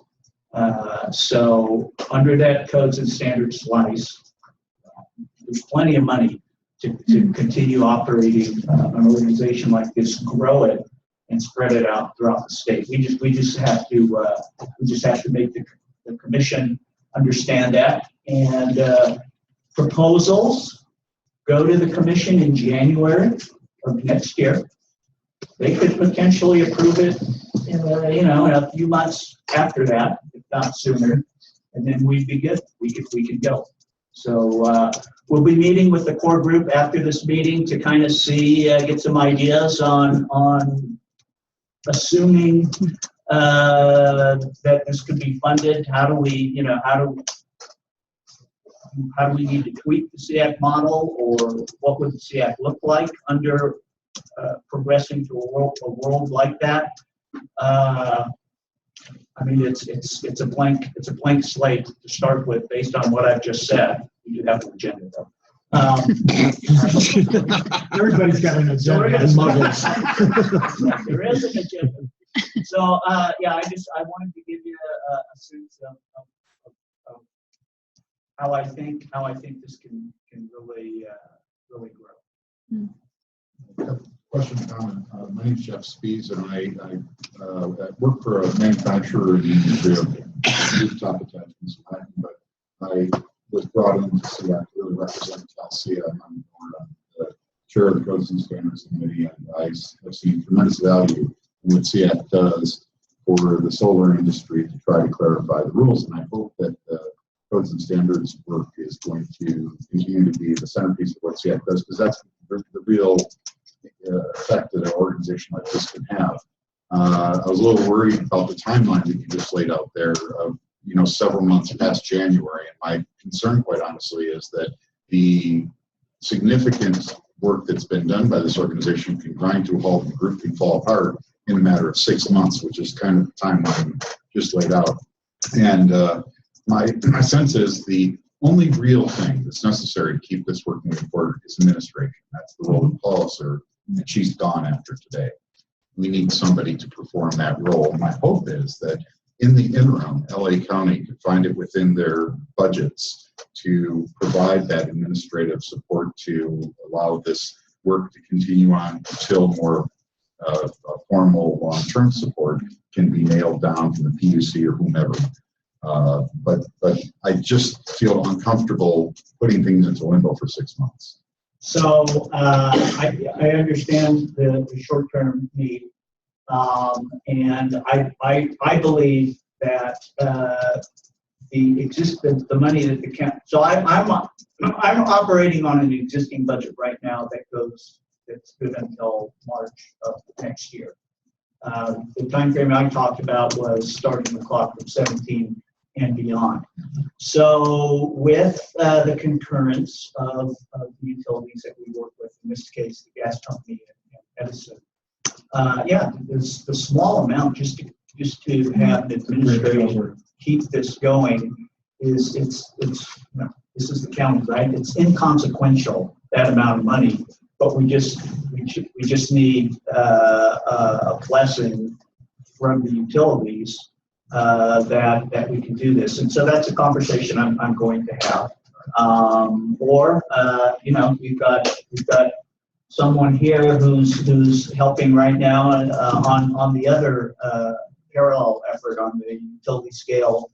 So under that codes and standards slice, there's plenty of money to continue operating an organization like this, grow it, and spread it out throughout the state. We just have to make the commission understand that. And proposals go to the commission in January of next year. They could potentially approve it in a few months after that, if not sooner, and then we'd be good. We could go. So we'll be meeting with the core group after this meeting to kind of see, get some ideas on assuming that this could be funded. How do we need to tweak the SEAC model, or what would the SEAC look like under progressing to a world like that? I mean, it's a blank slate to start with based on what I've just said. We do have an agenda though. Everybody's got an agenda. So there is an agenda. So yeah, I wanted to give you a sense of how I think this can really grow. Question, comment. My name's Jeff Spees, and I work for a manufacturer in the industry of rooftop attachments, but I was brought in to SEAC to really represent CalSEA. I'm the chair of the Codes and Standards Committee, and I have seen tremendous value in what SEAC does for the solar industry to try to clarify the rules. And I hope that the Codes and Standards work is going to continue to be the centerpiece of what SEAC does, because that's the real effect that an organization like this can have. I was a little worried about the timeline that you just laid out there of several months past January, and my concern, quite honestly, is that the significant work that's been done by this organization can grind to a halt and the group can fall apart in a matter of 6 months, which is kind of the timeline just laid out. And my sense is the only real thing that's necessary to keep this work moving forward is administration. That's the role of Paula served, and she's gone after today. We need somebody to perform that role. And my hope is that in the interim, LA County could find it within their budgets to provide that administrative support to allow this work to continue on until more formal long-term support can be nailed down from the PUC or whomever. But I just feel uncomfortable putting things into limbo for 6 months. So I understand the short-term need, and I believe that the money that the county. So I'm operating on an existing budget right now that's good until March of next year. The time frame I talked about was starting the clock from 17 and beyond. So with the concurrence of the utilities that we work with, in this case, the gas company and Edison, there's the small amount just to have the administrator keep this going this is the county, right? It's inconsequential, that amount of money, but we just need a blessing from the utilities that we can do this. And so that's a conversation I'm going to have. We've got someone here who's helping right now on the other parallel effort on the utility scale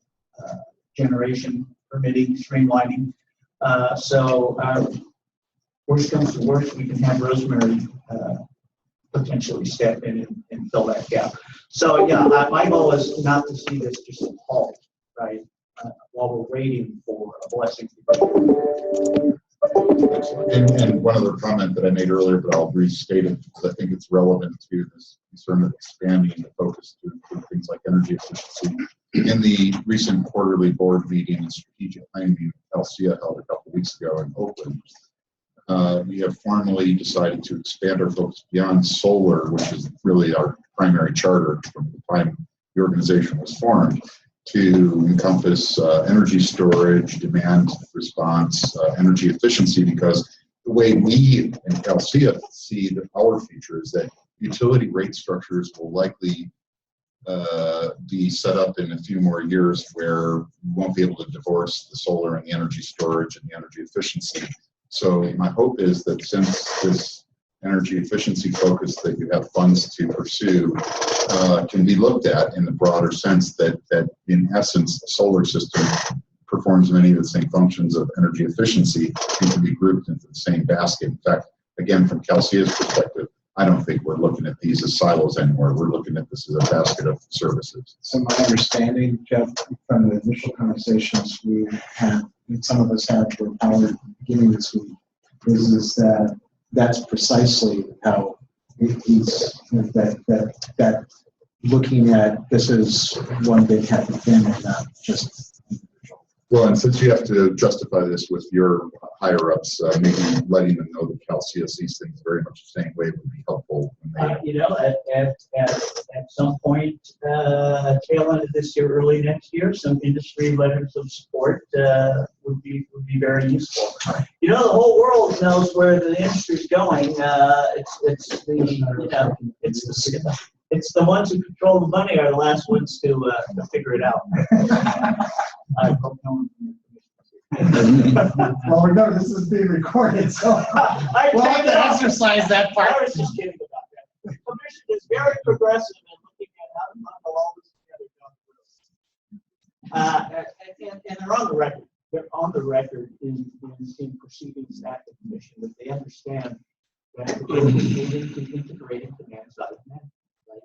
generation permitting, streamlining. Worst comes to worst, we can have Rosemary potentially step in and fill that gap. So yeah, my goal is not to see this just halt, right, while we're waiting for a blessing. And one other comment that I made earlier, but I'll restate it because I think it's relevant to this concern of expanding the focus to include things like energy efficiency. In the recent quarterly board meeting and strategic planning meeting SEAC held a couple of weeks ago in Oakland, we have formally decided to expand our focus beyond solar, which is really our primary charter from the time the organization was formed, to encompass energy storage, demand response, energy efficiency, because the way we in SEAC see our future is that utility rate structures will likely be set up in a few more years where we won't be able to divorce the solar and the energy storage and the energy efficiency. So my hope is that since this energy efficiency focus that you have funds to pursue can be looked at in the broader sense that in essence the solar system performs many of the same functions of energy efficiency and can be grouped into the same basket. In fact, again, from SEAC's perspective, I don't think we're looking at these as silos anymore. We're looking at this as a basket of services. So my understanding, Jeff, from the initial conversations we had, and some of us had for Power at the beginning of this week, is that that's precisely how he's that looking at this as one big happy family, not just individual. Well, and since you have to justify this with your higher ups, maybe letting them know that SEAC sees things very much the same way would be helpful. At some point, tail end of this year, early next year, some industry letters of support would be very useful. The whole world knows where the industry's going. It's the ones who control the money are the last ones to figure it out. I hope no one. Well, remember, this is being recorded, so we'll have to exercise that part. I was just kidding about that. The commission is very progressive in looking at how to bundle all this together. And they're on the record. They're on the record in proceedings at the commission that they understand that they need to integrate demand-side management. Right?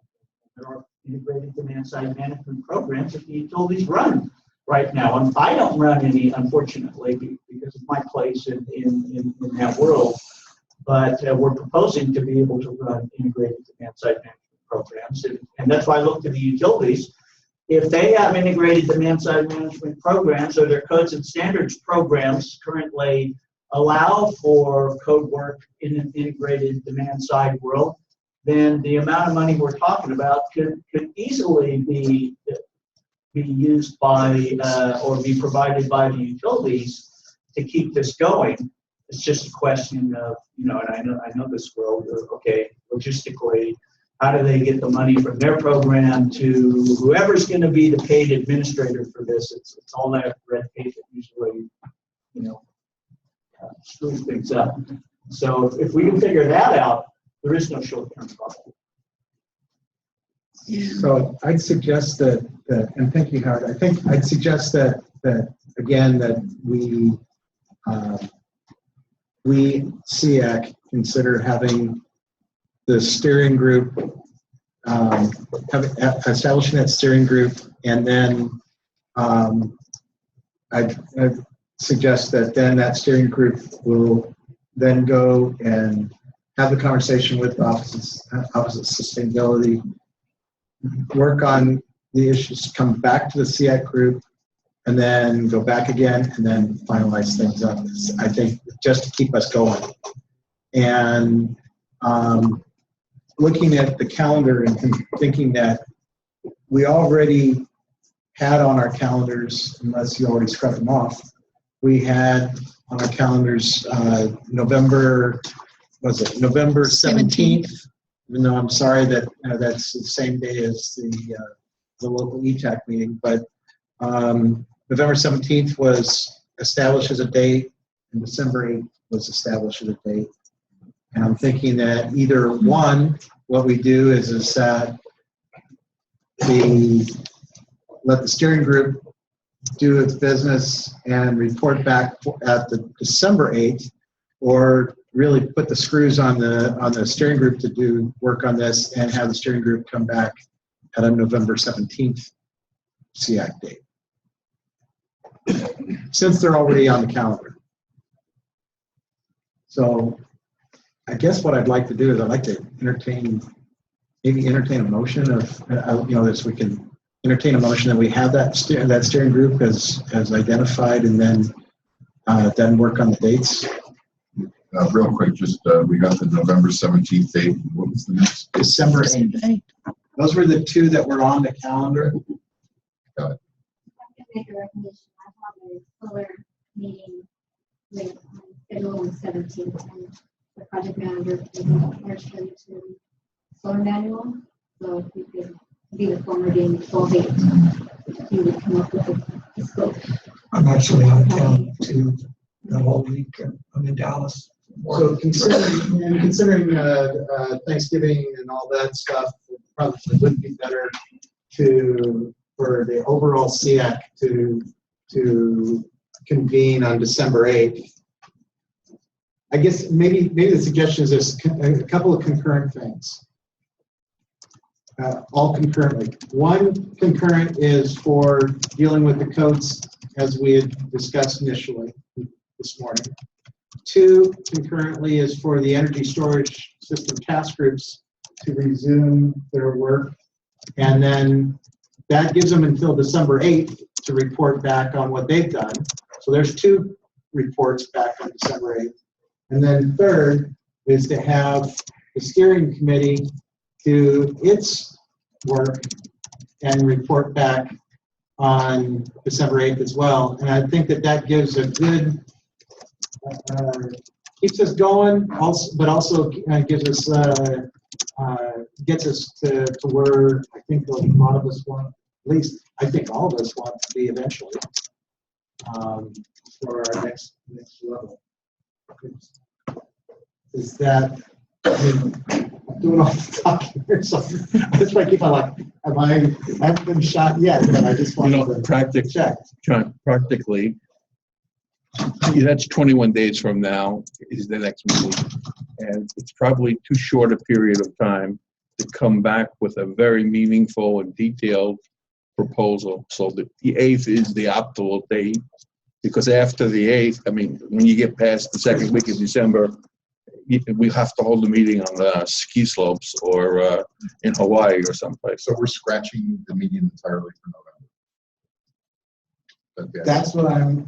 There are integrated demand-side management programs that the utilities run right now. And I don't run any, unfortunately, because of my place in that world. But we're proposing to be able to run integrated demand-side management programs. And that's why I look to the utilities. If they have integrated demand-side management programs or their codes and standards programs currently allow for code work in an integrated demand-side world, then the amount of money we're talking about could easily be used by or be provided by the utilities to keep this going. It's just a question of, and I know this world, okay, logistically, how do they get the money from their program to whoever's going to be the paid administrator for this? It's all that red tape that usually, screws things up. So if we can figure that out, there is no short-term problem. So I'd suggest that, and thank you, Howard, I think I'd suggest that again, that we SEAC consider having the steering group, establishing that steering group, and then I'd suggest that then that steering group will then go and have the conversation with Office of Sustainability, work on the issues, come back to the SEAC group, and then go back again, and then finalize things up. I think just to keep us going. And looking at the calendar and thinking that we already had on our calendars, unless you already scrubbed them off, we had on our calendars November 17th, even though I'm sorry that that's the same day as the local ETAC meeting, but November 17th was established as a date, and December 8th was established as a date. And I'm thinking that either one, what we do is that let the steering group do its business and report back at the December 8th, or really put the screws on the steering group to do work on this and have the steering group come back at a November 17th SEAC date, since they're already on the calendar. So I guess what I'd like to do is I'd like to entertain a motion of, this we can entertain a motion that we have that steering group as identified, and then work on the dates. Real quick, just we got the November 17th date. What was the next? December 8th. Those were the two that were on the calendar. Got it. I can make a recommendation. I have a solar meeting with schedule on the 17th, and the project manager can to solar manual. So if you could be the former being 12/8, you would come up with the scope. I'm actually out of town to the whole week. I'm in Dallas. So considering Thanksgiving and all that stuff, it probably would be better for the overall SEAC to convene on December 8th. I guess maybe the suggestion is there's a couple of concurrent things. All concurrently. One concurrent is for dealing with the codes as we had discussed initially this morning. Two concurrently is for the energy storage system task groups to resume their work. And then that gives them until December 8th to report back on what they've done. So there's two reports back on December 8th. And then third is to have the steering committee do its work and report back on December 8th as well. And I think that gives a good, keeps us going, but also gives us, gets us to where I think a lot of us want, at least I think all of us want to be eventually, for our next level. Is that, I'm doing all the talking here, so I just want to keep on like, I haven't been shot yet, but I just want to check. Practically, that's 21 days from now is the next meeting, and it's probably too short a period of time to come back with a very meaningful and detailed proposal. So the 8th is the optimal date, because after the 8th, I mean, when you get past the second week of December, we have to hold a meeting on the ski slopes or in Hawaii or someplace. So we're scratching the meeting entirely for November. That's what I'm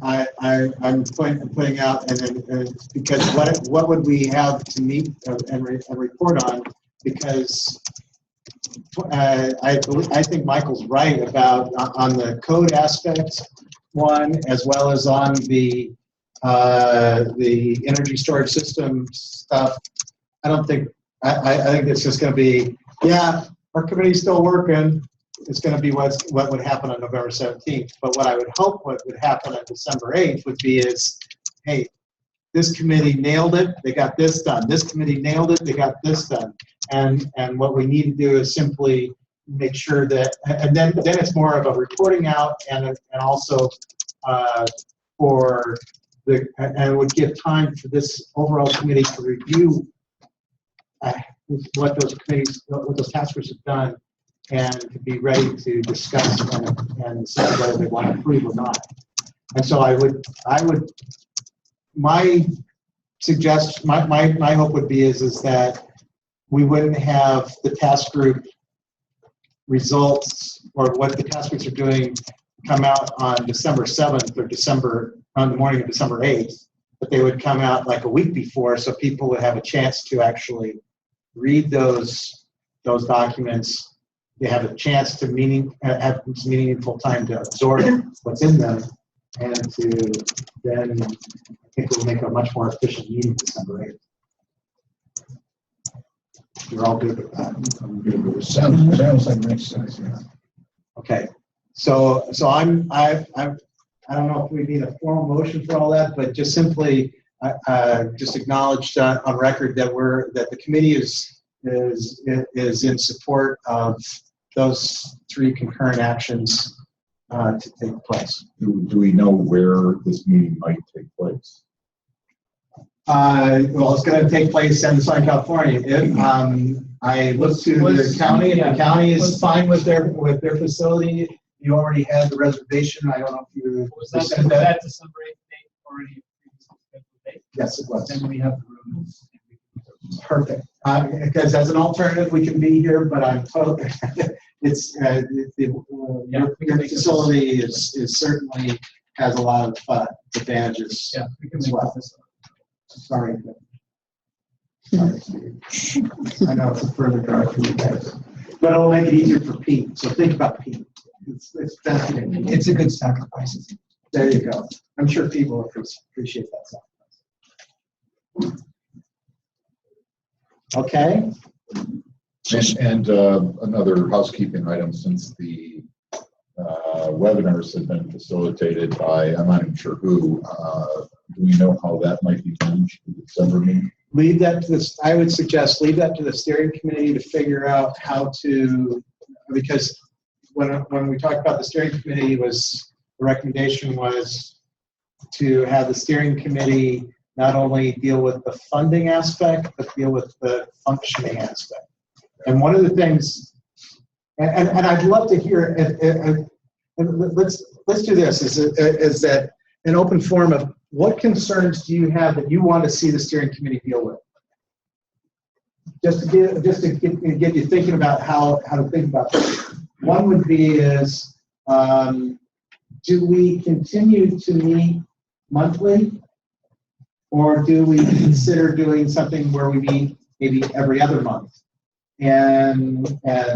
putting out, and then because what would we have to meet and report on? Because I think Michael's right about on the code aspect one, as well as on the energy storage system stuff. I think it's just going to be, yeah, our committee's still working. It's going to be what would happen on November 17th. But what I would hope what would happen on December 8th would be is, hey, this committee nailed it, they got this done. This committee nailed it, they got this done. And what we need to do is simply make sure that, and then it's more of a reporting out and also and it would give time for this overall committee to review what those task forces have done and to be ready to discuss and decide whether they want to approve or not. And so my suggestion, my hope would be is that we wouldn't have the task group results or what the task groups are doing come out on December 7th or on the morning of December 8th, but they would come out like a week before so people would have a chance to actually read those documents. They have a chance to have meaningful time to absorb what's in them, and to then I think we'll make a much more efficient meeting December 8th. You're all good with that? I'm good with it. Sounds like makes sense, yeah. Okay. So I don't know if we need a formal motion for all that, but just simply just acknowledge on record that the committee is in support of those 3 concurrent actions to take place. Do we know where this meeting might take place? Well, it's going to take place in Southern California. I looked to the county, and the county is fine with their facility. You already had the reservation. I don't know if you Was that December 8th date already? Yes, it was. Then we have the rooms. Perfect. Because as an alternative, we can be here, but I'm totally. Your facility is certainly has a lot of advantages. Yeah, we can as make well. this. Sorry. Steve. I know it's a further drive for you guys, but it'll make it easier for Pete. So think about Pete. It's fascinating. It's a good sacrifice. There you go. I'm sure people will appreciate that sacrifice. Okay. And another housekeeping item, since the webinars have been facilitated by, I'm not even sure who, do we know how that might be managed for the December meeting? Leave that to this. I would suggest leave that to the steering committee to figure out how to, because when we talked about the steering committee, the recommendation was to have the steering committee not only deal with the funding aspect, but deal with the functioning aspect. And one of the things, and I'd love to hear, let's do this, is that an open forum of what concerns do you have that you want to see the steering committee deal with? Just to get you thinking about how to think about this. One would be is, do we continue to meet monthly, or do we consider doing something where we meet maybe every other month? And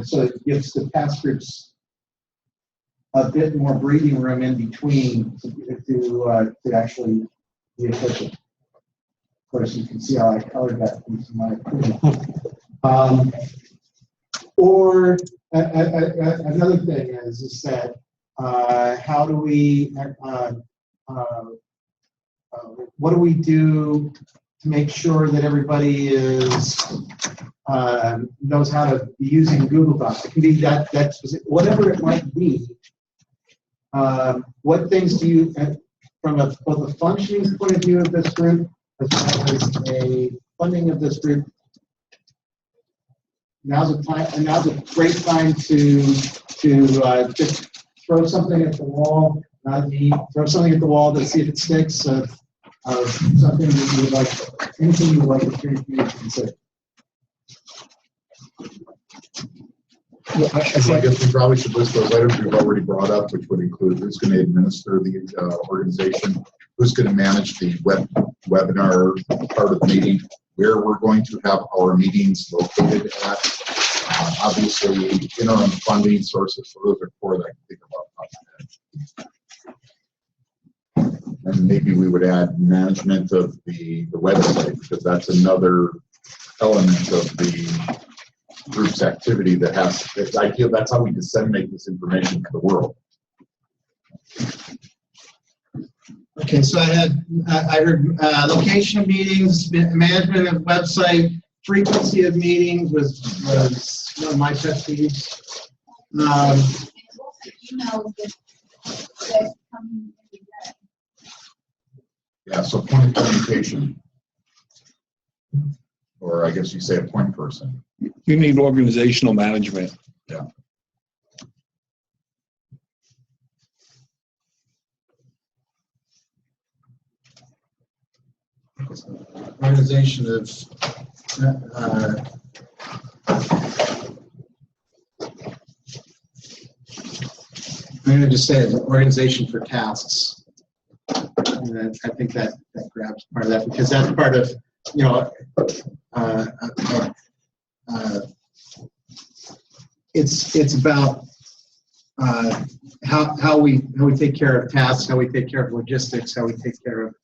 so it gives the task groups a bit more breathing room in between to actually be efficient. Of course, you can see how I colored that piece in my opinion. Or another thing is that how do we, what do we do to make sure that everybody knows how to be using Google Docs? It can be that specific, whatever it might be. What things do you, from both a functioning point of view of this group, as well as a funding of this group, now's a great time to just throw something at the wall, throw something at the wall to see if it sticks, of something that you would like, anything you would like the steering committee to consider. So I guess we probably should list those items we've already brought up, which would include who's going to administer the organization, who's going to manage the webinar part of the meeting, where we're going to have our meetings located at, obviously interim funding sources. So those are 4 that I can think about. And maybe we would add management of the website, because that's another element of the group's activity that has, I feel that's how we disseminate this information to the world. Okay, so I heard location of meetings, management of website, frequency of meetings was one of my pet peeves. Yeah, so point of communication. Or I guess you say a point person. You need organizational management. Yeah. Organization of I'm going to just say it's organization for tasks. And I think that grabs part of that because that's part of, you know, it's about how we take care of tasks, how we take care of logistics, how we take care of.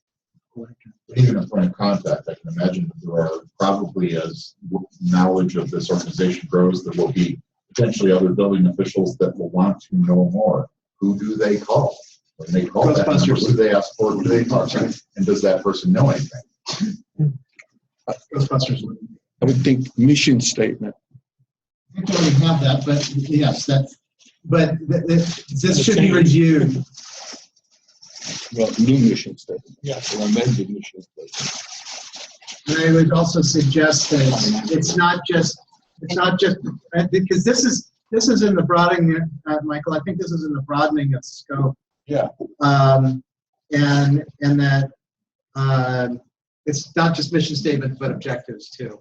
Even a point of contact, I can imagine that there are probably, as knowledge of this organization grows, there will be potentially other building officials that will want to know more. Who do they call? When they call that number, who do they ask for? Who do they talk to? And does that person know anything? Ghostbusters. I would think mission statement. I think we already have that, but yes, this should be reviewed. Well, new mission statement. Yes, or amended mission statement. And I would also suggest that it's not just because this is in the broadening, Michael. I think this is in the broadening of scope. Yeah. And that it's not just mission statements but objectives too.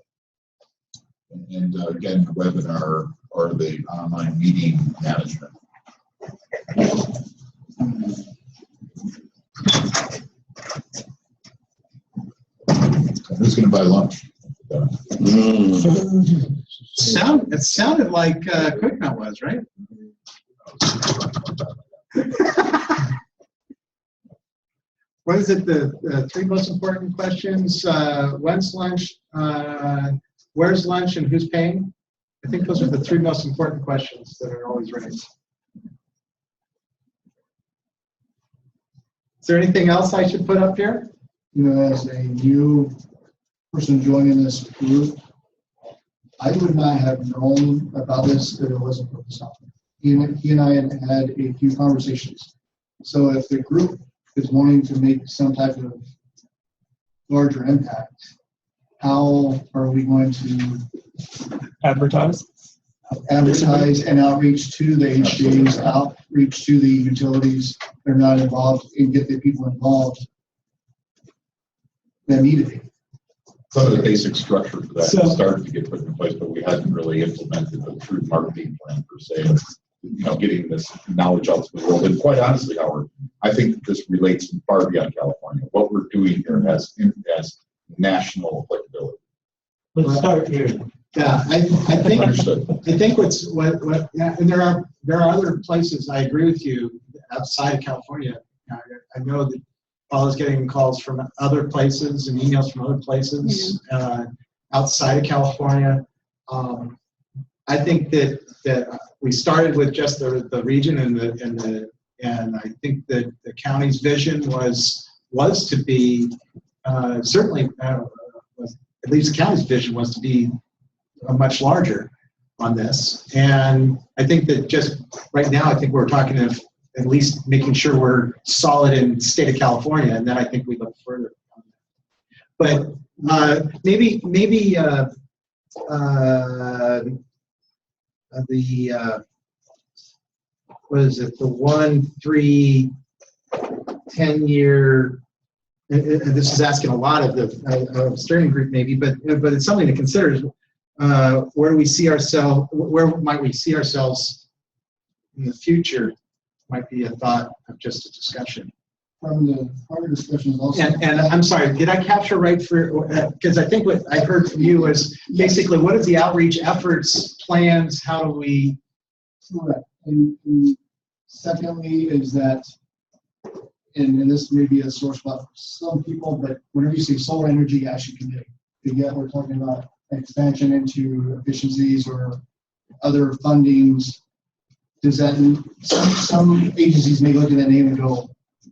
And again, the webinar or the online meeting management. Who's going to buy lunch? It sounded like QuickNut was, right? What is it? The three most important questions: when's lunch? Where's lunch? And who's paying? I think those are the three most important questions that are always raised. Is there anything else I should put up here? You know, as a new person joining this group, I would not have known about this if it wasn't for this topic. He and I had a few conversations. So if the group is wanting to make some type of larger impact, how are we going to advertise and outreach to the HJs, outreach to the utilities that are not involved, and get the people involved that need to be? Some of the basic structure for that started to get put in place, but we hadn't really implemented the true marketing plan per se. You know, getting this knowledge out to the world. And quite honestly, Howard, I think this relates far beyond California. What we're doing here has national applicability. Let's start here. Yeah, I think yeah, and there are other places. I agree with you outside of California. I know that Paul is getting calls from other places and emails from other places outside of California. I think that we started with just the region and I think that the county's vision was to be certainly at least the county's vision was to be much larger on this. And I think that just right now, I think we're talking of at least making sure we're solid in the state of California, and then I think we look further. But maybe what is it? The 1, 3, 10-year. And this is asking a lot of the steering group, maybe, but it's something to consider. Where do we see ourselves? Where might we see ourselves in the future? Might be a thought of just a discussion. From the prior discussions also. And I'm sorry, did I capture right for? Because I think what I heard from you was basically what is the outreach efforts, plans? How do we? Correct. And secondly, is that. And this may be a sore spot for some people, but whenever you say solar energy action committee, yet we're talking about expansion into efficiencies or other fundings. Does that some agencies may look at that name and go,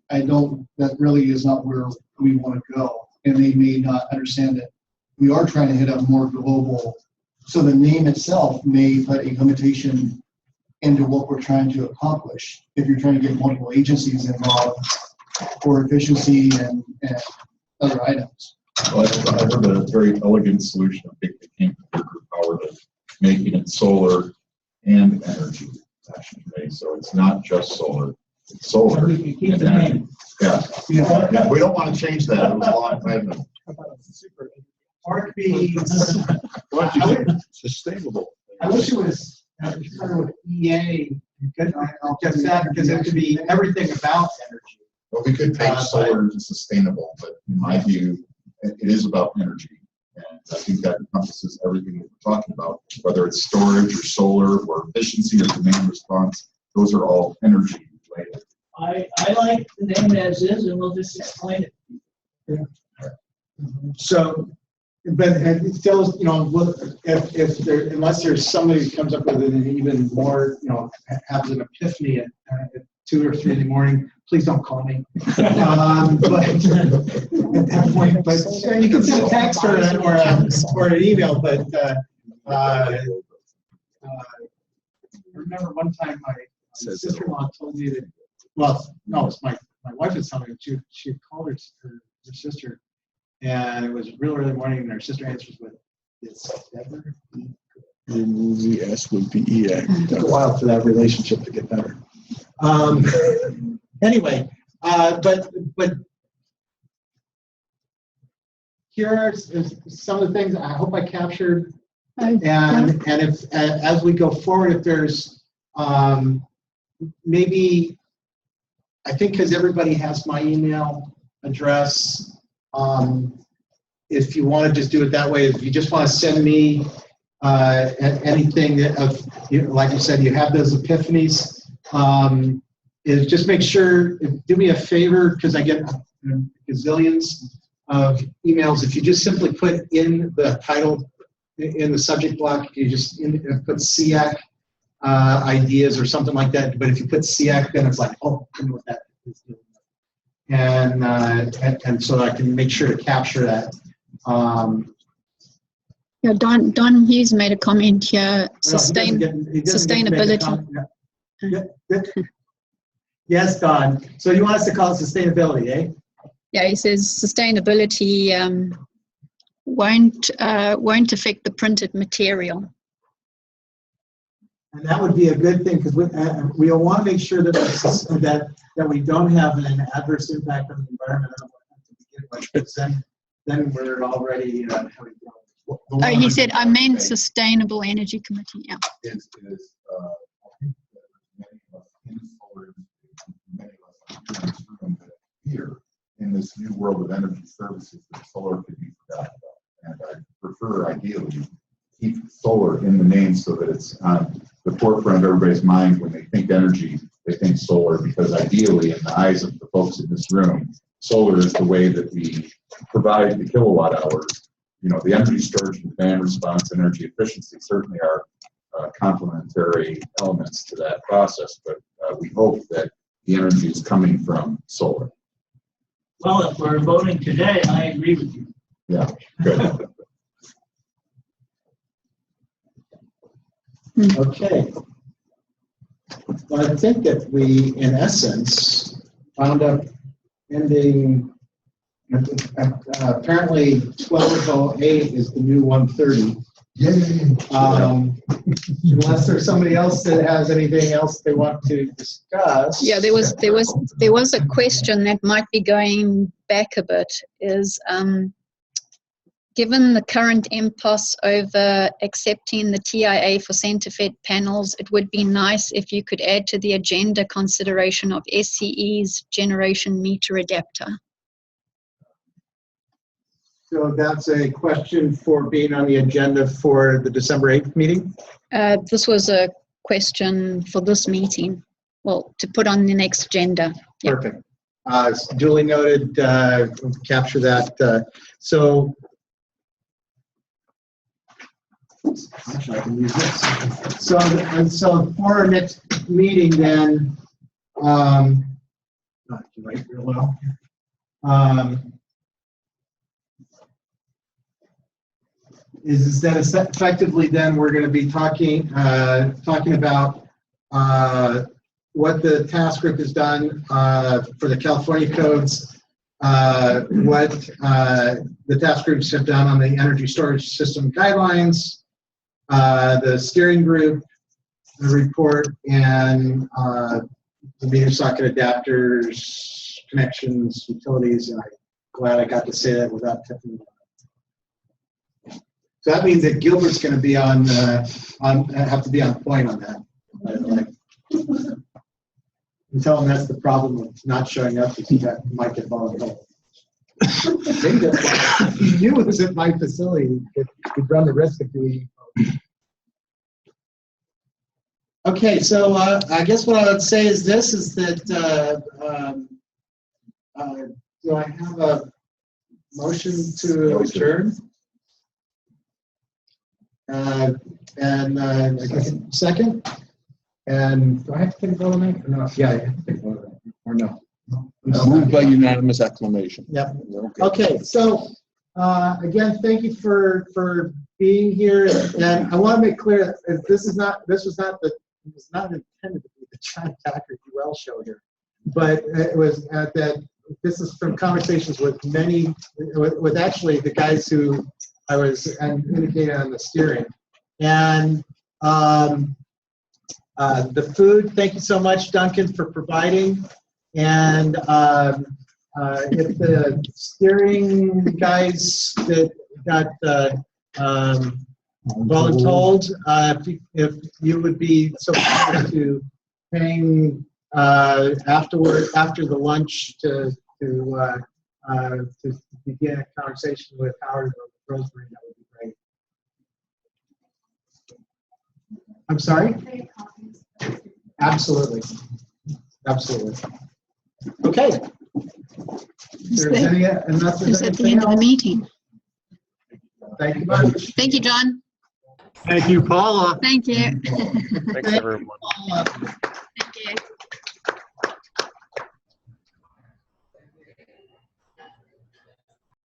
that really is not where we want to go. And they may not understand that we are trying to hit a more global, so the name itself may put a limitation into what we're trying to accomplish. If you're trying to get multiple agencies involved for efficiency and other items. Well, I heard a very elegant solution, I think, that came from Group Power, to making it solar and energy, actually. So it's not just solar, it's solar and energy. Yeah. Yeah, we don't want to change that. It was a long time ago. Mark B. Sustainable. I wish it was started with EA, because it could be everything about energy. Well, we could page solar into sustainable, but in my view, it is about energy. And I think that encompasses everything that we're talking about, whether it's storage or solar or efficiency or demand response. Those are all energy related. I like the name as is, and we'll just explain it. Yeah. So, but it still, if there, unless there's somebody who comes up with an even more, has an epiphany at 2 or 3 in the morning, please don't call me. But at that point, but you can send a text or an email. But I remember one time my sister-in-law told me that. Well, no, it's my wife was telling me that she had called her sister, and it was real early morning, and her sister answers with, "It's never be good." Remove the S with the EA. It took a while for that relationship to get better. Anyway, but here are some of the things I hope I captured, and if as we go forward, if there's maybe, I think because everybody has my email address, if you want to just do it that way, if you just want to send me anything like you said, you have those epiphanies, is just make sure, do me a favor, because I get gazillions of emails. If you just simply put in the title, in the subject block, you just put SEAC ideas or something like that. But if you put SEAC, then it's like, oh, I know what that is. And so I can make sure to capture that. Yeah, Don Hughes made a comment here. Sustainability. Yes, Don. So you want us to call it sustainability, eh? Yeah, he says sustainability won't affect the printed material. And that would be a good thing, because we'll want to make sure that we don't have an adverse impact on the environment to begin with, because then we're already he said, I meant sustainable energy committee. Yeah. I think that many of us in solar, many of us here in this room, that here in this new world of energy services, that solar could be forgotten about. And I prefer, ideally, keep solar in the name so that it's on the forefront of everybody's mind when they think energy, they think solar, because ideally, in the eyes of the folks in this room, solar is the way that we provide the kilowatt hours. The energy storage, demand response, energy efficiency certainly are complementary elements to that process, but we hope that the energy is coming from solar. Well, if we're voting today, I agree with you. Yeah, good. Okay. Well, I think that we, in essence, wound up ending. Apparently, 12:08 is the new 1:30. Unless there's somebody else that has anything else they want to discuss. Yeah, there was a question that might be going back a bit. Is given the current impasse over accepting the TIA for center-fed panels, it would be nice if you could add to the agenda consideration of SCE's generation meter adapter. So that's a question for being on the agenda for the December 8th meeting? This was a question for this meeting. Well, to put on the next agenda. Yep. Perfect. Duly noted, capture that. So I can use this. So for our next meeting then, not to write real well. Is that effectively then we're going to be talking about what the task group has done for the California codes, what the task groups have done on the energy storage system guidelines, the steering group, the report, and the meter socket adapters, connections, utilities, and I'm glad I got to say that without tipping. So that means that Gilbert's going to be have to be on point on that. And tell him that's the problem with not showing up, is he might get volunteered. If he knew it was at my facility, he'd run the risk of doing. Okay, so I guess what I would say is this: is that do I have a motion to adjourn? And I guess second. And do I have to take a vote on that? Or no? Yeah, I have to take a vote on that. Or no? Moved by unanimous acclamation. Yep. Okay. So again, thank you for being here. And I want to make clear that this was not intended to be the John Packer UL show here, but it was that this is from conversations with with actually the guys who I was indicating on the steering. And the food, thank you so much, Duncan, for providing. And if the steering guys that got voluntold, if you would be so kind to hang after the lunch to begin a conversation with Howard or Rosemary, that would be great. I'm sorry? Absolutely. Absolutely. Okay. Is at the end of the meeting. Thank you much. Thank you, John. Thank you, Paula. Thank you. Thanks, everyone. Thank you.